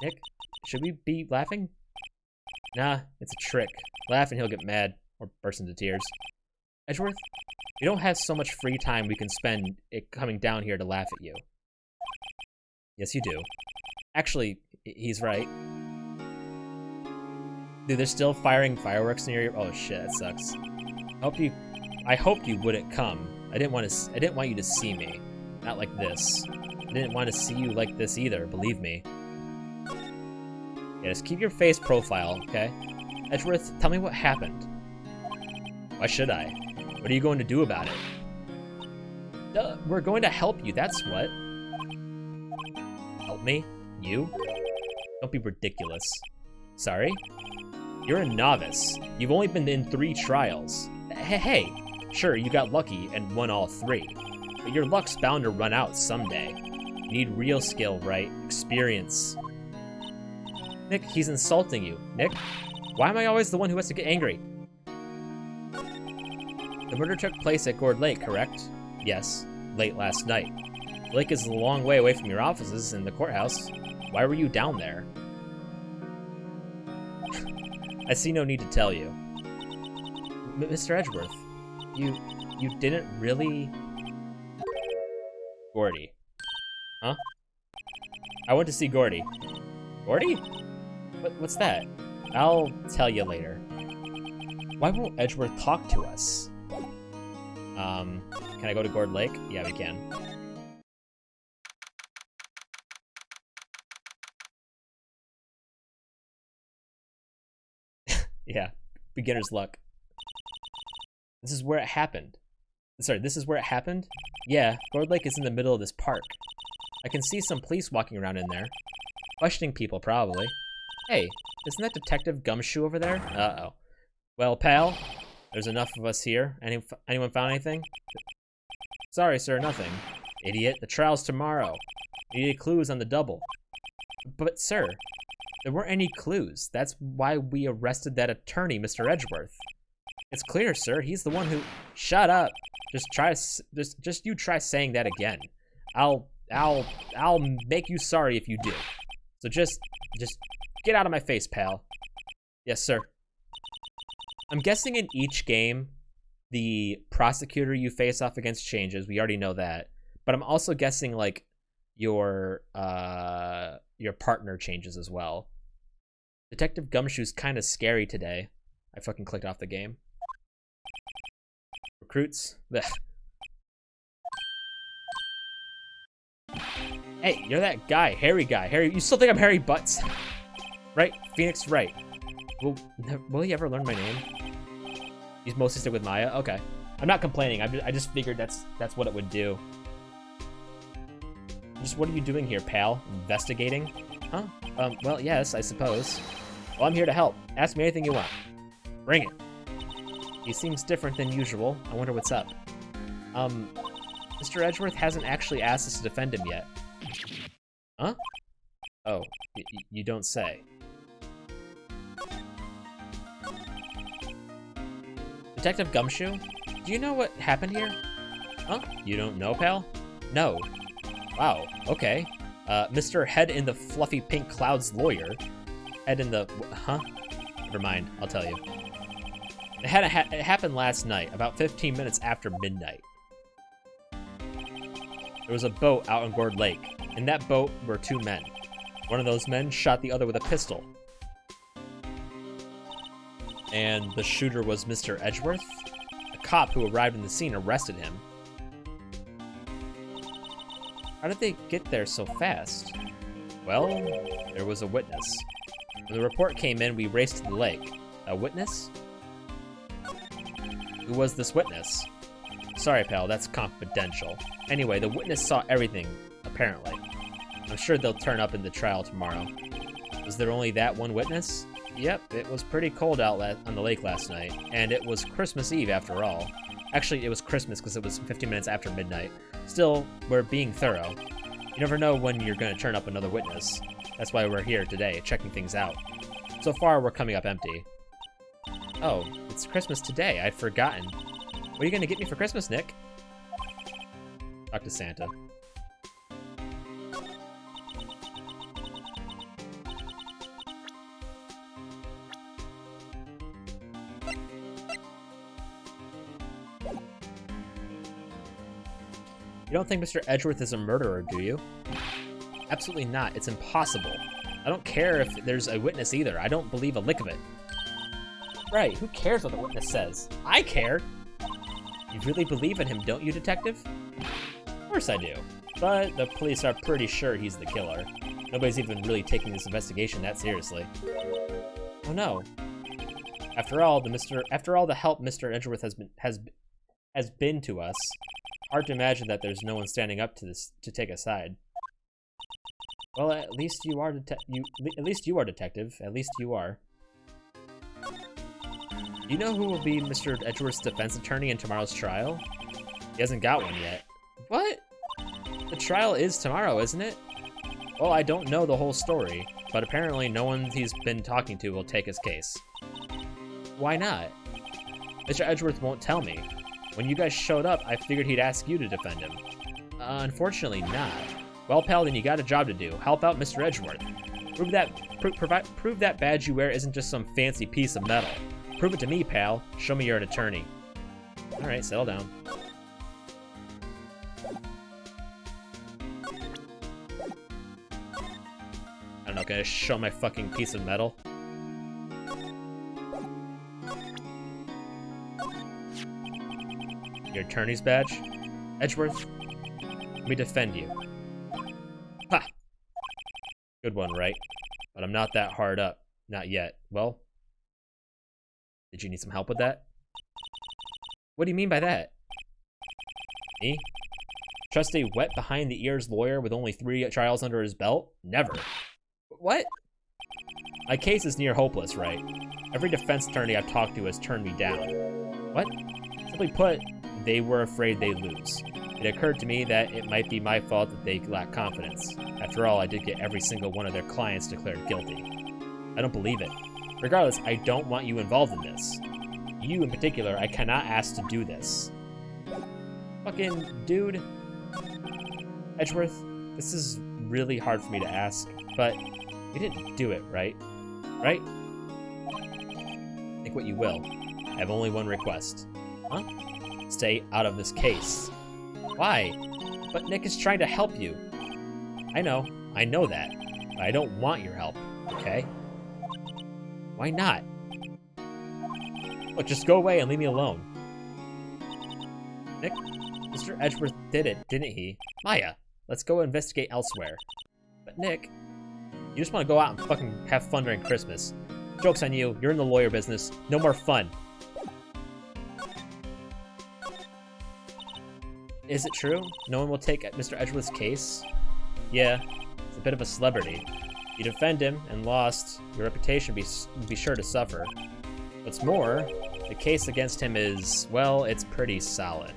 Nick, should we be laughing? Nah, it's a trick. Laugh and he'll get mad, or burst into tears. Edgeworth, we don't have so much free time we can spend it coming down here to laugh at you. Yes, you do. Actually, he's right. Dude, they're still firing fireworks near your... Oh shit, that sucks. I hoped you wouldn't come. I didn't want you to see me. Not like this. I didn't want to see you like this either, believe me. Yeah, just keep your face profile, okay? Edgeworth, tell me what happened. Why should I? What are you going to do about it? We're going to help you, that's what. Help me? You? Don't be ridiculous. Sorry? You're a novice. You've only been in 3 trials. Hey, Sure, you got lucky and won all 3, but your luck's bound to run out someday. You need real skill, right? Experience. Nick, he's insulting you. Nick, why am I always the one who has to get angry? The murder took place at Gourd Lake, correct? Yes, late last night. The lake is a long way away from your offices and the courthouse. Why were you down there? I see no need to tell you. Mr. Edgeworth, you didn't really... Gordy. Huh? I went to see Gordy. Gordy? What's that? I'll tell you later. Why won't Edgeworth talk to us? Can I go to Gourd Lake? Yeah, we can. Yeah, beginner's luck. This is where it happened. Sorry, this is where it happened? Yeah, Gourd Lake is in the middle of this park. I can see some police walking around in there. Questioning people, probably. Hey, isn't that Detective Gumshoe over there? Uh-oh. Well, pal, there's enough of us here. Anyone found anything? Sorry, sir, nothing. Idiot, the trial's tomorrow. We needed clues on the double. But, sir, there weren't any clues. That's why we arrested that attorney, Mr. Edgeworth. It's clear, sir. He's the one who... Shut up. Just you try saying that again. I'll make you sorry if you do. So just get out of my face, pal. Yes, sir. I'm guessing in each game, the prosecutor you face off against changes. We already know that. But I'm also guessing, like, your partner changes as well. Detective Gumshoe's kind of scary today. I fucking clicked off the game. Recruits. Blech. Hey, you're that guy, Harry guy. Harry, you still think I'm Harry Butts? Right? Phoenix Wright. Will he ever learn my name? He's mostly stick with Maya? Okay. I'm not complaining. I just figured that's what it would do. Just what are you doing here, pal? Investigating? Huh? Well, yes, I suppose. Well, I'm here to help. Ask me anything you want. Bring it. He seems different than usual. I wonder what's up. Mr. Edgeworth hasn't actually asked us to defend him yet. Huh? Oh, you don't say. Detective Gumshoe? Do you know what happened here? Huh? You don't know, pal? No. Wow, okay. Mr. Head in the Fluffy Pink Clouds lawyer. Head in the... Huh? Never mind, I'll tell you. It happened last night, about 15 minutes after midnight. There was a boat out on Gourd Lake. In that boat were 2 men. One of those men shot the other with a pistol. And the shooter was Mr. Edgeworth. A cop who arrived in the scene arrested him. How did they get there so fast? Well, there was a witness. When the report came in, we raced to the lake. A witness? Who was this witness? Sorry, pal, that's confidential. Anyway, the witness saw everything, apparently. I'm sure they'll turn up in the trial tomorrow. Was there only that one witness? Yep, it was pretty cold out on the lake last night, and it was Christmas Eve after all. Actually, it was Christmas because it was 15 minutes after midnight. Still, we're being thorough. You never know when you're going to turn up another witness. That's why we're here today, checking things out. So far, we're coming up empty. Oh, it's Christmas today. I'd forgotten. What are you going to get me for Christmas, Nick? Talk to Santa. You don't think Mr. Edgeworth is a murderer, do you? Absolutely not. It's impossible. I don't care if there's a witness either. I don't believe a lick of it. Right, who cares what the witness says? I care! You really believe in him, don't you, detective? Of course I do. But the police are pretty sure he's the killer. Nobody's even really taking this investigation that seriously. Oh no. After all the help Mr. Edgeworth has been to us, hard to imagine that there's no one standing up to this to take a side. Well, at least you are detective. At least you are. Do you know who will be Mr. Edgeworth's defense attorney in tomorrow's trial? He hasn't got one yet. What? The trial is tomorrow, isn't it? Well, I don't know the whole story, but apparently no one he's been talking to will take his case. Why not? Mr. Edgeworth won't tell me. When you guys showed up, I figured he'd ask you to defend him. Unfortunately not. Well, pal, then you got a job to do. Help out Mr. Edgeworth. Prove that badge you wear isn't just some fancy piece of metal. Prove it to me, pal. Show me you're an attorney. Alright, settle down. I'm not gonna show my fucking piece of metal. Your attorney's badge? Edgeworth, let me defend you. Ha! Good one, Wright. But I'm not that hard up. Not yet. Well, did you need some help with that? What do you mean by that? Me? Trust a wet behind-the-ears lawyer with only 3 trials under his belt? Never. What? My case is near hopeless, Wright. Every defense attorney I've talked to has turned me down. What? Simply put, they were afraid they'd lose. It occurred to me that it might be my fault that they lack confidence. After all, I did get every single one of their clients declared guilty. I don't believe it. Regardless, I don't want you involved in this. You in particular, I cannot ask to do this. Fucking dude. Edgeworth, this is really hard for me to ask, but you didn't do it, right? Right? Think what you will. I have only one request. Huh? Stay out of this case. Why? But Nick is trying to help you. I know that. But I don't want your help, okay? Why not? Look, just go away and leave me alone. Nick, Mr. Edgeworth did it, didn't he? Maya, let's go investigate elsewhere. But Nick, you just want to go out and fucking have fun during Christmas. Joke's on you, you're in the lawyer business. No more fun. Is it true? No one will take Mr. Edgeworth's case? Yeah, it's a bit of a celebrity. You defend him and lost, your reputation will be sure to suffer. What's more, the case against him is, well, it's pretty solid.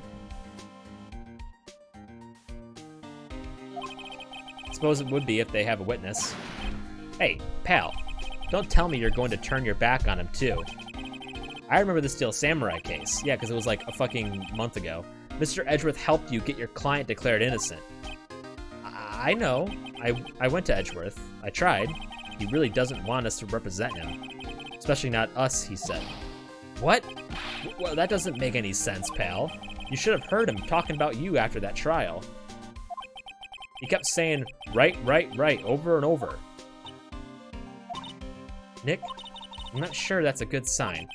I suppose it would be if they have a witness. Hey, pal, don't tell me you're going to turn your back on him too. I remember the Steel Samurai case. Yeah, because it was like a fucking month ago. Mr. Edgeworth helped you get your client declared innocent. I know. I went to Edgeworth. I tried. He really doesn't want us to represent him. Especially not us, he said. What? Well, that doesn't make any sense, pal. You should have heard him talking about you after that trial. He kept saying, right, over and over. Nick, I'm not sure that's a good sign.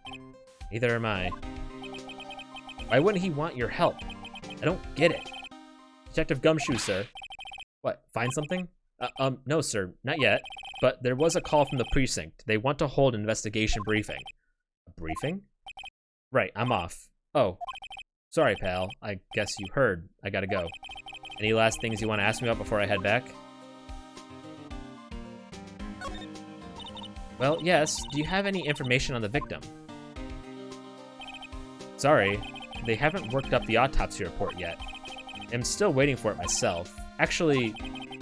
Neither am I. Why wouldn't he want your help? I don't get it. Detective Gumshoe, sir. What, find something? No, sir, not yet. But there was a call from the precinct. They want to hold an investigation briefing. A briefing? Right, I'm off. Oh, sorry, pal. I guess you heard. I gotta go. Any last things you want to ask me about before I head back? Well, yes. Do you have any information on the victim? Sorry, they haven't worked up the autopsy report yet. I'm still waiting for it myself. Actually,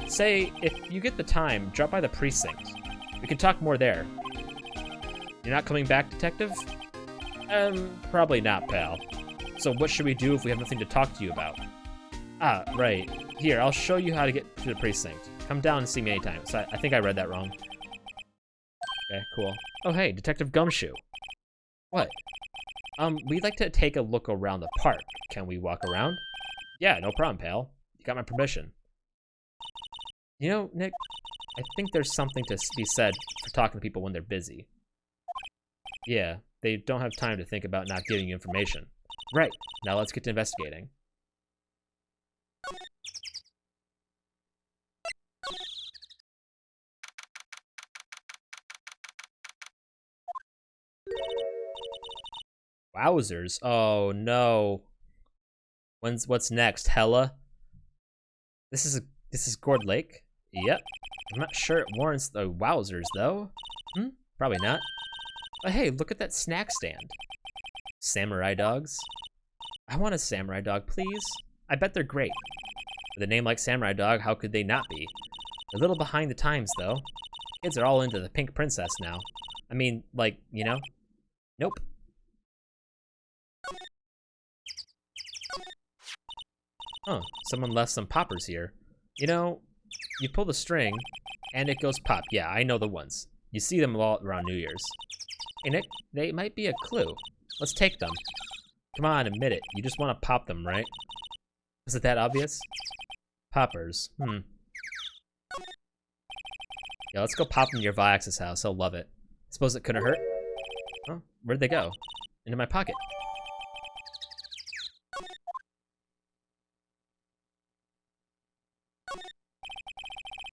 say, if you get the time, drop by the precinct. We can talk more there. You're not coming back, detective? Probably not, pal. So what should we do if we have nothing to talk to you about? Ah, right. Here, I'll show you how to get to the precinct. Come down and see me anytime. So I think I read that wrong. Okay, cool. Oh, hey, Detective Gumshoe. What? We'd like to take a look around the park. Can we walk around? Yeah, no problem, pal. You got my permission. You know, Nick, I think there's something to be said for talking to people when they're busy. Yeah, they don't have time to think about not giving you information. Right, now let's get to investigating. Wowzers. Oh no. What's next? Hella? This is Gourd Lake? Yep. I'm not sure it warrants the wowzers though. Probably not. But hey, look at that snack stand. Samurai dogs? I want a samurai dog, please. I bet they're great. With a name like Samurai Dog, how could they not be? They're a little behind the times, though. Kids are all into the pink princess now. I mean, like, you know? Nope. Huh, someone left some poppers here. You know, you pull the string, and it goes pop. Yeah, I know the ones. You see them all around New Year's. Hey, Nick, they might be a clue. Let's take them. Come on, admit it. You just want to pop them, right? Was it that obvious? Poppers. Yeah, let's go pop them near Viox's house. He'll love it. Suppose it couldn't hurt? Oh, where'd they go? Into my pocket.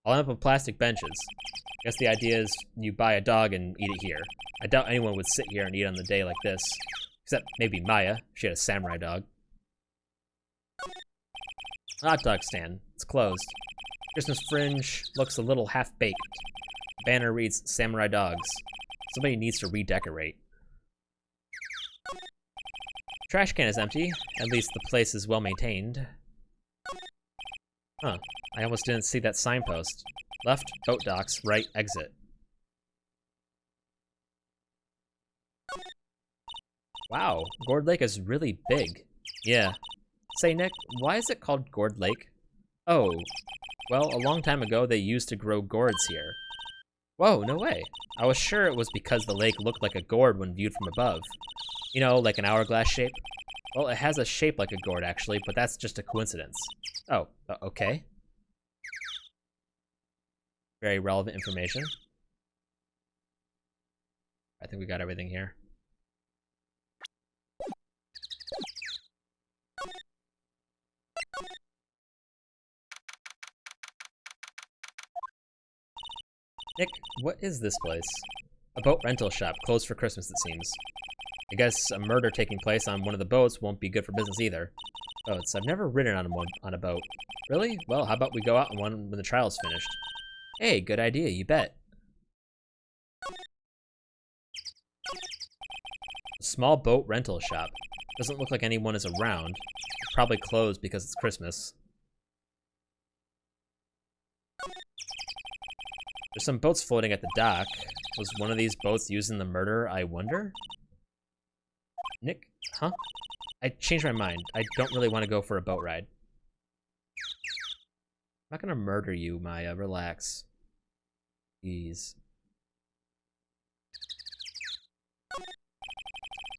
I'll end up with plastic benches. Guess the idea is you buy a dog and eat it here. I doubt anyone would sit here and eat on the day like this. Except maybe Maya. She had a samurai dog. Hot dog stand. It's closed. Christmas fringe looks a little half-baked. Banner reads Samurai Dogs. Somebody needs to redecorate. Trash can is empty. At least the place is well maintained. Huh. I almost didn't see that signpost. Left, boat docks, right, exit. Wow, Gourd Lake is really big. Yeah. Say, Nick, why is it called Gourd Lake? Oh, well, a long time ago they used to grow gourds here. Whoa, no way. I was sure it was because the lake looked like a gourd when viewed from above. You know, like an hourglass shape? Well, it has a shape like a gourd, actually, but that's just a coincidence. Oh, okay. Very relevant information. I think we got everything here. Nick, what is this place? A boat rental shop, closed for Christmas, it seems. I guess a murder taking place on one of the boats won't be good for business either. Boats. I've never ridden on a boat. Really? Well, how about we go out on one when the trial's finished? Hey, good idea, you bet. A small boat rental shop. Doesn't look like anyone is around. It's probably closed because it's Christmas. There's some boats floating at the dock. Was one of these boats used in the murder, I wonder? Nick? Huh? I changed my mind. I don't really want to go for a boat ride. I'm not gonna murder you, Maya. Relax. Jeez.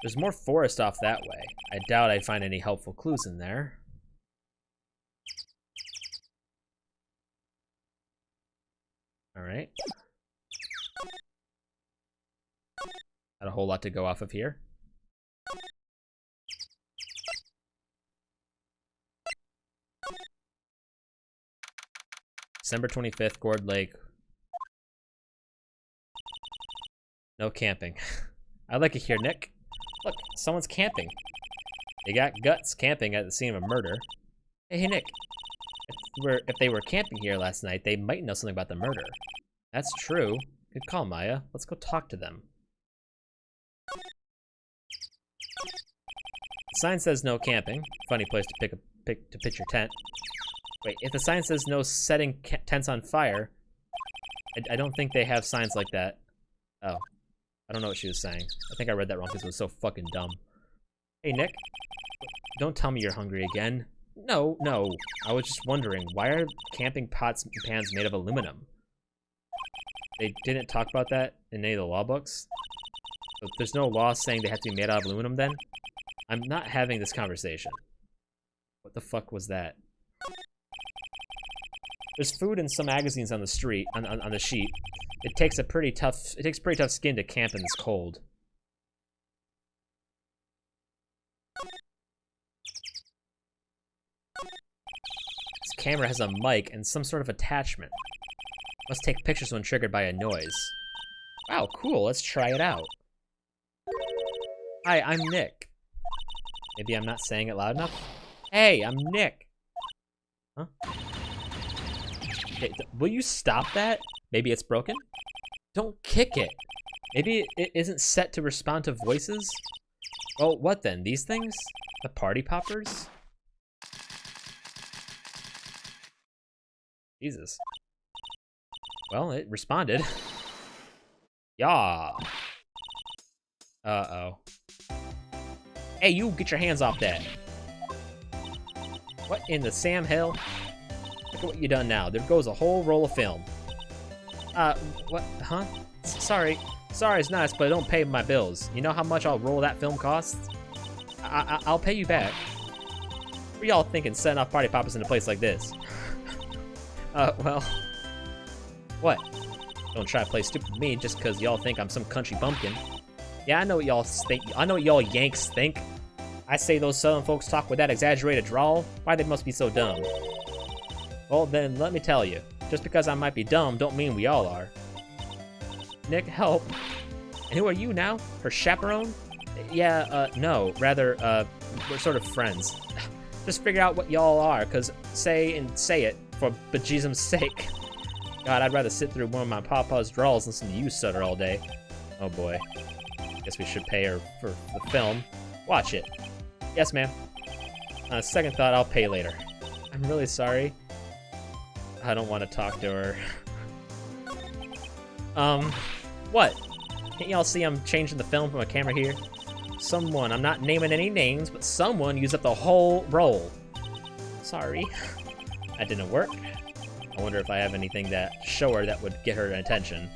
There's more forest off that way. I doubt I'd find any helpful clues in there. Alright. Not a whole lot to go off of here. December 25th, Gourd Lake. No camping. I like it here, Nick. Look, someone's camping. They got guts camping at the scene of a murder. Hey, Nick. If they were camping here last night, they might know something about the murder. That's true. Good call, Maya. Let's go talk to them. The sign says no camping. Funny place to pitch your tent. Wait, if the sign says no setting tents on fire, I don't think they have signs like that. Oh, I don't know what she was saying. I think I read that wrong because it was so fucking dumb. Hey, Nick. Don't tell me you're hungry again. No. I was just wondering, why are camping pots and pans made of aluminum? They didn't talk about that in any of the law books? But there's no law saying they have to be made out of aluminum then? I'm not having this conversation. What the fuck was that? There's food and some magazines on the street, on the sheet. It takes pretty tough skin to camp in this cold. This camera has a mic and some sort of attachment. Must take pictures when triggered by a noise. Wow, cool, let's try it out. Hi, I'm Nick. Maybe I'm not saying it loud enough? Hey, I'm Nick. Huh? Okay, will you stop that? Maybe it's broken? Don't kick it. Maybe it isn't set to respond to voices? Well, what then? These things? The party poppers? Jesus. Well, it responded. Yeah. Uh-oh. Hey, you, get your hands off that. What in the Sam Hill? Look at what you done now. There goes a whole roll of film. What? Huh? Sorry. Sorry, it's nice, but I don't pay my bills. You know how much a roll of that film costs? I'll pay you back. What y'all thinking setting off party poppers in a place like this? Well... What? Don't try to play stupid with me just because y'all think I'm some country bumpkin. Yeah, I know what y'all think. I know what y'all Yanks think. I say those Southern folks talk with that exaggerated drawl. Why they must be so dumb? Well, then let me tell you. Just because I might be dumb don't mean we all are. Nick, help. And who are you now? Her chaperone? Yeah, no. Rather, we're sort of friends. Just figure out what y'all are, cause say it for bejesus's sake. God, I'd rather sit through one of my papa's drawls and listen to you stutter all day. Oh boy. Guess we should pay her for the film. Watch it. Yes, ma'am. On a second thought, I'll pay later. I'm really sorry. I don't want to talk to her. What? Can't y'all see I'm changing the film from a camera here? Someone, I'm not naming any names, but someone used up the whole roll. Sorry. That didn't work. I wonder if I have anything to show her that would get her attention.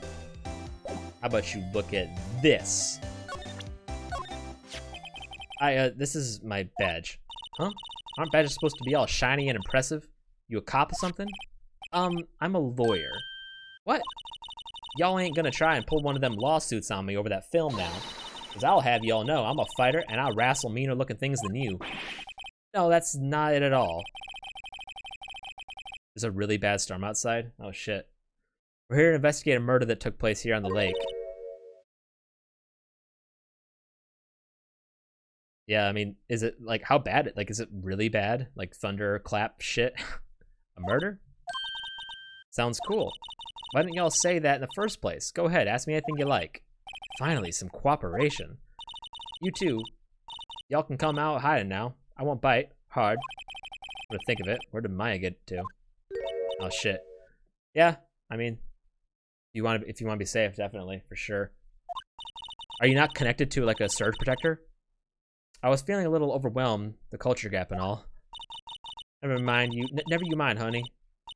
How about you look at this? This is my badge. Huh? Aren't badges supposed to be all shiny and impressive? You a cop or something? I'm a lawyer. What? Y'all ain't gonna try and pull one of them lawsuits on me over that film now. Cause I'll have y'all know I'm a fighter and I'll wrestle meaner looking things than you. No, that's not it at all. There's a really bad storm outside? Oh shit. We're here to investigate a murder that took place here on the lake. Yeah, I mean, is it, like, how bad? Like, is it really bad? Like, thunder, clap, shit? A murder? Sounds cool. Why didn't y'all say that in the first place? Go ahead, ask me anything you like. Finally, some cooperation. You too. Y'all can come out hiding now. I won't bite. Hard. What to think of it? Where did Maya get to? Oh, shit. Yeah, I mean, if you want to be safe, definitely, for sure. Are you not connected to, like, a surge protector? I was feeling a little overwhelmed, the culture gap and all. Never you mind, honey.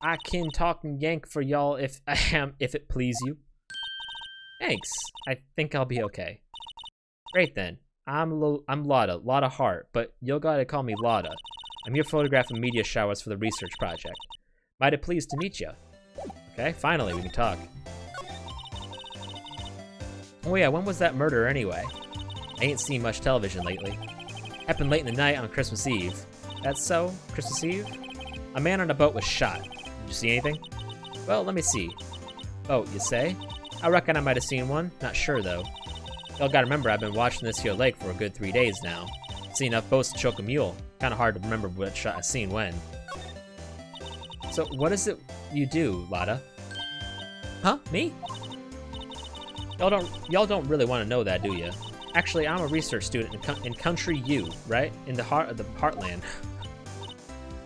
I can talk and yank for y'all if it please you. Thanks. I think I'll be okay. Great then. I'm Lotta Hart, but you'll gotta call me Lotta. I'm here photographing media showers for the research project. Mighty pleased to meet you. Okay, finally we can talk. Oh yeah, when was that murder anyway? I ain't seen much television lately. Happened late in the night on Christmas Eve. That's so? Christmas Eve? A man on a boat was shot. Did you see anything? Well, let me see. Boat, you say? I reckon I might have seen one. Not sure, though. Y'all gotta remember, I've been watching this here lake for a good 3 days now. Seen enough boats to choke a mule. Kinda hard to remember what shot I seen when. So, what is it you do, Lotta? Huh? Me? Y'all don't really want to know that, do you? Actually, I'm a research student in Country U, right? In the heart of the heartland.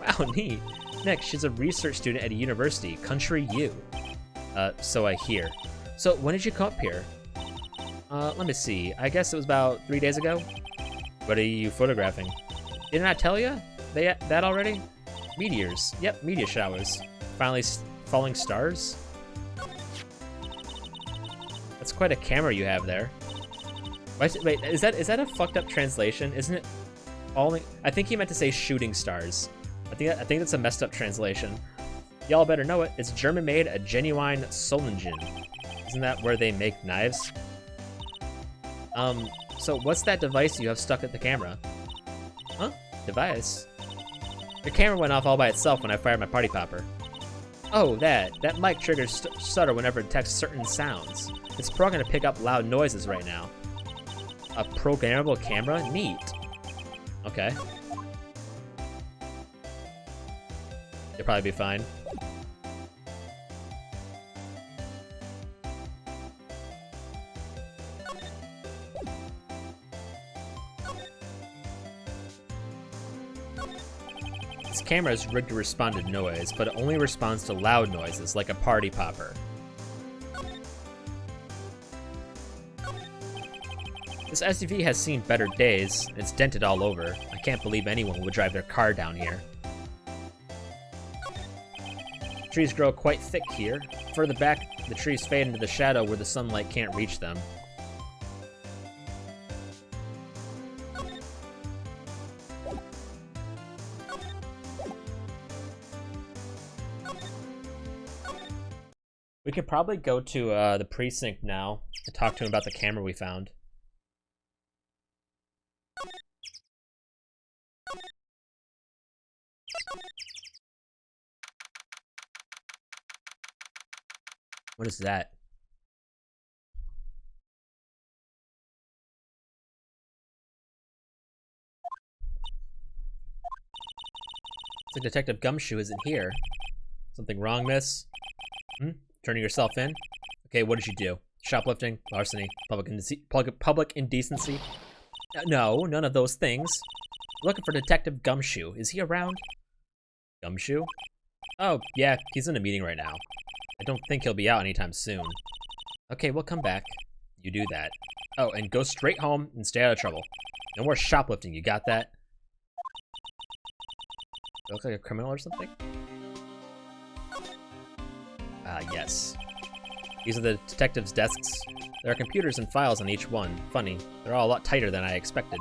Wow, neat. Next, she's a research student at a university, Country U. So I hear. So, when did you come up here? Let me see. I guess it was about 3 days ago. What are you photographing? Didn't I tell you? That already? Meteors. Yep, meteor showers. Finally falling stars? That's quite a camera you have there. Wait, is that a fucked up translation? Isn't it falling? I think he meant to say shooting stars. I think that's a messed up translation. Y'all better know it. It's German-made, a genuine Solingen. Isn't that where they make knives? So what's that device you have stuck at the camera? Huh? Device? Your camera went off all by itself when I fired my party popper. Oh, that mic triggers stutter whenever it detects certain sounds. It's programmed to pick up loud noises right now. A programmable camera? Neat. Okay. You'll probably be fine. This camera is rigged to respond to noise, but it only responds to loud noises, like a party popper. This SUV has seen better days. It's dented all over. I can't believe anyone would drive their car down here. Trees grow quite thick here. Further back, the trees fade into the shadow where the sunlight can't reach them. We could probably go to the precinct now and talk to him about the camera we found. What is that? It's like Detective Gumshoe isn't here. Something wrong, miss? Turning yourself in? Okay, what did you do? Shoplifting, larceny, public indecency? No, none of those things. Looking for Detective Gumshoe. Is he around? Gumshoe? Oh, yeah, he's in a meeting right now. I don't think he'll be out anytime soon. Okay, we'll come back. You do that. Oh, and go straight home and stay out of trouble. No more shoplifting, you got that? You look like a criminal or something? Yes. These are the detectives' desks. There are computers and files on each one. Funny, they're all a lot tighter than I expected.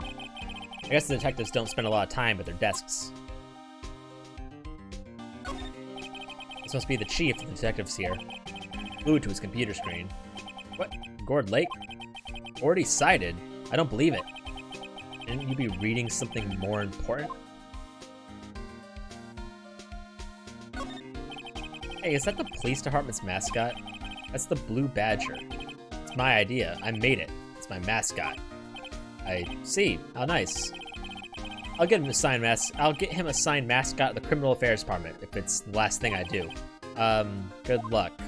I guess the detectives don't spend a lot of time at their desks. This must be the chief of the detectives here. Glued to his computer screen. What? Gord Lake? Already cited? I don't believe it. Shouldn't you be reading something more important? Hey, is that the police department's mascot? That's the Blue Badger. It's my idea. I made it. It's my mascot. I see. How nice. I'll get him a signed mascot of the Criminal Affairs Department if it's the last thing I do. Good luck.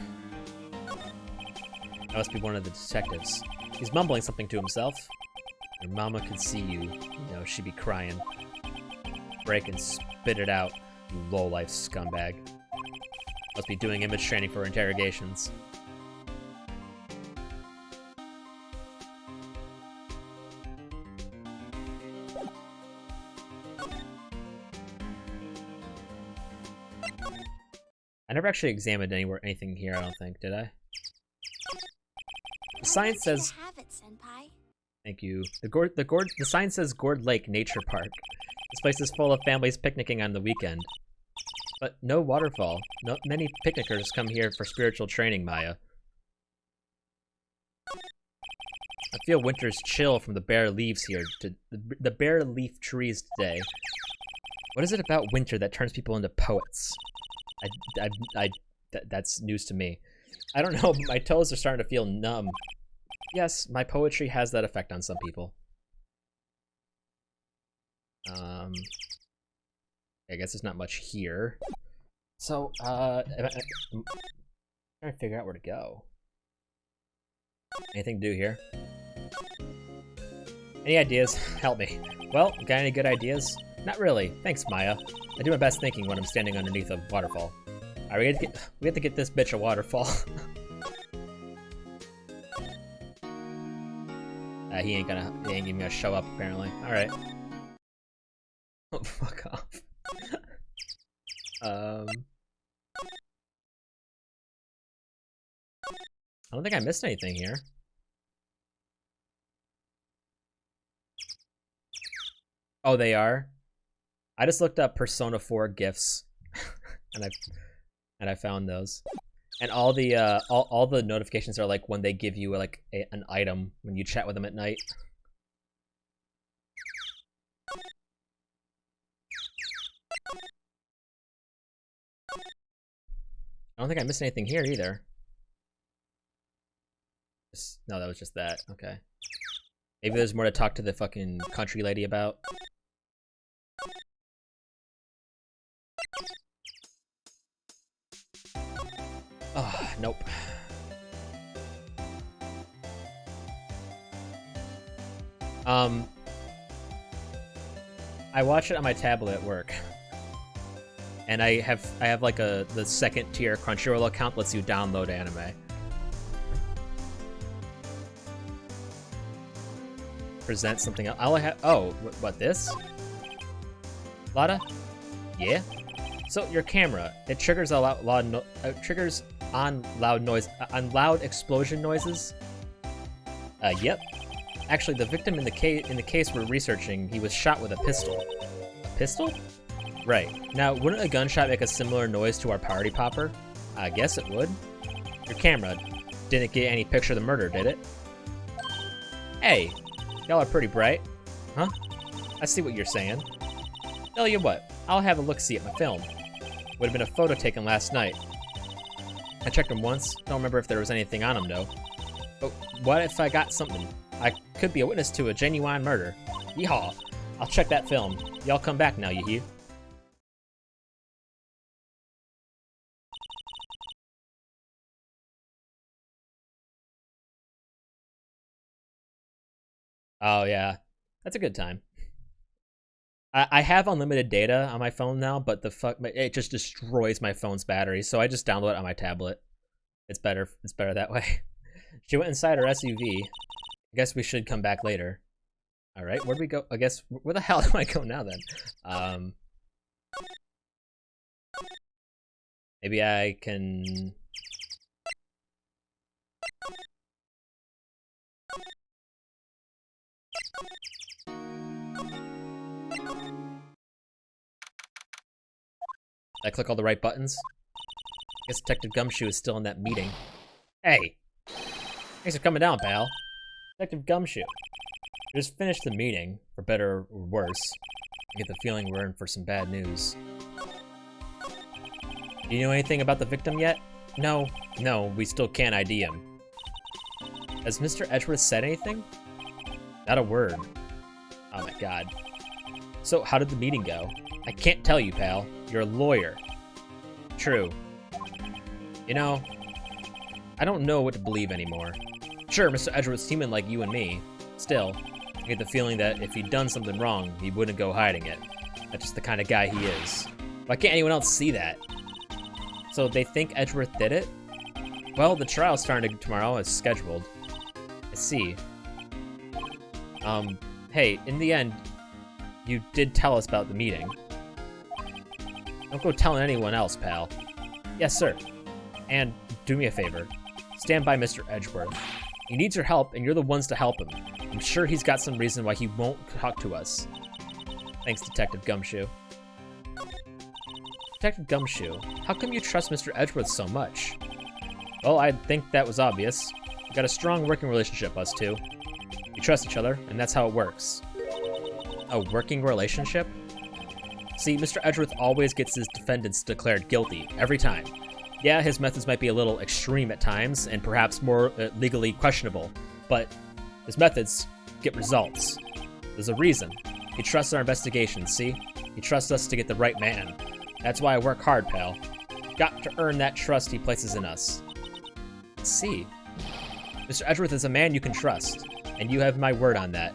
That must be one of the detectives. He's mumbling something to himself. Your mama could see you. You know, she'd be crying. Break and spit it out, you low-life scumbag. Must be doing image training for interrogations. I never actually examined anything here, I don't think, did I? The sign says... Thank you. The sign says Gord Lake Nature Park. This place is full of families picnicking on the weekend. But no waterfall. Many picnickers come here for spiritual training, Maya. I feel winter's chill from the bare leaves here. The bare leaf trees today. What is it about winter that turns people into poets? That's news to me. I don't know, but my toes are starting to feel numb. Yes, my poetry has that effect on some people. I guess there's not much here. So, I'm trying to figure out where to go. Anything to do here? Any ideas? Help me. Well, got any good ideas? Not really. Thanks, Maya. I do my best thinking when I'm standing underneath a waterfall. Alright, we have to get this bitch a waterfall. He ain't even gonna show up, apparently. Alright. Oh, fuck off. I don't think I missed anything here. Oh, they are? I just looked up Persona 4 gifts, and I found those. And all the notifications are like when they give you like an item when you chat with them at night. I don't think I missed anything here either. No, that was just that. Okay. Maybe there's more to talk to the fucking country lady about. Oh, nope. I watch it on my tablet at work. And I have like the second tier Crunchyroll account lets you download anime. Present something else. All I have. Oh, what this? Lada? Yeah. So your camera, it triggers a loud triggers on loud explosion noises. Yep. Actually, the victim in the case we're researching, he was shot with a pistol. A pistol? Right. Now, wouldn't a gunshot make a similar noise to our party popper? I guess it would. Your camera didn't get any picture of the murder, did it? Hey, y'all are pretty bright. Huh? I see what you're saying. Tell you what, I'll have a look-see at my film. Would have been a photo taken last night. I checked him once. Don't remember if there was anything on him, though. But what if I got something? I could be a witness to a genuine murder. Yeehaw! I'll check that film. Y'all come back now, you hear? Oh, yeah. That's a good time. I have unlimited data on my phone now, but it just destroys my phone's battery, so I just download it on my tablet. It's better that way. She went inside her SUV. I guess we should come back later. Alright, where do we go? I guess, where the hell do I go now then? Maybe I can... I click all the right buttons? Guess Detective Gumshoe is still in that meeting. Hey! Thanks for coming down, pal. Detective Gumshoe. We just finished the meeting, for better or worse. I get the feeling we're in for some bad news. Do you know anything about the victim yet? No, we still can't ID him. Has Mr. Edgeworth said anything? Not a word. Oh my god. So, how did the meeting go? I can't tell you, pal. You're a lawyer. True. You know, I don't know what to believe anymore. Sure, Mr. Edgeworth's human like you and me. Still, I get the feeling that if he'd done something wrong, he wouldn't go hiding it. That's just the kind of guy he is. Why can't anyone else see that? So they think Edgeworth did it? Well, the trial's starting tomorrow as scheduled. I see. Hey, in the end, you did tell us about the meeting. Don't go telling anyone else, pal. Yes, sir. And do me a favor. Stand by Mr. Edgeworth. He needs your help, and you're the ones to help him. I'm sure he's got some reason why he won't talk to us. Thanks, Detective Gumshoe. Detective Gumshoe, how come you trust Mr. Edgeworth so much? Well, I think that was obvious. We've got a strong working relationship, us two. We trust each other, and that's how it works. A working relationship? See, Mr. Edgeworth always gets his defendants declared guilty, every time. Yeah, his methods might be a little extreme at times, and perhaps more legally questionable, but his methods get results. There's a reason. He trusts our investigations, see? He trusts us to get the right man. That's why I work hard, pal. Got to earn that trust he places in us. Let's see. Mr. Edgeworth is a man you can trust, and you have my word on that.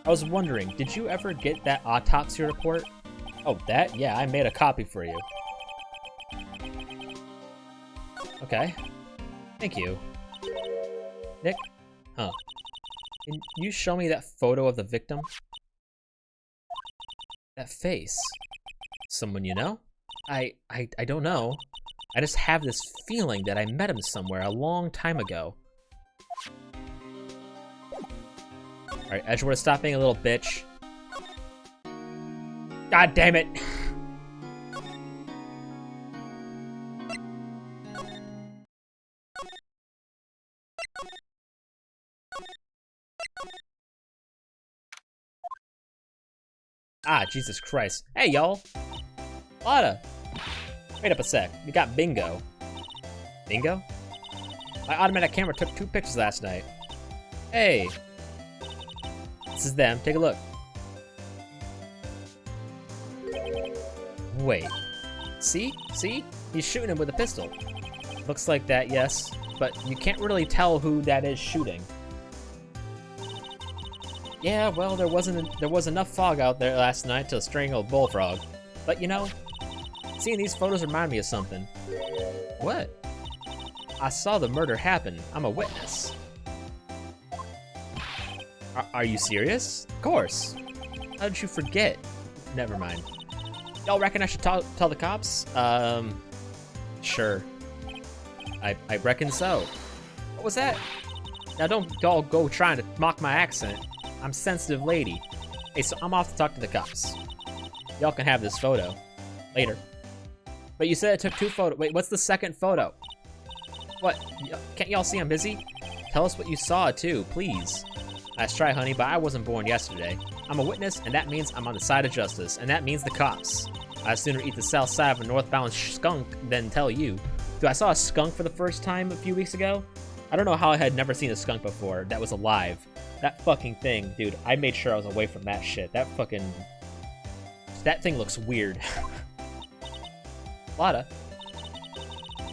I was wondering, did you ever get that autopsy report? Oh, that? Yeah, I made a copy for you. Okay. Thank you. Nick? Huh. Can you show me that photo of the victim? That face. Someone you know? I don't know. I just have this feeling that I met him somewhere a long time ago. Alright, Edgeworth, stop being a little bitch. God damn it! Ah, Jesus Christ. Hey, y'all! Lada! Wait up a sec. We got bingo. Bingo? My automatic camera took 2 pictures last night. Hey! This is them. Take a look. Wait. See? See? He's shooting him with a pistol. Looks like that, yes. But you can't really tell who that is shooting. Yeah, well, there was enough fog out there last night to strangle a bullfrog. But you know, seeing these photos remind me of something. What? I saw the murder happen. I'm a witness. Are you serious? Of course. How did you forget? Never mind. Y'all reckon I should tell the cops? Sure. I reckon so. What was that? Now don't y'all go trying to mock my accent. I'm a sensitive lady. Hey, so I'm off to talk to the cops. Y'all can have this photo. Later. But you said it took 2 photos. Wait, what's the second photo? What? Can't y'all see I'm busy? Tell us what you saw, too, please. Nice try, honey, but I wasn't born yesterday. I'm a witness, and that means I'm on the side of justice, and that means the cops. I'd sooner eat the south side of a northbound skunk than tell you. Dude, I saw a skunk for the first time a few weeks ago. I don't know how I had never seen a skunk before that was alive. That fucking thing, dude, I made sure I was away from that shit. That thing looks weird. Lotta.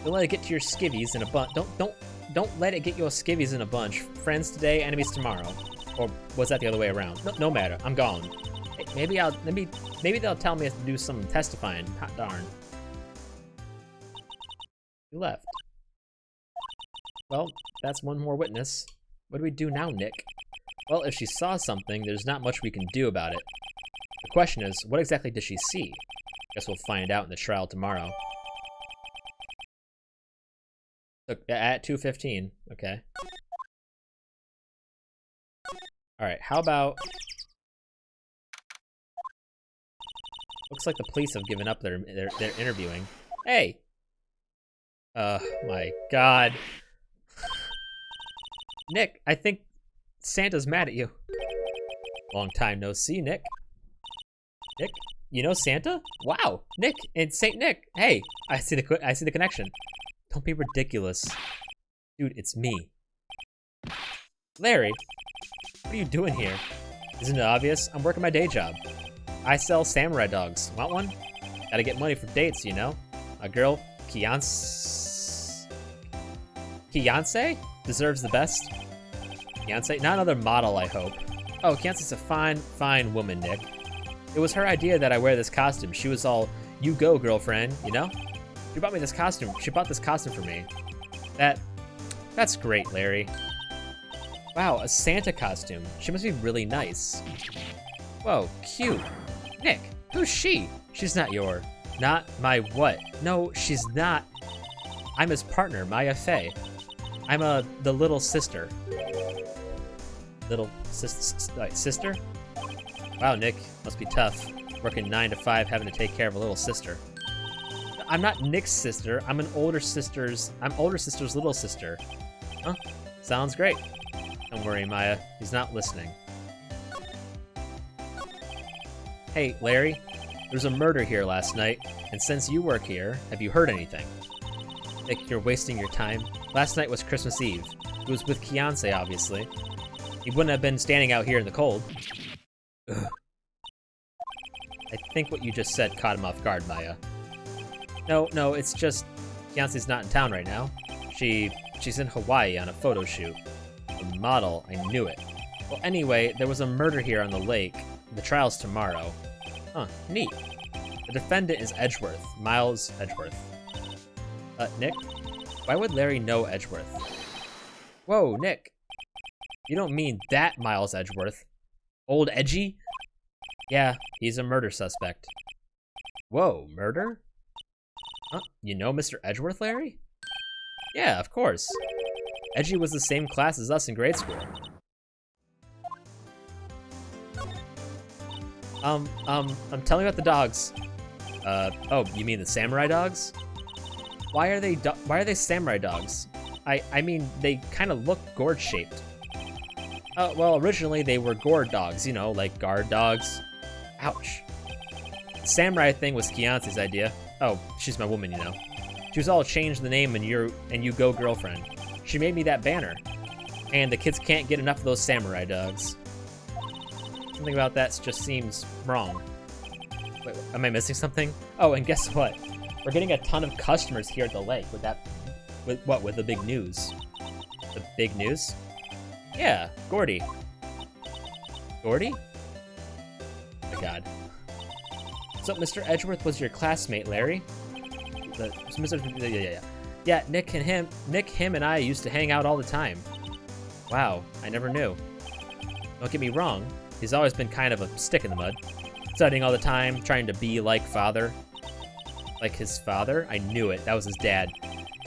Don't let it get to your skivvies in a bunch. Don't let it get your skivvies in a bunch. Friends today, enemies tomorrow. Or was that the other way around? No matter. I'm gone. Hey, maybe they'll tell me to do some testifying. Hot darn. You left. Well, that's one more witness. What do we do now, Nick? Well, if she saw something, there's not much we can do about it. The question is, what exactly did she see? Guess we'll find out in the trial tomorrow. Look, at 2:15. Okay. Alright, how about... Looks like the police have given up their interviewing. Hey! Oh my god. Nick, I think Santa's mad at you. Long time no see, Nick. Nick, you know Santa? Wow, Nick and Saint Nick. Hey, I see the connection. Don't be ridiculous. Dude, it's me. Larry, what are you doing here? Isn't it obvious? I'm working my day job. I sell samurai dogs. Want one? Gotta get money for dates, you know? A girl, Fiance deserves the best. Fiance? Not another model, I hope. Oh, Fiance's a fine woman, Nick. It was her idea that I wear this costume. She was all, you go, girlfriend, you know? She bought me this costume. She bought this costume for me. That's great, Larry. Wow, a Santa costume. She must be really nice. Whoa, cute. Nick, who's she? She's not not my what? No, she's not. I'm his partner, Maya Fey. I'm the little sister. Little sister? Wow, Nick, must be tough. Working 9 to 5, having to take care of a little sister. I'm not Nick's sister. I'm older sister's little sister. Huh? Sounds great. Don't worry, Maya. He's not listening. Hey, Larry. There's a murder here last night, and since you work here, have you heard anything? Nick, you're wasting your time. Last night was Christmas Eve. It was with Fiance, obviously. He wouldn't have been standing out here in the cold. Ugh. I think what you just said caught him off guard, Maya. No, it's just Fiance's not in town right now. She's in Hawaii on a photo shoot. A model, I knew it. Well, anyway, there was a murder here on the lake. The trial's tomorrow. Huh, neat. The defendant is Edgeworth, Miles Edgeworth. Nick? Why would Larry know Edgeworth? Whoa, Nick. You don't mean that Miles Edgeworth. Old Edgy? Yeah, he's a murder suspect. Whoa, murder? Huh? You know Mr. Edgeworth, Larry? Yeah, of course. Edgy was the same class as us in grade school. I'm telling you about the dogs. Oh, you mean the samurai dogs? Why are they samurai dogs? I mean, they kind of look gourd-shaped. Well, originally they were gourd dogs, you know, like guard dogs. Ouch. The samurai thing was Fiance's idea. Oh, she's my woman, you know. She was all change the name and you go girlfriend. She made me that banner. And the kids can't get enough of those samurai dogs. Something about that just seems wrong. Wait, am I missing something? Oh, and guess what? We're getting a ton of customers here at the lake with the big news. The big news? Yeah, Gordy. Gordy? Oh my god. So Mr. Edgeworth was your classmate, Larry? Yeah, Nick, him, and I used to hang out all the time. Wow, I never knew. Don't get me wrong, he's always been kind of a stick in the mud. Studying all the time, trying to be like father. Like his father? I knew it, that was his dad.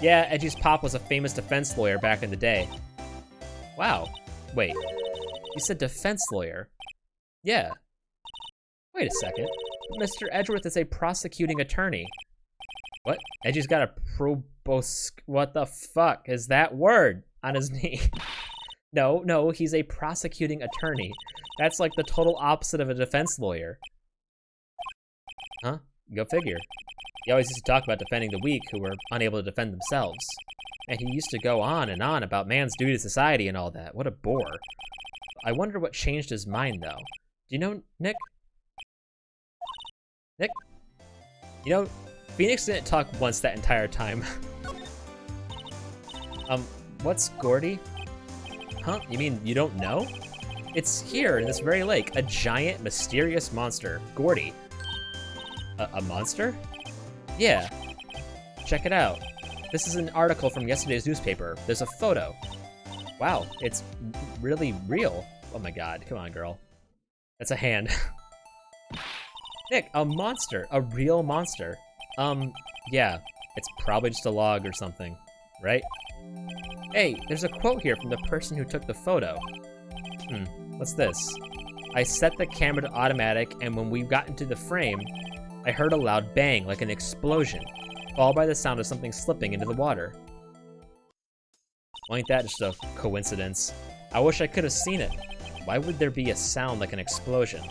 Yeah, Edgy's pop was a famous defense lawyer back in the day. Wow, wait, you said defense lawyer? Yeah. Wait a second, Mr. Edgeworth is a prosecuting attorney. What? Edgy's got a what the fuck is that word on his knee? No, he's a prosecuting attorney. That's like the total opposite of a defense lawyer. Huh? Go figure. He always used to talk about defending the weak who were unable to defend themselves. And he used to go on and on about man's duty to society and all that. What a bore. I wonder what changed his mind, though. Do you know, Nick? Nick? You know, Phoenix didn't talk once that entire time. What's Gordy? Huh? You mean you don't know? It's here in this very lake, a giant, mysterious monster. Gordy. A monster? Yeah. Check it out. This is an article from yesterday's newspaper. There's a photo. Wow, it's really real. Oh my god, come on, girl. That's a hand. Nick, a monster. A real monster. Yeah. It's probably just a log or something, right? Hey, there's a quote here from the person who took the photo. What's this? I set the camera to automatic, and when we got into the frame, I heard a loud bang, like an explosion, followed by the sound of something slipping into the water. Well, ain't that just a coincidence? I wish I could have seen it. Why would there be a sound like an explosion?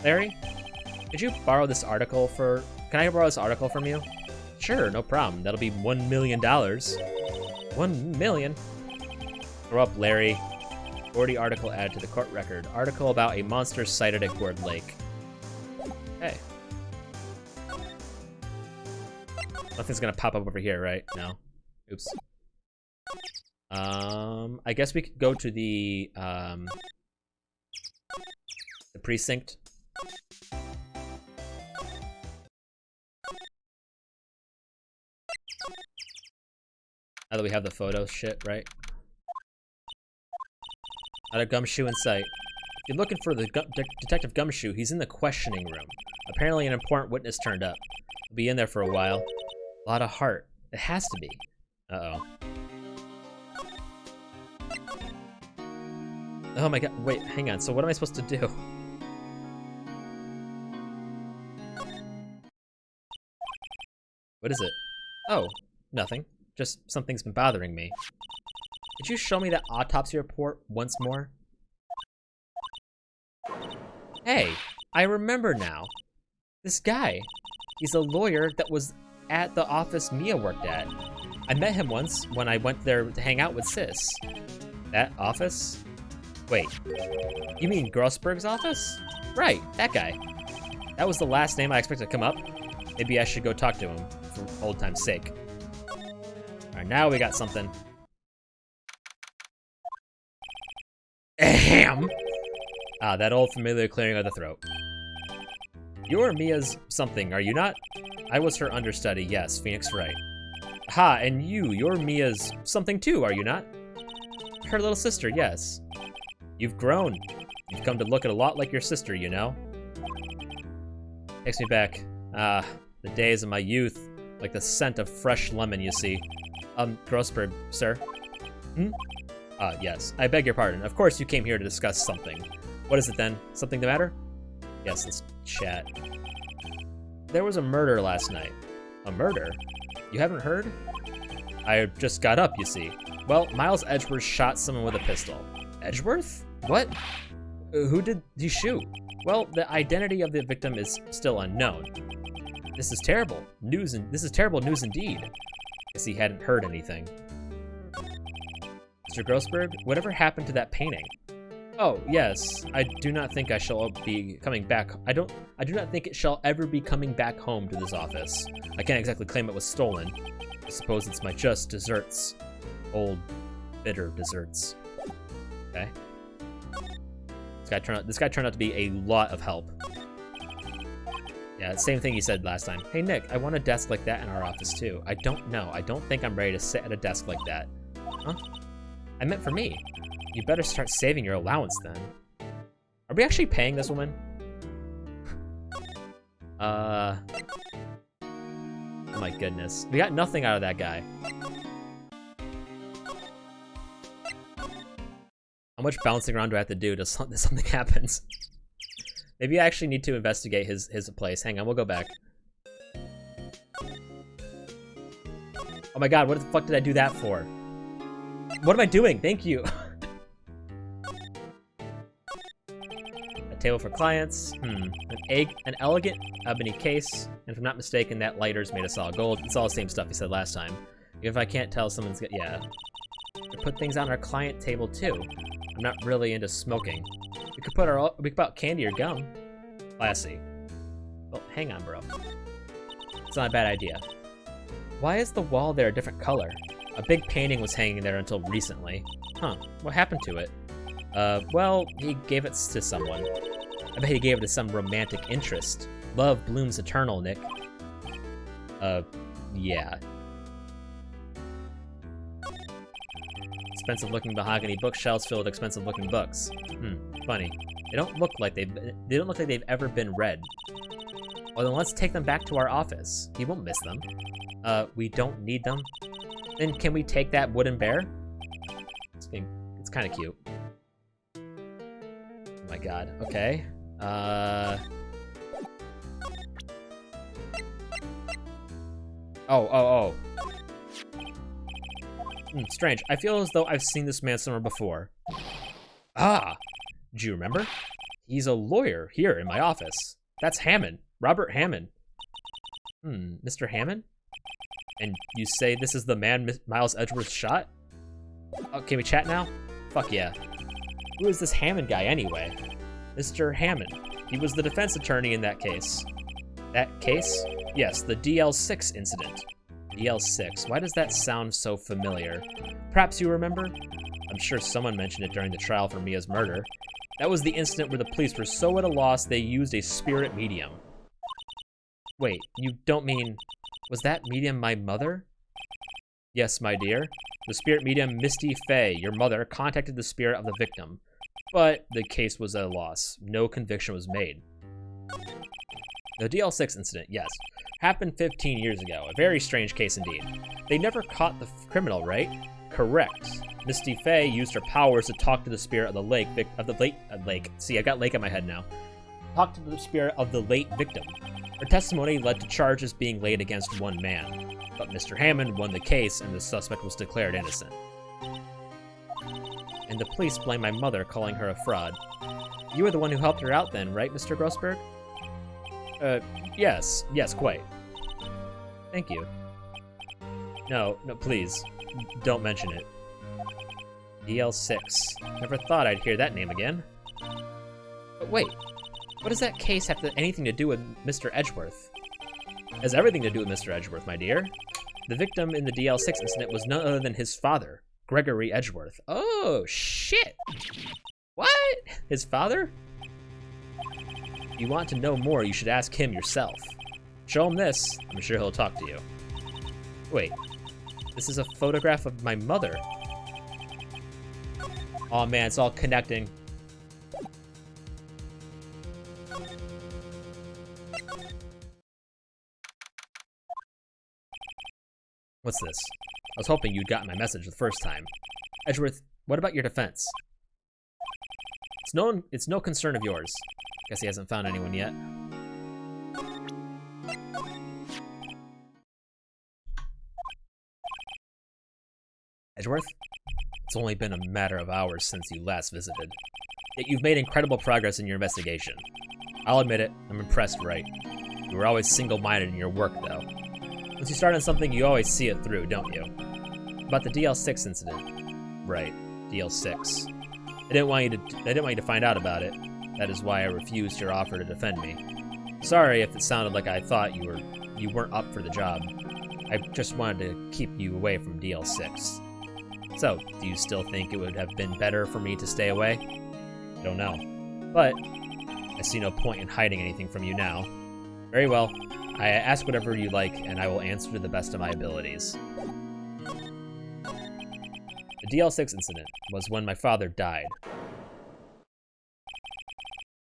Larry, could you borrow this article for... Can I borrow this article from you? Sure, no problem. That'll be $1 million. 1 million? Grow up, Larry. Gordy article added to the court record. Article about a monster sighted at Gourd Lake. Hey. Nothing's gonna pop up over here, right? No. Oops. I guess we could go to the precinct. Now that we have the photo shit, right? Not a Gumshoe in sight. If you're looking for the Detective Gumshoe, he's in the questioning room. Apparently an important witness turned up. He'll be in there for a while. A lot of heart. It has to be. Uh-oh. Oh my god, wait, hang on. So what am I supposed to do? What is it? Oh, nothing. Just something's been bothering me. Could you show me that autopsy report once more? Hey, I remember now. This guy. He's a lawyer that was at the office Mia worked at. I met him once when I went there to hang out with Sis. That office? Wait, you mean Grossberg's office? Right, that guy. That was the last name I expected to come up. Maybe I should go talk to him, for old time's sake. Alright, now we got something. Ahem! Ah, that old familiar clearing of the throat. You're Mia's something, are you not? I was her understudy, yes, Phoenix Wright. Ha, and you're Mia's something too, are you not? Her little sister, yes. You've grown. You've come to look a lot like your sister, you know? Takes me back. Ah, the days of my youth. Like the scent of fresh lemon, you see. Grossberg, sir? Yes. I beg your pardon. Of course you came here to discuss something. What is it then? Something the matter? Yes, let's chat. There was a murder last night. A murder? You haven't heard? I just got up, you see. Well, Miles Edgeworth shot someone with a pistol. Edgeworth? What? Who did he shoot? Well, the identity of the victim is still unknown. This is terrible news, this is terrible news indeed. Guess he hadn't heard anything. Mr. Grossberg, whatever happened to that painting? Oh, yes. I do not think I shall be coming back. I do not think it shall ever be coming back home to this office. I can't exactly claim it was stolen. I suppose it's my just desserts. Old, bitter desserts. Okay. This guy turned out to be a lot of help. Yeah, same thing you said last time. Hey, Nick, I want a desk like that in our office, too. I don't know. I don't think I'm ready to sit at a desk like that. Huh? I meant for me. You better start saving your allowance, then. Are we actually paying this woman? Oh my goodness. We got nothing out of that guy. How much bouncing around do I have to do till something happens? Maybe I actually need to investigate his place. Hang on, we'll go back. Oh my god, what the fuck did I do that for? What am I doing? Thank you. A table for clients. An elegant ebony case. And if I'm not mistaken, that lighter's made of solid gold. It's all the same stuff he said last time. If I can't tell, someone's got... Yeah. We put things on our client table, too. I'm not really into smoking. We could put candy or gum. Classy. Well, hang on, bro. It's not a bad idea. Why is the wall there a different color? A big painting was hanging there until recently. Huh, what happened to it? Well, he gave it to someone. I bet he gave it to some romantic interest. Love blooms eternal, Nick. Yeah. Expensive-looking mahogany bookshelves filled with expensive-looking books. Funny. They don't look like they've ever been read. Well, then let's take them back to our office. He won't miss them. We don't need them. Then can we take that wooden bear? It's kind of cute. Oh my god. Okay. Oh. Strange. I feel as though I've seen this man somewhere before. Ah! Do you remember? He's a lawyer here in my office. That's Hammond. Robert Hammond. Mr. Hammond? And you say this is the man Miles Edgeworth shot? Oh, can we chat now? Fuck yeah. Who is this Hammond guy anyway? Mr. Hammond. He was the defense attorney in that case. That case? Yes, the DL6 incident. DL6. Why does that sound so familiar? Perhaps you remember? I'm sure someone mentioned it during the trial for Mia's murder. That was the incident where the police were so at a loss they used a spirit medium. Wait, you don't mean... Was that medium my mother? Yes, my dear. The spirit medium Misty Fey, your mother, contacted the spirit of the victim. But the case was at a loss. No conviction was made. The DL6 incident, yes. Happened 15 years ago. A very strange case indeed. They never caught the criminal, right? Correct. Misty Fey used her powers to talk to the spirit of the lake. See, I got lake in my head now. Talk to the spirit of the late victim. Her testimony led to charges being laid against one man. But Mr. Hammond won the case and the suspect was declared innocent. And the police blame my mother, calling her a fraud. You were the one who helped her out then, right, Mr. Grossberg? Yes, quite. Thank you. No, please. Don't mention it. DL6. Never thought I'd hear that name again. But wait, what does that case have anything to do with Mr. Edgeworth? It has everything to do with Mr. Edgeworth, my dear. The victim in the DL6 incident was none other than his father, Gregory Edgeworth. Oh, shit! What? His father? If you want to know more, you should ask him yourself. Show him this. I'm sure he'll talk to you. Wait. This is a photograph of my mother. Oh man, it's all connecting. What's this? I was hoping you'd gotten my message the first time. Edgeworth, what about your defense? It's no concern of yours. Guess he hasn't found anyone yet. Edgeworth? It's only been a matter of hours since you last visited. Yet you've made incredible progress in your investigation. I'll admit it, I'm impressed, Wright. You were always single-minded in your work, though. Once you start on something, you always see it through, don't you? About the DL6 incident. Right, DL6. I didn't want you to find out about it. That is why I refused your offer to defend me. Sorry if it sounded like I thought you weren't up for the job. I just wanted to keep you away from DL6. So, do you still think it would have been better for me to stay away? I don't know. But I see no point in hiding anything from you now. Very well. I ask whatever you like, and I will answer to the best of my abilities. The DL6 incident was when my father died.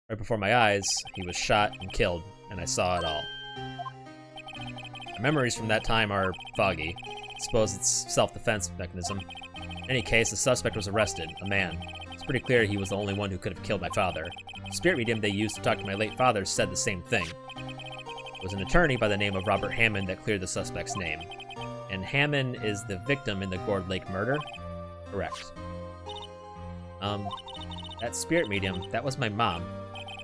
Right before my eyes, he was shot and killed, and I saw it all. My memories from that time are foggy. I suppose it's self-defense mechanism. In any case, the suspect was arrested, a man. It's pretty clear he was the only one who could have killed my father. The spirit medium they used to talk to my late father said the same thing. It was an attorney by the name of Robert Hammond that cleared the suspect's name. And Hammond is the victim in the Gourd Lake murder? Correct. That spirit medium, that was my mom.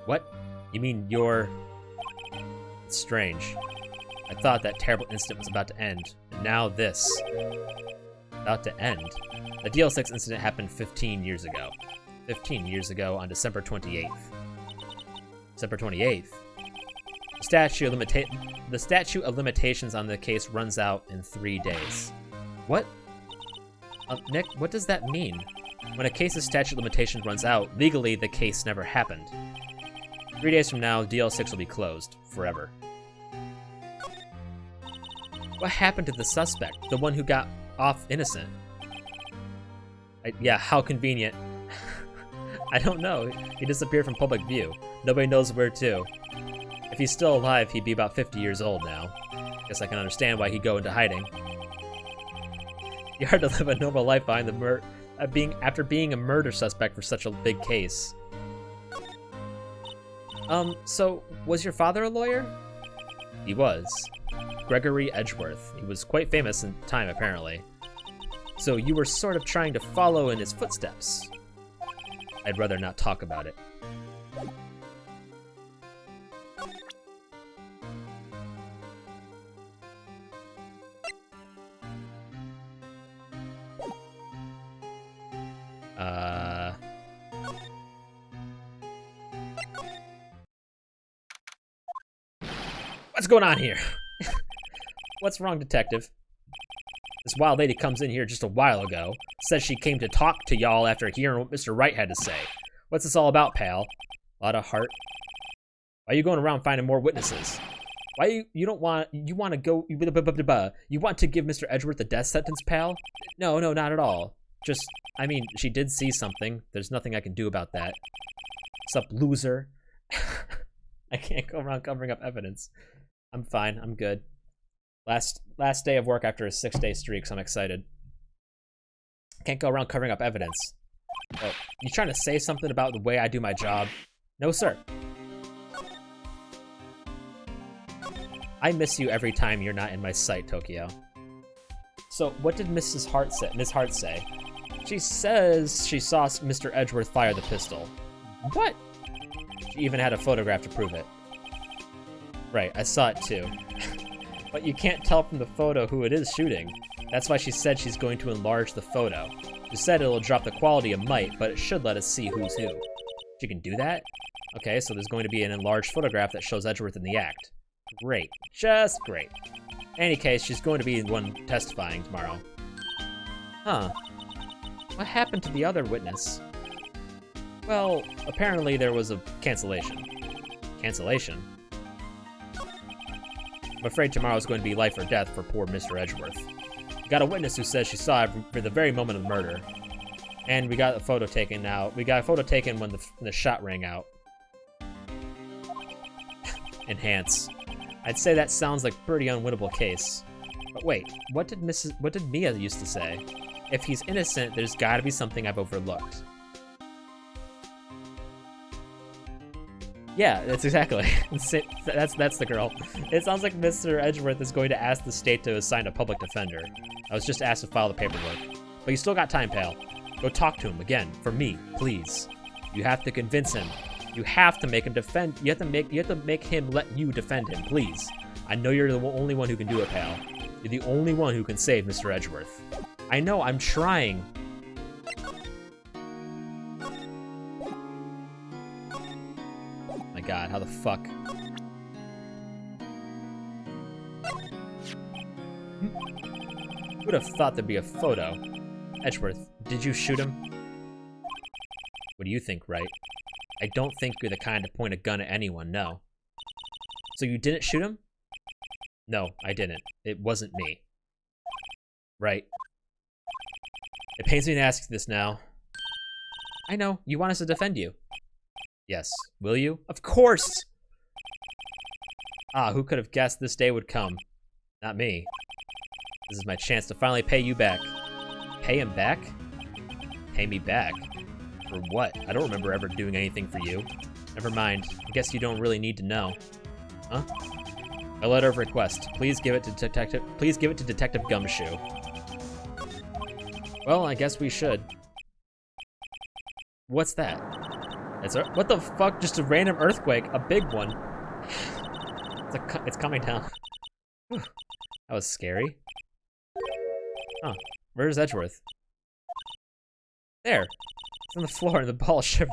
What? You mean you're... It's strange. I thought that terrible incident was about to end, and now this. About to end? The DL6 incident happened 15 years ago. 15 years ago on December 28th. December 28th? The statute of limitations on the case runs out in 3 days. What? Nick, what does that mean? When a case's statute of limitations runs out, legally the case never happened. 3 days from now, DL6 will be closed. Forever. What happened to the suspect? The one who got off innocent? Yeah, how convenient. I don't know. He disappeared from public view. Nobody knows where to. If he's still alive, he'd be about 50 years old now. Guess I can understand why he'd go into hiding. It's hard to live a normal life behind the after being a murder suspect for such a big case. So, was your father a lawyer? He was. Gregory Edgeworth. He was quite famous in time, apparently. So you were sort of trying to follow in his footsteps. I'd rather not talk about it. What's going on here? What's wrong, detective? This wild lady comes in here just a while ago. Says she came to talk to y'all after hearing what Mr. Wright had to say. What's this all about, pal? A lot of heart. Why are you going around finding more witnesses? Why you want to give Mr. Edgeworth a death sentence, pal? No, not at all. Just, I mean, she did see something. There's nothing I can do about that. What's up, loser? I can't go around covering up evidence. I'm fine. I'm good. Last day of work after a 6-day streak, so I'm excited. Can't go around covering up evidence. Oh, you trying to say something about the way I do my job? No, sir. I miss you every time you're not in my sight, Tokyo. So, what did Miss Hart say? She says she saw Mr. Edgeworth fire the pistol. What? She even had a photograph to prove it. Right, I saw it too. But you can't tell from the photo who it is shooting. That's why she said she's going to enlarge the photo. She said it'll drop the quality a mite, but it should let us see who's who. She can do that? Okay, so there's going to be an enlarged photograph that shows Edgeworth in the act. Great. Just great. In any case, she's going to be the one testifying tomorrow. Huh. What happened to the other witness? Well, apparently there was a cancellation. Cancellation? I'm afraid tomorrow's going to be life or death for poor Mr. Edgeworth. We got a witness who says she saw it for the very moment of the murder. And we got a photo taken now. We got a photo taken when the shot rang out. Enhance. I'd say that sounds like a pretty unwinnable case. But wait, what did Mia used to say? If he's innocent, there's gotta be something I've overlooked. Yeah, that's exactly. That's the girl. It sounds like Mr. Edgeworth is going to ask the state to assign a public defender. I was just asked to file the paperwork. But you still got time, pal. Go talk to him again, for me, please. You have to convince him. You have to make him defend. You have to make him let you defend him, please. I know you're the only one who can do it, pal. You're the only one who can save Mr. Edgeworth. I know, I'm trying. My God, how the fuck? Who would have thought there'd be a photo? Edgeworth, did you shoot him? What do you think, Wright? I don't think you're the kind to point a gun at anyone, no. So you didn't shoot him? No, I didn't. It wasn't me. Right. It pains me to ask this now. I know, you want us to defend you. Yes. Will you? Of course! Ah, who could have guessed this day would come? Not me. This is my chance to finally pay you back. Pay him back? Pay me back? For what? I don't remember ever doing anything for you. Never mind. I guess you don't really need to know. Huh? A letter of request. Please give it to Detective Gumshoe. Well, I guess we should. What's that? What the fuck? Just a random earthquake. A big one. It's coming down. Whew. That was scary. Huh. Where's Edgeworth? There. It's on the floor and the ball is shivering.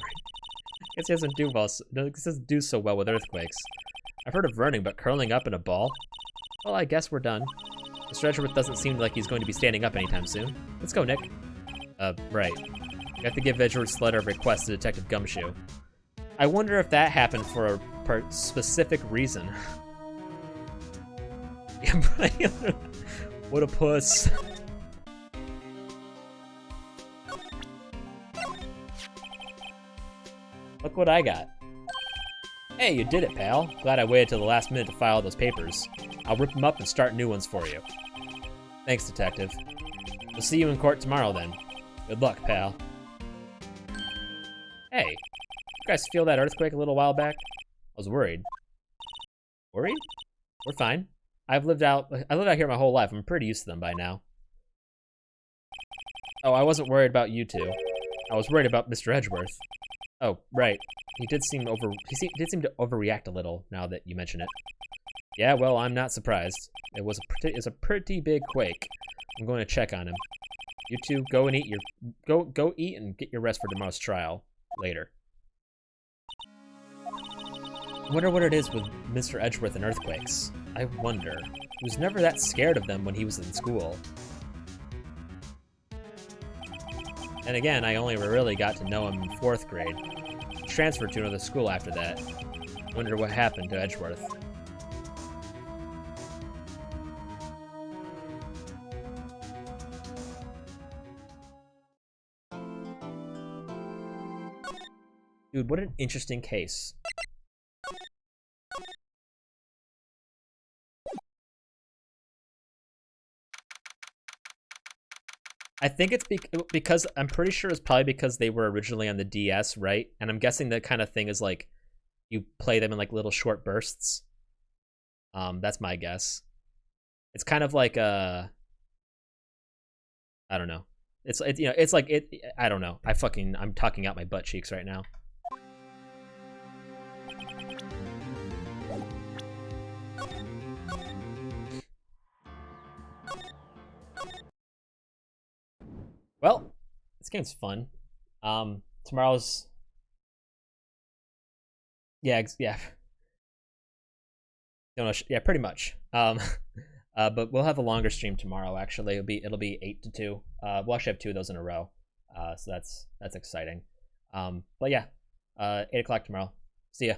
Guess he doesn't do so well with earthquakes. I've heard of burning, but curling up in a ball? Well, I guess we're done. Mr. Edgeworth doesn't seem like he's going to be standing up anytime soon. Let's go, Nick. Right. You have to give Edgeworth's letter of request to Detective Gumshoe. I wonder if that happened for a specific reason. What a puss. Look what I got. Hey, you did it, pal. Glad I waited till the last minute to file those papers. I'll rip them up and start new ones for you. Thanks, Detective. We'll see you in court tomorrow, then. Good luck, pal. Hey, you guys feel that earthquake a little while back? I was worried. Worried? We're fine. I lived out here my whole life. I'm pretty used to them by now. Oh, I wasn't worried about you two. I was worried about Mr. Edgeworth. Oh, right. He did seem to overreact a little now that you mention it. Yeah, well, I'm not surprised. It's a pretty big quake. I'm going to check on him. You two go and eat and get your rest for tomorrow's trial later. I wonder what it is with Mr. Edgeworth and earthquakes. I wonder. He was never that scared of them when he was in school. And again, I only really got to know him in 4th grade. He transferred to another school after that. Wonder what happened to Edgeworth. Dude, what an interesting case. I think it's because I'm pretty sure it's probably because they were originally on the DS, right? And I'm guessing that kind of thing is like you play them in like little short bursts. That's my guess. It's kind of like I don't know. It's you know, it's like I don't know. I'm talking out my butt cheeks right now. Well, this game's fun. Tomorrow's... Yeah. No, yeah, pretty much. But we'll have a longer stream tomorrow, actually. It'll be 8 to 2. We'll actually have 2 of those in a row. So that's exciting. But yeah, 8 o'clock tomorrow. See ya.